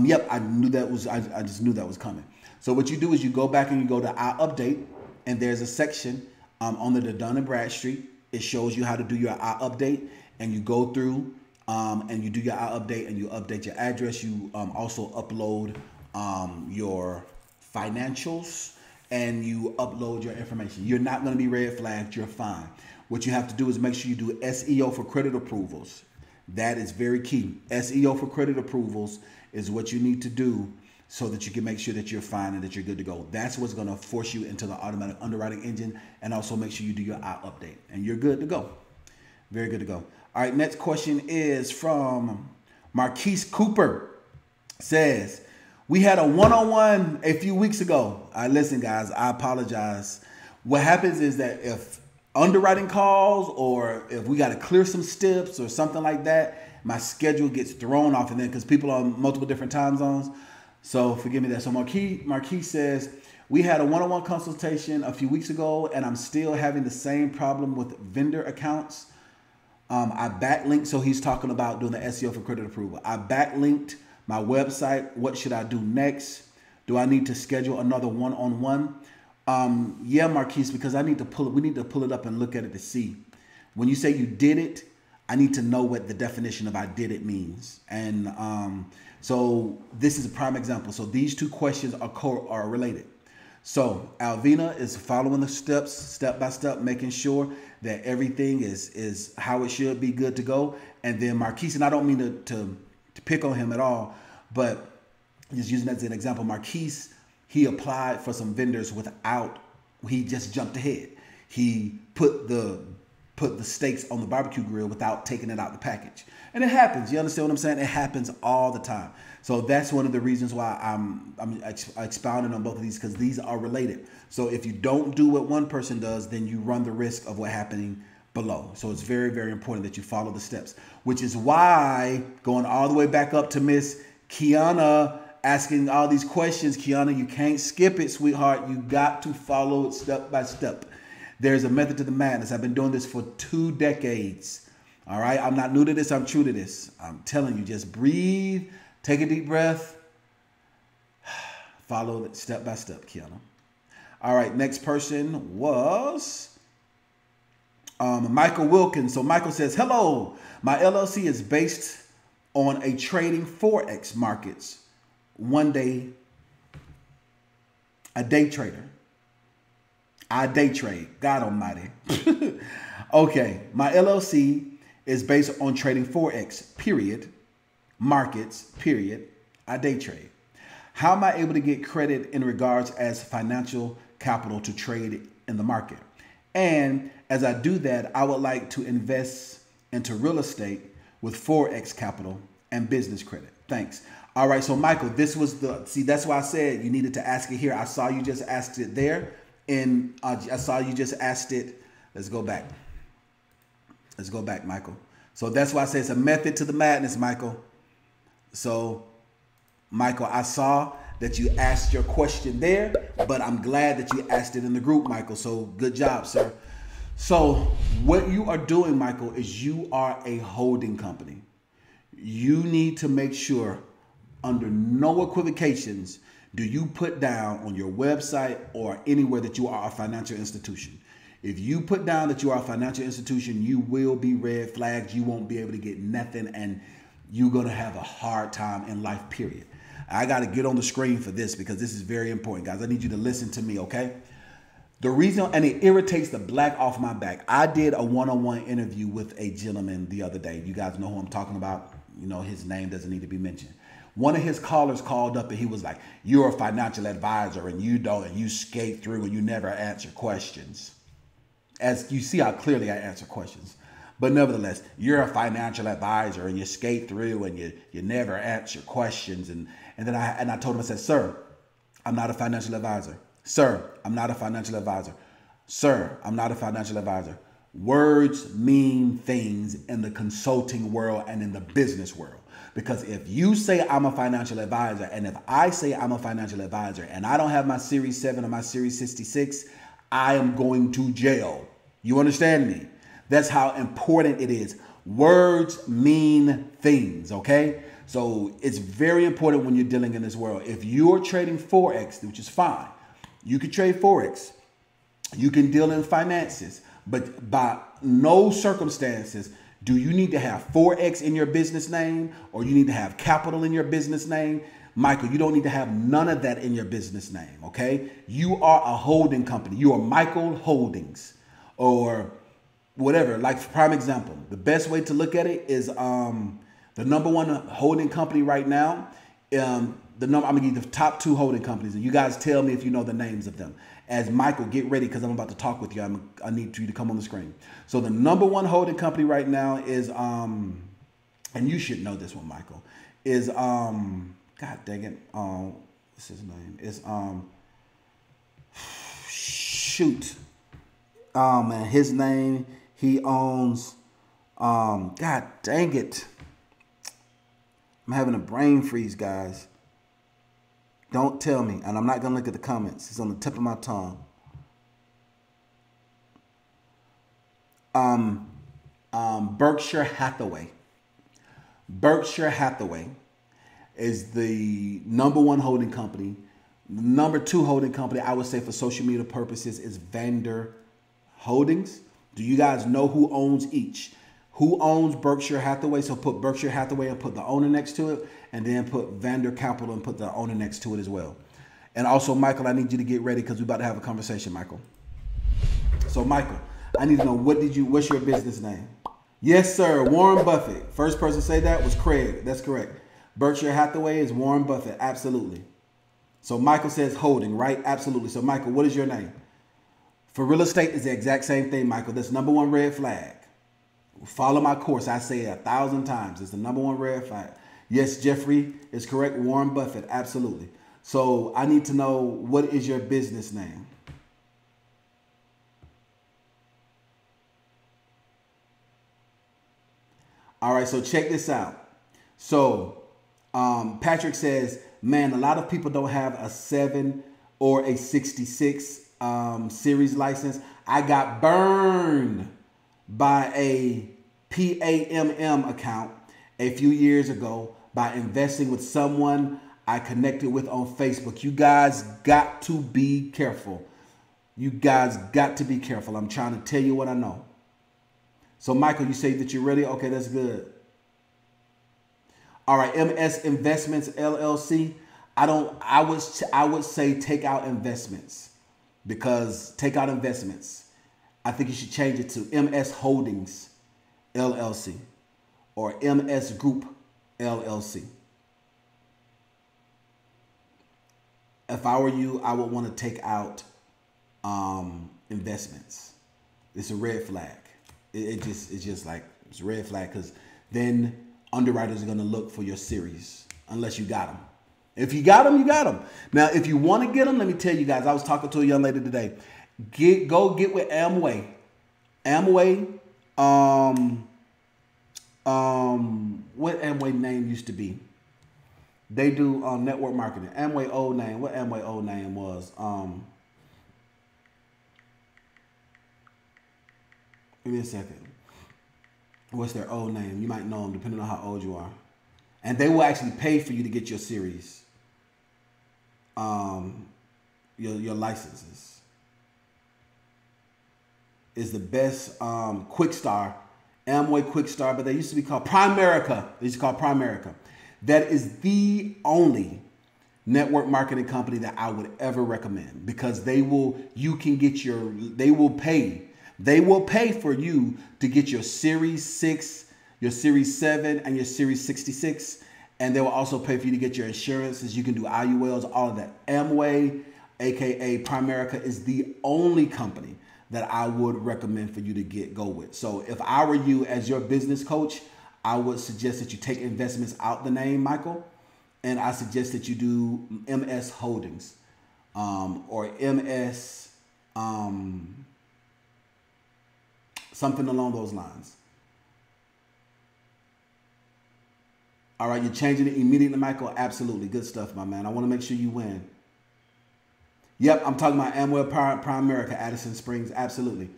yep, I knew that was, I just knew that was coming. So what you do is you go back and you go to I update, and there's a section under the Dun & Bradstreet. It shows you how to do your I update, and you go through and you do your I update, and you update your address. You also upload your financials, and you upload your information. You're not going to be red flagged. You're fine. What you have to do is make sure you do SEO for credit approvals. That is very key. SEO for credit approvals is what you need to do so that you can make sure that you're fine and that you're good to go. That's what's going to force you into the automatic underwriting engine, and also make sure you do your I update, and you're good to go. Very good to go. All right, next question is from Marquise Cooper. Says, we had a one-on-one a few weeks ago. Listen, guys, I apologize. What happens is that if underwriting calls, or if we got to clear some steps or something like that, my schedule gets thrown off, and then because people are on multiple different time zones. So forgive me that. So Marquis says, we had a one-on-one consultation a few weeks ago, and I'm still having the same problem with vendor accounts. I backlinked, so he's talking about doing the SEO for credit approval. I backlinked my website. What should I do next? Do I need to schedule another one-on-one? Yeah, Marquise, because we need to pull it up and look at it to see. When you say you did it, I need to know what the definition of I did it means. And so this is a prime example. So these two questions are related. So Alvina is following the steps, step by step, making sure that everything is how it should be, good to go. And then Marquise, and I don't mean to pick on him at all, but just using that as an example, Marquise, he applied for some vendors he just jumped ahead. He put the steaks on the barbecue grill without taking it out the package. And it happens. You understand what I'm saying? It happens all the time. So that's one of the reasons why I'm expounding on both of these, because these are related. So if you don't do what one person does, then you run the risk of what happening below. So it's very, very important that you follow the steps, which is why going all the way back up to Miss Kiana asking all these questions. Kiana, you can't skip it, sweetheart. You got to follow it step by step. There's a method to the madness. I've been doing this for 2 decades. All right. I'm not new to this. I'm true to this. I'm telling you, just breathe, take a deep breath, follow it step by step, Kiana. All right. Next person was Michael Wilkins. So Michael says, hello, my LLC is based on a trading Forex markets. One day, a day trader. I day trade. God almighty. Okay. My LLC is based on trading Forex, period. Markets, period. I day trade. How am I able to get credit in regards as financial capital to trade in the market? And as I do that, I would like to invest into real estate with Forex capital and business credit. Thanks. All right. So Michael, this was that's why I said you needed to ask it here. I saw you just asked it there. And I saw you just asked it. Let's go back. Let's go back, Michael. So that's why I say it's a method to the madness, Michael. So, Michael, I saw that you asked your question there, but I'm glad that you asked it in the group, Michael. So good job, sir. So what you are doing, Michael, is you are a holding company. You need to make sure, under no equivocations, do you put down on your website or anywhere that you are a financial institution. If you put down that you are a financial institution, you will be red flagged. You won't be able to get nothing, and you're going to have a hard time in life, period. I got to get on the screen for this because this is very important, guys. I need you to listen to me, okay? The reason, and it irritates the black off my back. I did a one-on-one interview with a gentleman the other day. You guys know who I'm talking about. You know, his name doesn't need to be mentioned. One of his callers called up and he was like, you're a financial advisor and you skate through and you never answer questions. As you see how clearly I answer questions. But nevertheless, you're a financial advisor and you skate through and you never answer questions. And then I told him, I said, sir, I'm not a financial advisor. Sir, I'm not a financial advisor. Sir, I'm not a financial advisor. Words mean things in the consulting world and in the business world. Because if you say I'm a financial advisor, and if I say I'm a financial advisor, and I don't have my Series 7 or my Series 66, I am going to jail. You understand me? That's how important it is. Words mean things, okay? So it's very important when you're dealing in this world. If you're trading Forex, which is fine, you can trade Forex. You can deal in finances, but by no circumstances do you need to have Forex in your business name, or you need to have capital in your business name. Michael, you don't need to have none of that in your business name, okay? You are a holding company. You are Michael Holdings or whatever. Like, for prime example, the best way to look at it is the number one holding company right now. I'm going to give you the top 2 holding companies, and you guys tell me if you know the names of them. As Michael, get ready because I'm about to talk with you. I need you to come on the screen. So the number one holding company right now is, and you should know this one, Michael, is, God dang it. What's his name? It's, shoot. Oh man, his name, he owns, God dang it. I'm having a brain freeze, guys. Don't tell me, and I'm not going to look at the comments. It's on the tip of my tongue. Berkshire Hathaway. Berkshire Hathaway is the number one holding company. The number 2 holding company, I would say for social media purposes, is Vander Holdings. Do you guys know who owns each? Who owns Berkshire Hathaway? So put Berkshire Hathaway and put the owner next to it, and then put Vander Capital and put the owner next to it as well. And also, Michael, I need you to get ready because we're about to have a conversation, Michael. So, Michael, I need to know, what's your business name? Yes, sir, Warren Buffett. First person to say that was Craig. That's correct. Berkshire Hathaway is Warren Buffett. Absolutely. So Michael says holding, right? Absolutely. So, Michael, what is your name? For real estate, it's the exact same thing, Michael. That's number 1 red flag. Follow my course. I say it 1,000 times. It's the number 1 red flag. Yes, Jeffrey is correct. Warren Buffett. Absolutely. So I need to know, what is your business name? All right. So check this out. So Patrick says, man, a lot of people don't have a 7 or a 66 series license. I got burned by a PAMM account a few years ago by investing with someone I connected with on Facebook. You guys got to be careful. You guys got to be careful. I'm trying to tell you what I know. So Michael, you say that you're ready? Okay, that's good. All right, MS Investments LLC. I would say take out investments, because take out investments. I think you should change it to MS Holdings LLC or MS Group LLC. If I were you, I would want to take out investments. It's a red flag. It's just like, it's a red flag, because then underwriters are going to look for your series unless you got them. If you got them, you got them. Now, if you want to get them, let me tell you guys, I was talking to a young lady today. Go get with Amway. Amway, what Amway name used to be? They do network marketing. Amway old name. What Amway old name was? Give me a second. What's their old name? You might know them depending on how old you are. And they will actually pay for you to get your series. Your licenses. Is the best Quickstar, Amway Quickstar, but they used to be called Primerica. They used to call Primerica. That is the only network marketing company that I would ever recommend, because they will pay for you to get your Series 6, your Series 7, and your Series 66. And they will also pay for you to get your insurances. You can do IULs, all of that. Amway, aka Primerica, is the only company that I would recommend for you to go with. So if I were you as your business coach, I would suggest that you take investments out the name, Michael. And I suggest that you do MS Holdings or MS something along those lines. All right, you're changing it immediately, Michael? Absolutely. Good stuff, my man. I want to make sure you win. Yep, I'm talking about Amway Primerica, Addison Springs. Absolutely.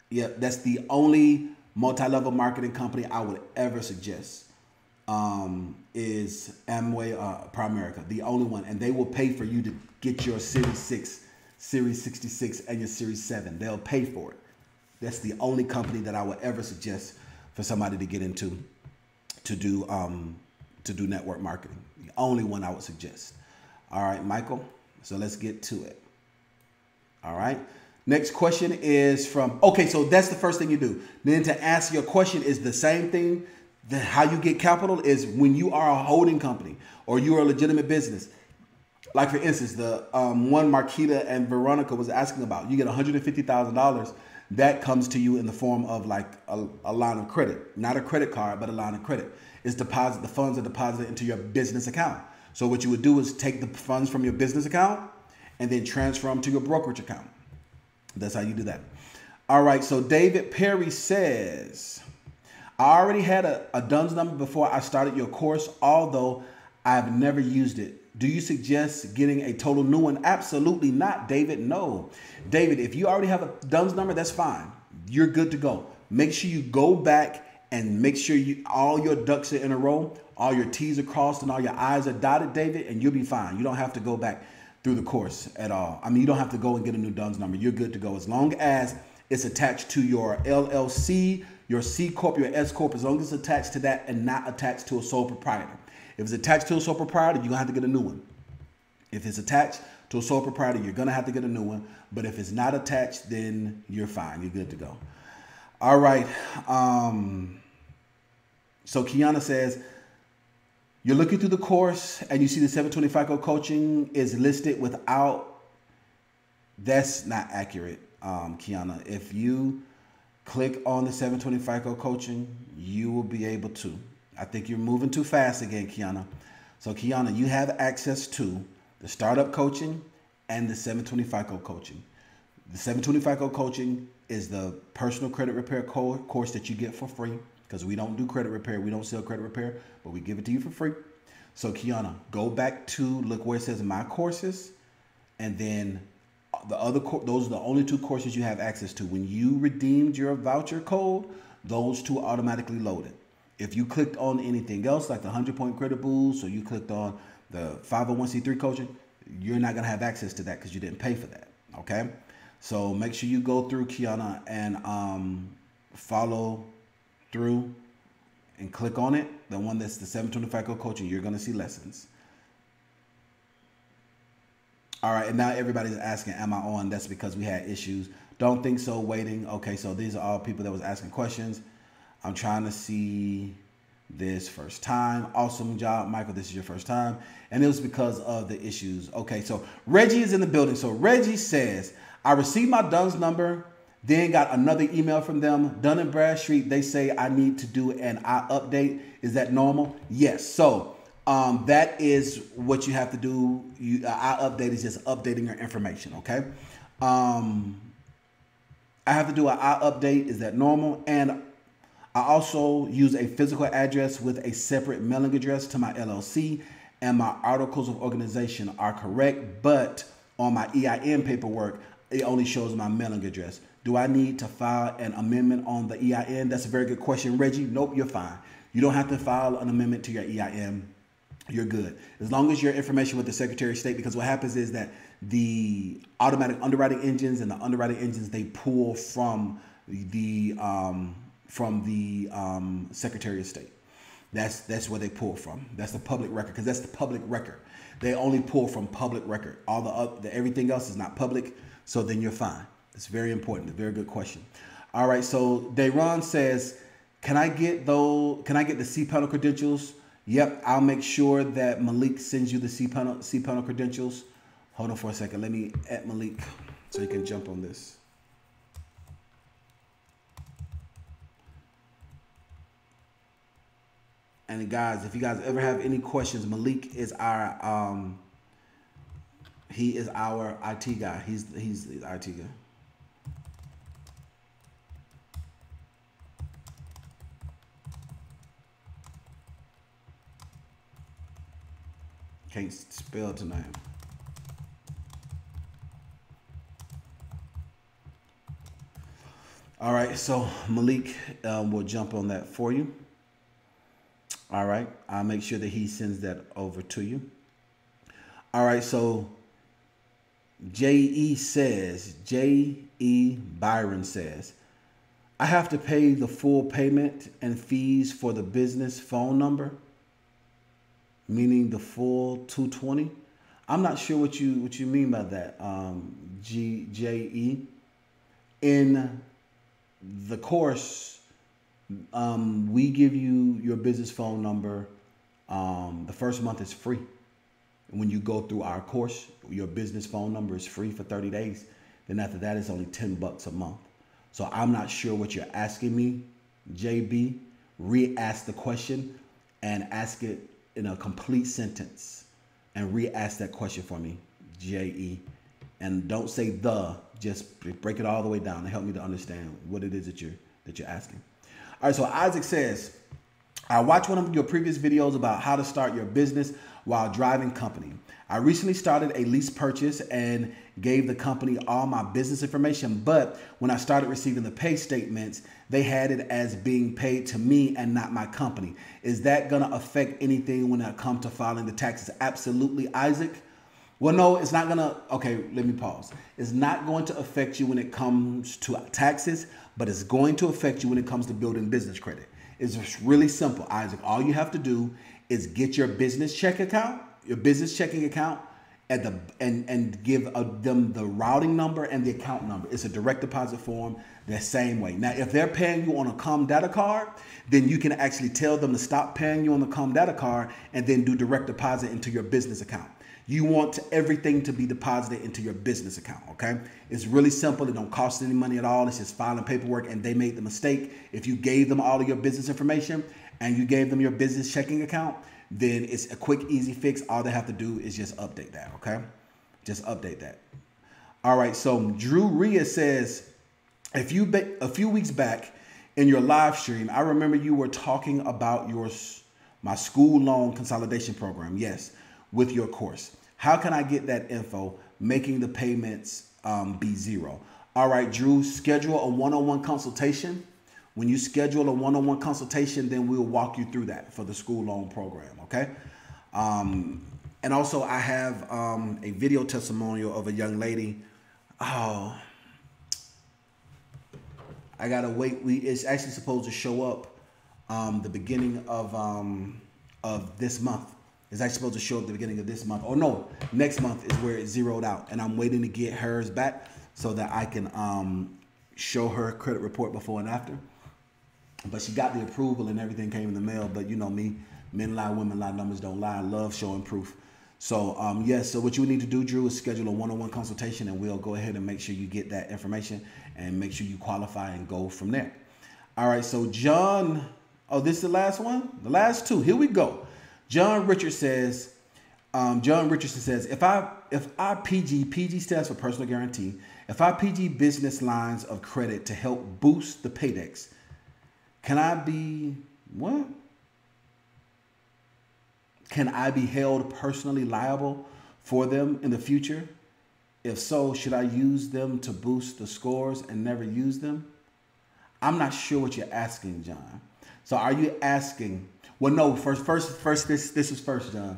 Yep, that's the only multi-level marketing company I would ever suggest. is Amway Primerica, the only one, and they will pay for you to get your Series 6, Series 66, and your Series 7. They'll pay for it. That's the only company that I would ever suggest for somebody to get into to do network marketing. The only one I would suggest. All right, Michael. So let's get to it. All right. Next question is from, okay, so that's the first thing you do. Then to answer your question is the same thing. How you get capital is when you are a holding company or you are a legitimate business. Like for instance, the one Marquita and Veronica was asking about, you get $150,000. That comes to you in the form of like a line of credit, not a credit card, but a line of credit. It's deposit. The funds are deposited into your business account. So what you would do is take the funds from your business account and then transfer them to your brokerage account. That's how you do that. All right. So David Perry says, I already had a DUNS number before I started your course, although I've never used it. Do you suggest getting a total new one? Absolutely not, David. No. David, if you already have a DUNS number, that's fine. You're good to go. Make sure you go back and make sure all your ducks are in a row, all your T's are crossed and all your I's are dotted, David, and you'll be fine. You don't have to go back through the course at all. I mean, you don't have to go and get a new DUNS number. You're good to go as long as it's attached to your LLC, your C Corp, your S Corp, as long as it's attached to that and not attached to a sole proprietor. If it's attached to a sole proprietor, you're going to have to get a new one. If it's attached to a sole proprietor, you're going to have to get a new one. But if it's not attached, then you're fine. You're good to go. All right. So Kiana says, you're looking through the course and you see the 720 FICO coaching is listed without. That's not accurate, Kiana. If you click on the 720 FICO coaching, you will be able to. I think you're moving too fast again, Kiana. So Kiana, you have access to the startup coaching and the 720 FICO coaching. The 720 FICO coaching is the personal credit repair course that you get for free because we don't do credit repair. We don't sell credit repair, but we give it to you for free. So Kiana, go back to, look where it says my courses, and then the other those are the only two courses you have access to. When you redeemed your voucher code, those two are automatically loaded. If you clicked on anything else, like the 100-point credit boost, or you clicked on the 501c3 coaching, you're not going to have access to that because you didn't pay for that. Okay. So make sure you go through, Kiana, and follow through and click on it. The one that's the 720 FICO coaching, you're going to see lessons. All right. And now everybody's asking, am I on? That's because we had issues. Don't think so. Waiting. Okay. So these are all people that was asking questions. I'm trying to see this first time. Awesome job, Michael. This is your first time. And it was because of the issues. Okay, so Reggie is in the building. So Reggie says, I received my DUNS number, then got another email from them. Dun & Bradstreet, they say I need to do an I update. Is that normal? Yes. So that is what you have to do. I update is just updating your information, okay? I have to do an I update. Is that normal? And I also use a physical address with a separate mailing address to my LLC, and my articles of organization are correct, but on my EIN paperwork, it only shows my mailing address. Do I need to file an amendment on the EIN? That's a very good question, Reggie. Nope, you're fine. You don't have to file an amendment to your EIN. You're good. As long as your information with the Secretary of State, because what happens is that the automatic underwriting engines and the underwriting engines, they pull from the Secretary of State. That's where they pull from. That's the public record, because that's the public record. They only pull from public record. All the everything else is not public, so then you're fine. It's very important. A very good question. All right, so Dayron says, can I get the cPanel credentials? Yep, I'll make sure that Malik sends you the cPanel credentials. Hold on for a second. Let me add Malik so you can jump on this. And guys, if you guys ever have any questions, Malik is our he is our IT guy. He's the IT guy. Can't spell tonight. All right, so Malik will jump on that for you. All right. I'll make sure that he sends that over to you. All right. So J.E. Byron says, I have to pay the full payment and fees for the business phone number, meaning the full 220. I'm not sure what you mean by that, J.E. In the course, we give you your business phone number. The first month is free. When you go through our course, your business phone number is free for 30 days. Then after that, it's only $10 a month. So I'm not sure what you're asking me, JB. Re-ask the question and ask it in a complete sentence. And re-ask that question for me, JE. And don't say the, just break it all the way down and help me to understand what it is that you're asking. All right, so Isaac says, I watched one of your previous videos about how to start your business while driving company. I recently started a lease purchase and gave the company all my business information, but when I started receiving the pay statements, they had it as being paid to me and not my company. Is that gonna affect anything when it comes to filing the taxes? Absolutely, Isaac. Well, no, it's not gonna, okay, let me pause. It's not going to affect you when it comes to taxes, but it's going to affect you when it comes to building business credit. It's just really simple, Isaac. All you have to do is get your business checking account, and give them the routing number and the account number. It's a direct deposit form the same way. Now, if they're paying you on a Com Data card, then you can actually tell them to stop paying you on the Com Data card and then do direct deposit into your business account. You want everything to be deposited into your business account, okay? It's really simple. It don't cost any money at all. It's just filing paperwork, and they made the mistake. If you gave them all of your business information and you gave them your business checking account, then it's a quick, easy fix. All they have to do is just update that, okay? Just update that. All right, so Drew Rhea says, a few weeks back in your live stream, I remember you were talking about my school loan consolidation program. Yes. With your course. How can I get that info, making the payments be zero? All right, Drew, schedule a one-on-one consultation. When you schedule a one-on-one consultation, then we'll walk you through that for the school loan program, okay? And also I have a video testimonial of a young lady. Oh, I gotta wait. It's actually supposed to show up the beginning of this month. It's actually supposed to show up at the beginning of this month. Oh no, next month is where it's zeroed out. And I'm waiting to get hers back so that I can show her credit report before and after. But she got the approval and everything came in the mail. But you know me, men lie, women lie, numbers don't lie. I love showing proof. So yes, so what you need to do, Drew, is schedule a one-on-one consultation, and we'll go ahead and make sure you get that information and make sure you qualify and go from there. All right, so John, oh, this is the last one? The last two, here we go. John Richardson says, if I PG stands for personal guarantee, if I PG business lines of credit to help boost the paydex, can I be, what? Can I be held personally liable for them in the future? If so, should I use them to boost the scores and never use them? I'm not sure what you're asking, John. So are you asking, well, no, first, this is first, John.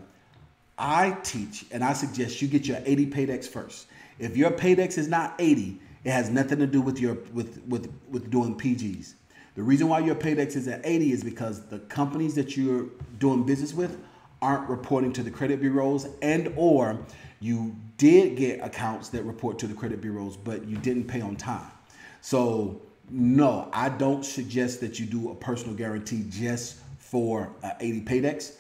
I teach and I suggest you get your 80 paydex first. If your paydex is not 80, it has nothing to do with your with doing PGs. The reason why your paydex is at 80 is because the companies that you're doing business with aren't reporting to the credit bureaus, and or you did get accounts that report to the credit bureaus, but you didn't pay on time. So no, I don't suggest that you do a personal guarantee just for 80 paydex.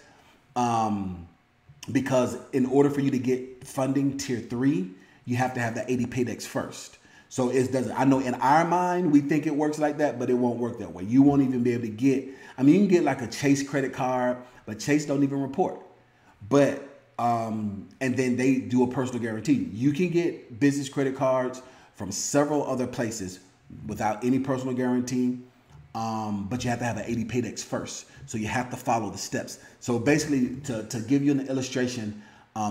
Because in order for you to get funding tier 3, you have to have that 80 paydex first. So it doesn't, I know in our mind, we think it works like that, but it won't work that way. You won't even be able to get, I mean, you can get like a Chase credit card, but Chase don't even report. But, and then they do a personal guarantee. You can get business credit cards from several other places without any personal guarantee. But you have to have an 80 paydex first. So you have to follow the steps. So basically, to give you an illustration,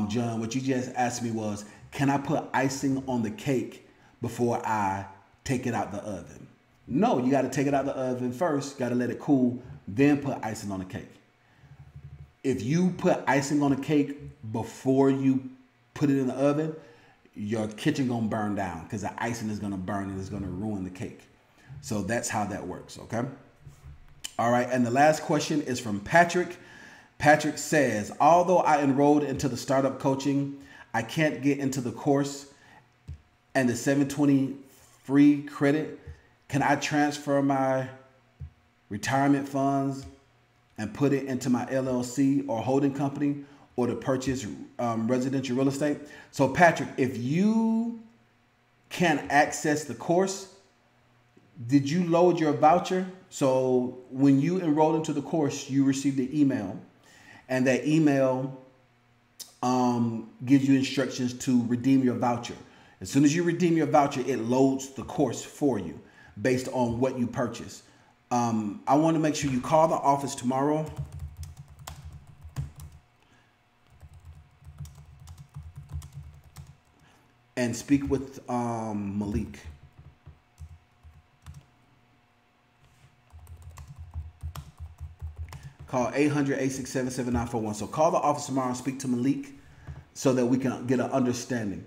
John, what you just asked me was, can I put icing on the cake before I take it out the oven? No, you got to take it out the oven first. Got to let it cool, then put icing on the cake. if you put icing on a cake before you put it in the oven, your kitchen gonna burn down because the icing is gonna burn and it's gonna ruin the cake. So that's how that works, okay? All right, and the last question is from Patrick. Patrick says, although I enrolled into the startup coaching, I can't get into the course and the 720 free credit. Can I transfer my retirement funds and put it into my LLC or holding company or to purchase residential real estate? So Patrick, if you can't access the course, did you load your voucher? So when you enrolled into the course, you received an email, and that email gives you instructions to redeem your voucher. As soon as you redeem your voucher, it loads the course for you based on what you purchase. I want to make sure you call the office tomorrow. And speak with Malik. Call 800-867-7941. So call the office tomorrow and speak to Malik so that we can get an understanding.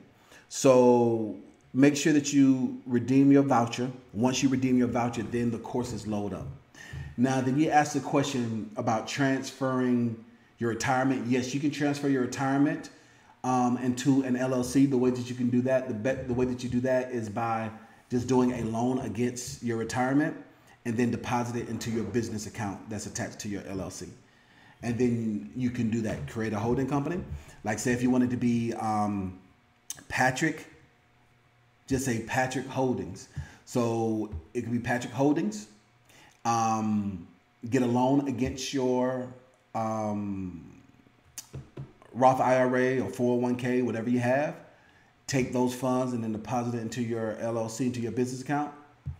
So make sure that you redeem your voucher. Once you redeem your voucher, then the courses load up. Now, then you asked the question about transferring your retirement. Yes, you can transfer your retirement into an LLC. The way that you can do that, the way that you do that is by just doing a loan against your retirement and then deposit it into your business account that's attached to your LLC. And then you can do that. Create a holding company. Like say if you wanted to be Patrick, just say Patrick Holdings. So it could be Patrick Holdings. Get a loan against your Roth IRA or 401k, whatever you have. Take those funds and then deposit it into your LLC, into your business account.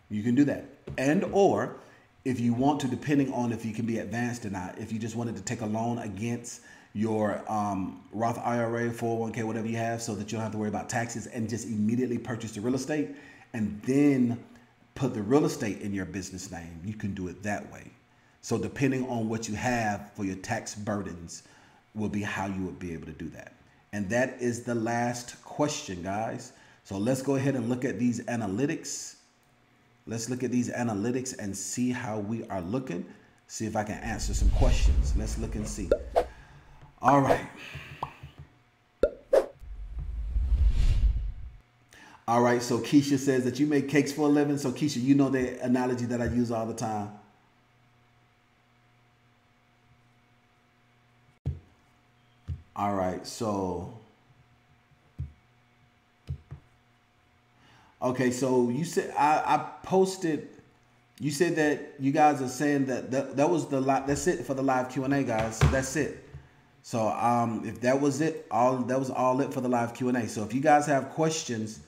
You can do that. And or if you want to, depending on if you can be advanced or not, if you just wanted to take a loan against your Roth IRA, 401k, whatever you have, so that you don't have to worry about taxes and just immediately purchase the real estate and then put the real estate in your business name, you can do it that way. So depending on what you have for your tax burdens will be how you would be able to do that. And that is the last question, guys. So let's go ahead and look at these analytics. Let's look at these analytics and see how we are looking. See if I can answer some questions. Let's look and see. All right. All right, so Keisha says that you make cakes for a living. So Keisha, you know the analogy that I use all the time. All right, so. Okay, so you said, I posted, you said that you guys are saying that was the live, that's it for the live Q&A, guys. So that's it. So if that was it, that was all it for the live Q&A. So if you guys have questions,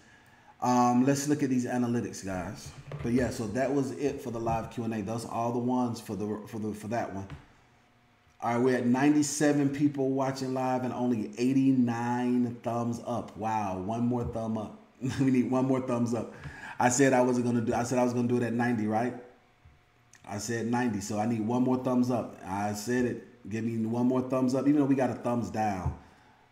let's look at these analytics, guys. But yeah, so that was it for the live Q&A. Those are all the ones for that one. All right, we're at 97 people watching live and only 89 thumbs up. Wow, one more thumb up. We need one more thumbs up. I said I was gonna do it at 90, right? I said 90, so I need one more thumbs up. I said it. Give me one more thumbs up, even though we got a thumbs down.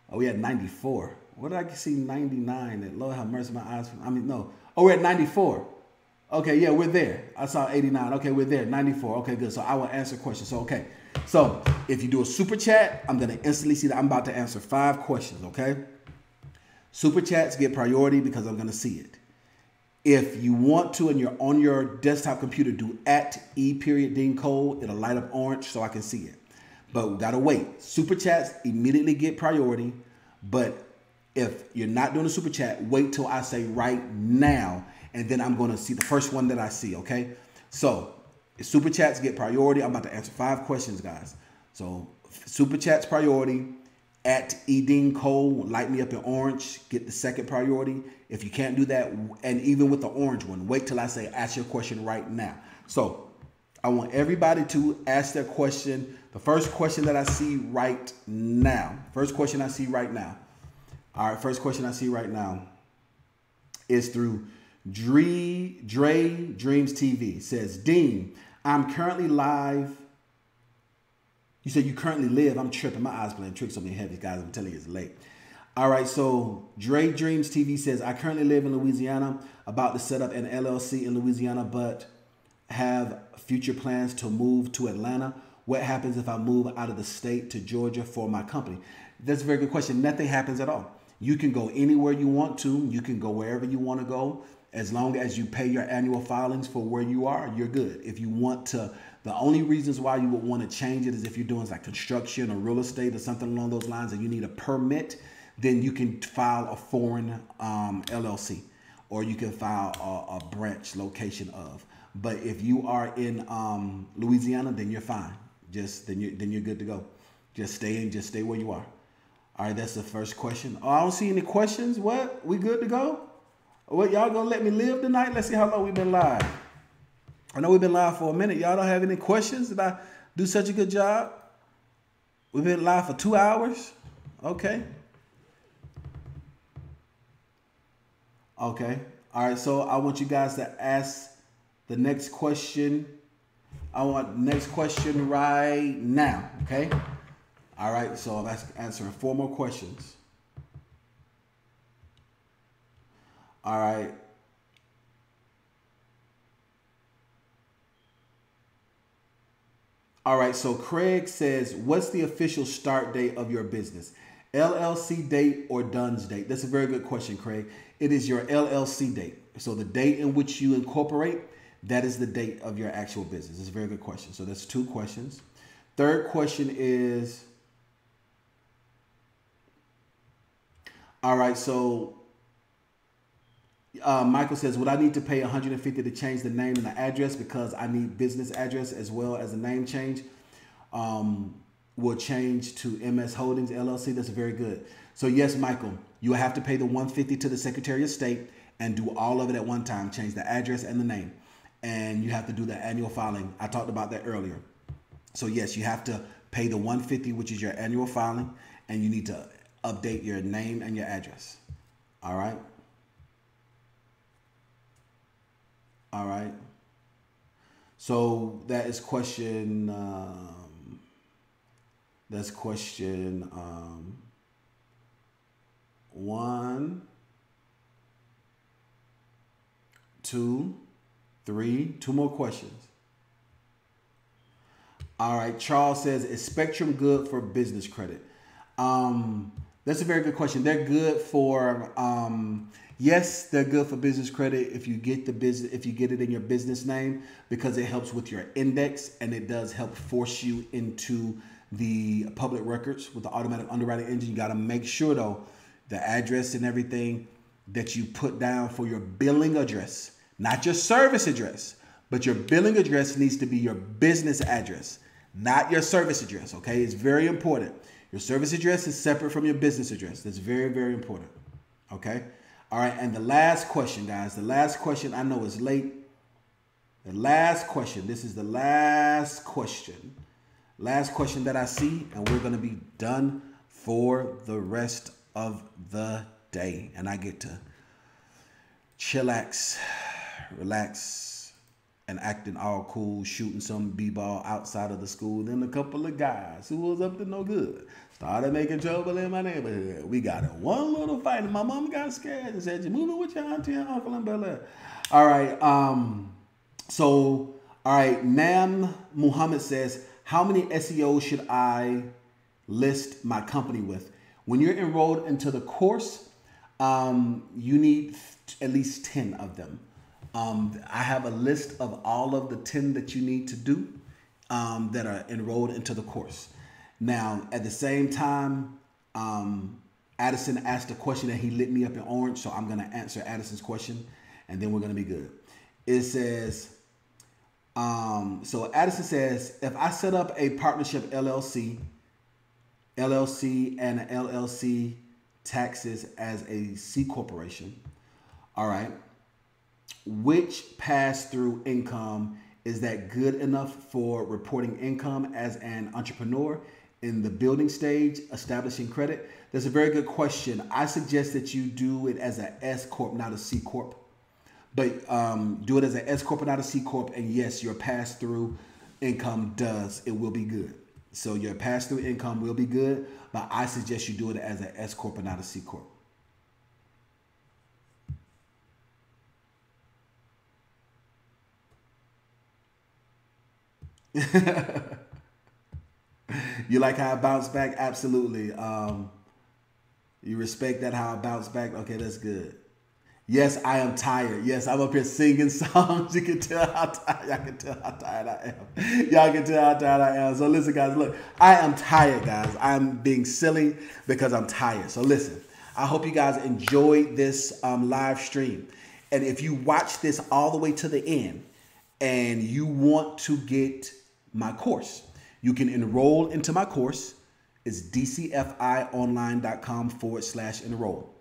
Oh, we had 94. What did I see? 99. That Lord have mercy, my eyes. I mean, no. Oh, we're at 94. Okay, yeah, we're there. I saw 89. Okay, we're there. 94. Okay, good. So I will answer questions. So, okay. So if you do a super chat, I'm going to instantly see that I'm about to answer 5 questions, okay? Super chats get priority because I'm going to see it. If you want to and you're on your desktop computer, do @E.DeanCole. It'll light up orange so I can see it. But we got to wait. Super chats immediately get priority. But if you're not doing a super chat, wait till I say right now. And then I'm going to see the first one that I see, okay? So super chats get priority. I'm about to answer 5 questions, guys. So super chats priority. @E.DeanCole, light me up in orange, get the second priority. If you can't do that, and even with the orange one, wait till I say ask your question right now. So I want everybody to ask their question. The first question that I see right now. First question I see right now. All right, first question I see right now is through Dre Dreams TV. It says, Dean, I'm currently live. You said you currently live. I'm tripping. My eyes playing tricks on me heavy, guys. I'm telling you, it's late. All right, so Dre Dreams TV says, I currently live in Louisiana, about to set up an LLC in Louisiana, but have future plans to move to Atlanta. What happens if I move out of the state to Georgia for my company? That's a very good question. Nothing happens at all. You can go anywhere you want to. You can go wherever you want to go. As long as you pay your annual filings for where you are, you're good. If you want to, the only reasons why you would want to change it is if you're doing like construction or real estate or something along those lines and you need a permit, then you can file a foreign LLC, or you can file a branch location of. But if you are in Louisiana, then you're fine. Then you're good to go. Just stay where you are. All right, that's the first question. Oh, I don't see any questions. What? We good to go? What, y'all gonna let me live tonight? Let's see how long we've been live. I know we've been live for a minute. Y'all don't have any questions? Did I do such a good job? We've been live for 2 hours. Okay. Okay. All right. So I want you guys to ask the next question. I want the next question right now. Okay. All right. So I'm answering 4 more questions. All right. All right. So Craig says, what's the official start date of your business? LLC date or DUNS date? That's a very good question, Craig. It is your LLC date. So the date in which you incorporate, that is the date of your actual business. It's a very good question. So that's 2 questions. Third question is, all right, so Michael says, would I need to pay $150 to change the name and the address because I need business address as well as a name change? Will change to MS Holdings LLC. That's very good. So yes, Michael, you will have to pay the $150 to the Secretary of State and do all of it at one time. Change the address and the name. And you have to do the annual filing. I talked about that earlier. So yes, you have to pay the $150, which is your annual filing, and you need to update your name and your address. All right. All right. So that is question. That's question 1, 2, 3. 2 more questions. All right. Charles says, is Spectrum good for business credit? That's a very good question. They're good for, yes, they're good for business credit if you get if you get it in your business name, because it helps with your index and it does help force you into the public records with the automatic underwriting engine. You got to make sure though, the address and everything that you put down for your billing address, not your service address, but your billing address needs to be your business address, not your service address. Okay. It's very important. Your service address is separate from your business address. That's very, very important. Okay. All right. And the last question, guys, the last question, I know it's late. The last question, this is the last question. Last question that I see, and we're going to be done for the rest of the day. And I get to chillax, relax, and acting all cool, shooting some b-ball outside of the school. Then a couple of guys who was up to no good started making trouble in my neighborhood. We got in one little fight, and my mom got scared and said, "You moving with your auntie and uncle in Bel Air?" All right. All right. Nam Muhammad says, how many SEOs should I list my company with? When you're enrolled into the course, you need at least 10 of them. I have a list of all of the 10 that you need to do that are enrolled into the course. Now, at the same time, Addison asked a question and he lit me up in orange, so I'm going to answer Addison's question, and then we're going to be good. It says, so Addison says, if I set up a partnership LLC and an LLC taxes as a C corporation, all right, which pass-through income is that good enough for reporting income as an entrepreneur in the building stage, establishing credit? That's a very good question. I suggest that you do it as an S corp, not a C corp. But do it as an S corp and not a C corp, and yes, your pass-through income it will be good. So your pass-through income will be good, but I suggest you do it as an S Corp and not a C Corp. You like how I bounce back? Absolutely. You respect that how I bounce back? Okay, that's good. Yes, I am tired. Yes, I'm up here singing songs. You can tell how tired. Y'all can tell how tired I am. Y'all can tell how tired I am. So listen, guys, look, I am tired, guys. I'm being silly because I'm tired. So listen, I hope you guys enjoyed this live stream. And if you watch this all the way to the end and you want to get my course, you can enroll into my course. It's DCFIonline.com/enroll.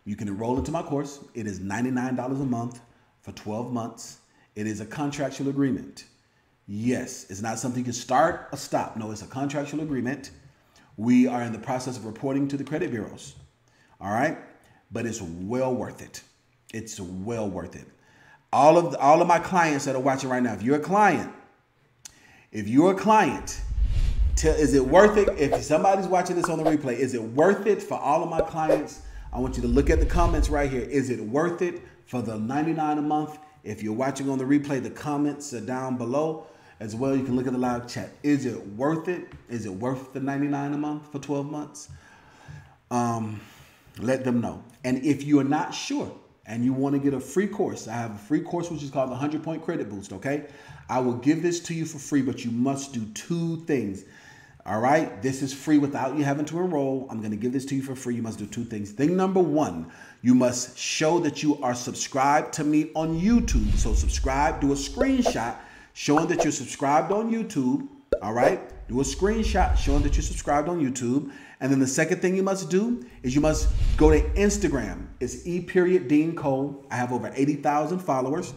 You can enroll into my course. It is $99 a month for 12 months. It is a contractual agreement. Yes, it's not something you can start or stop. No, it's a contractual agreement. We are in the process of reporting to the credit bureaus. All right? But it's well worth it. It's well worth it. All of my clients that are watching right now, if you're a client, is it worth it? If somebody's watching this on the replay, is it worth it for all of my clients? I want you to look at the comments right here. Is it worth it for the $99 a month? If you're watching on the replay, the comments are down below as well. You can look at the live chat. Is it worth it? Is it worth the $99 a month for 12 months? Let them know. And if you are not sure and you want to get a free course, I have a free course which is called the 100-Point Credit Boost, okay? I will give this to you for free, but you must do two things. All right, this is free without you having to enroll. I'm going to give this to you for free. You must do two things. Thing number one, you must show that you are subscribed to me on YouTube. So subscribe, do a screenshot showing that you're subscribed on YouTube. All right, do a screenshot showing that you're subscribed on YouTube. And then the second thing you must do is you must go to Instagram. It's E.DeanCole. I have over 80,000 followers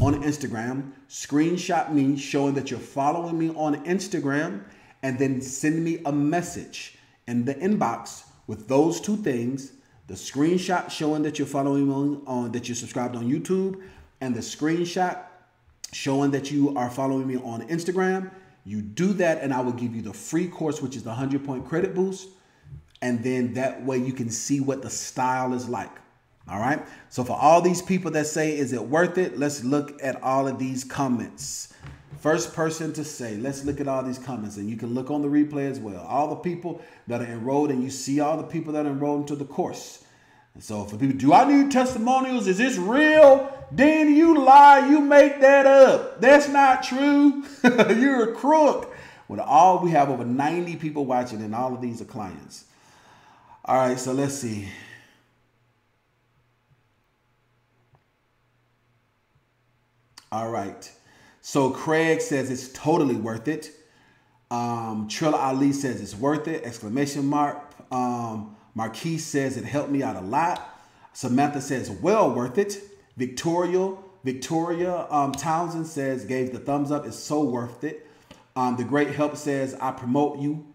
on Instagram. Screenshot me showing that you're following me on Instagram, and then send me a message in the inbox with those two things: the screenshot showing that you're following me that you're subscribed on YouTube, and the screenshot showing that you are following me on Instagram. You do that, and I will give you the free course, which is the 100-Point Credit Boost. And then that way you can see what the style is like. All right. So for all these people that say, is it worth it? Let's look at all of these comments. First person to say, let's look at all these comments, and you can look on the replay as well. All the people that are enrolled, and you see all the people that are enrolled into the course. And so for people, do I need testimonials? Is this real? Dean, you lie. You make that up. That's not true. You're a crook. We have over 90 people watching, and all of these are clients. All right, so let's see. All right. So Craig says it's totally worth it. Trilla Ali says it's worth it! Exclamation mark. Marquise says it helped me out a lot. Samantha says well worth it. Victoria Townsend says gave the thumbs up. It's so worth it. The Great Help says I promote you.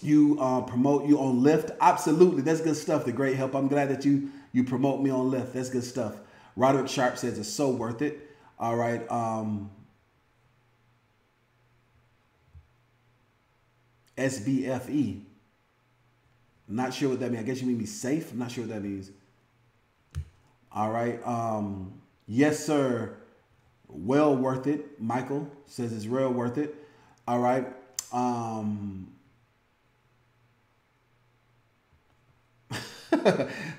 Promote you on Lyft. Absolutely, that's good stuff. The Great Help. I'm glad that you promote me on Lyft. That's good stuff. Roderick Sharp says it's so worth it. All right. SBFE. I'm not sure what that means. I guess you mean be safe. I'm not sure what that means. All right. Yes, sir. Well worth it. Michael says it's real worth it. All right.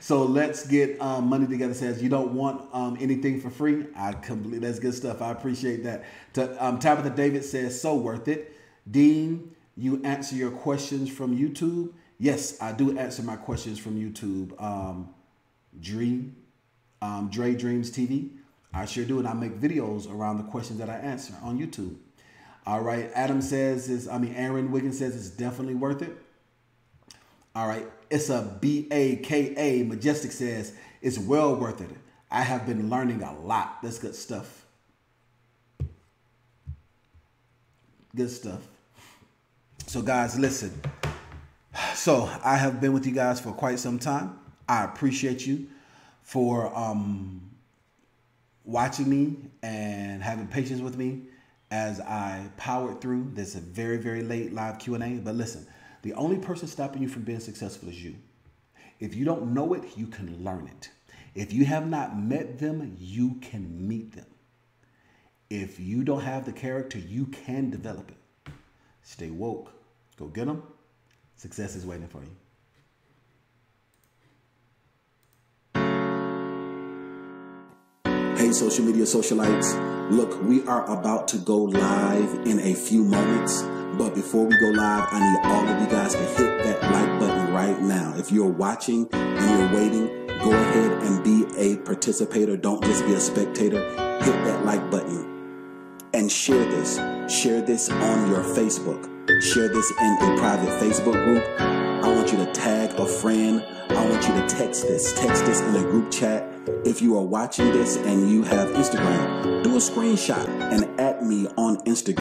So let's get money together. Says you don't want anything for free. I completely, that's good stuff. I appreciate that. Tabitha David says so worth it. Dean, you answer your questions from YouTube. Yes, I do answer my questions from YouTube. Dre Dreams TV. I sure do, and I make videos around the questions that I answer on YouTube. All right. Aaron Wiggins says it's definitely worth it. All right. It's a BAKA. Majestic says it's well worth it. I have been learning a lot. That's good stuff. Good stuff. So guys, listen. So I have been with you guys for quite some time. I appreciate you for watching me and having patience with me as I powered through this very, very late live Q&A. But listen, the only person stopping you from being successful is you. If you don't know it, you can learn it. If you have not met them, you can meet them. If you don't have the character, you can develop it. Stay woke. Go get them. Success is waiting for you. Hey, social media socialites. Look, we are about to go live in a few moments. But before we go live, I need all of you guys to hit that like button right now. If you're watching and you're waiting, go ahead and be a participator. Don't just be a spectator. Hit that like button and share this. Share this on your Facebook. Share this in a private Facebook group. I want you to tag a friend. I want you to text this in a group chat. If you are watching this and you have Instagram, do a screenshot and add me on Instagram.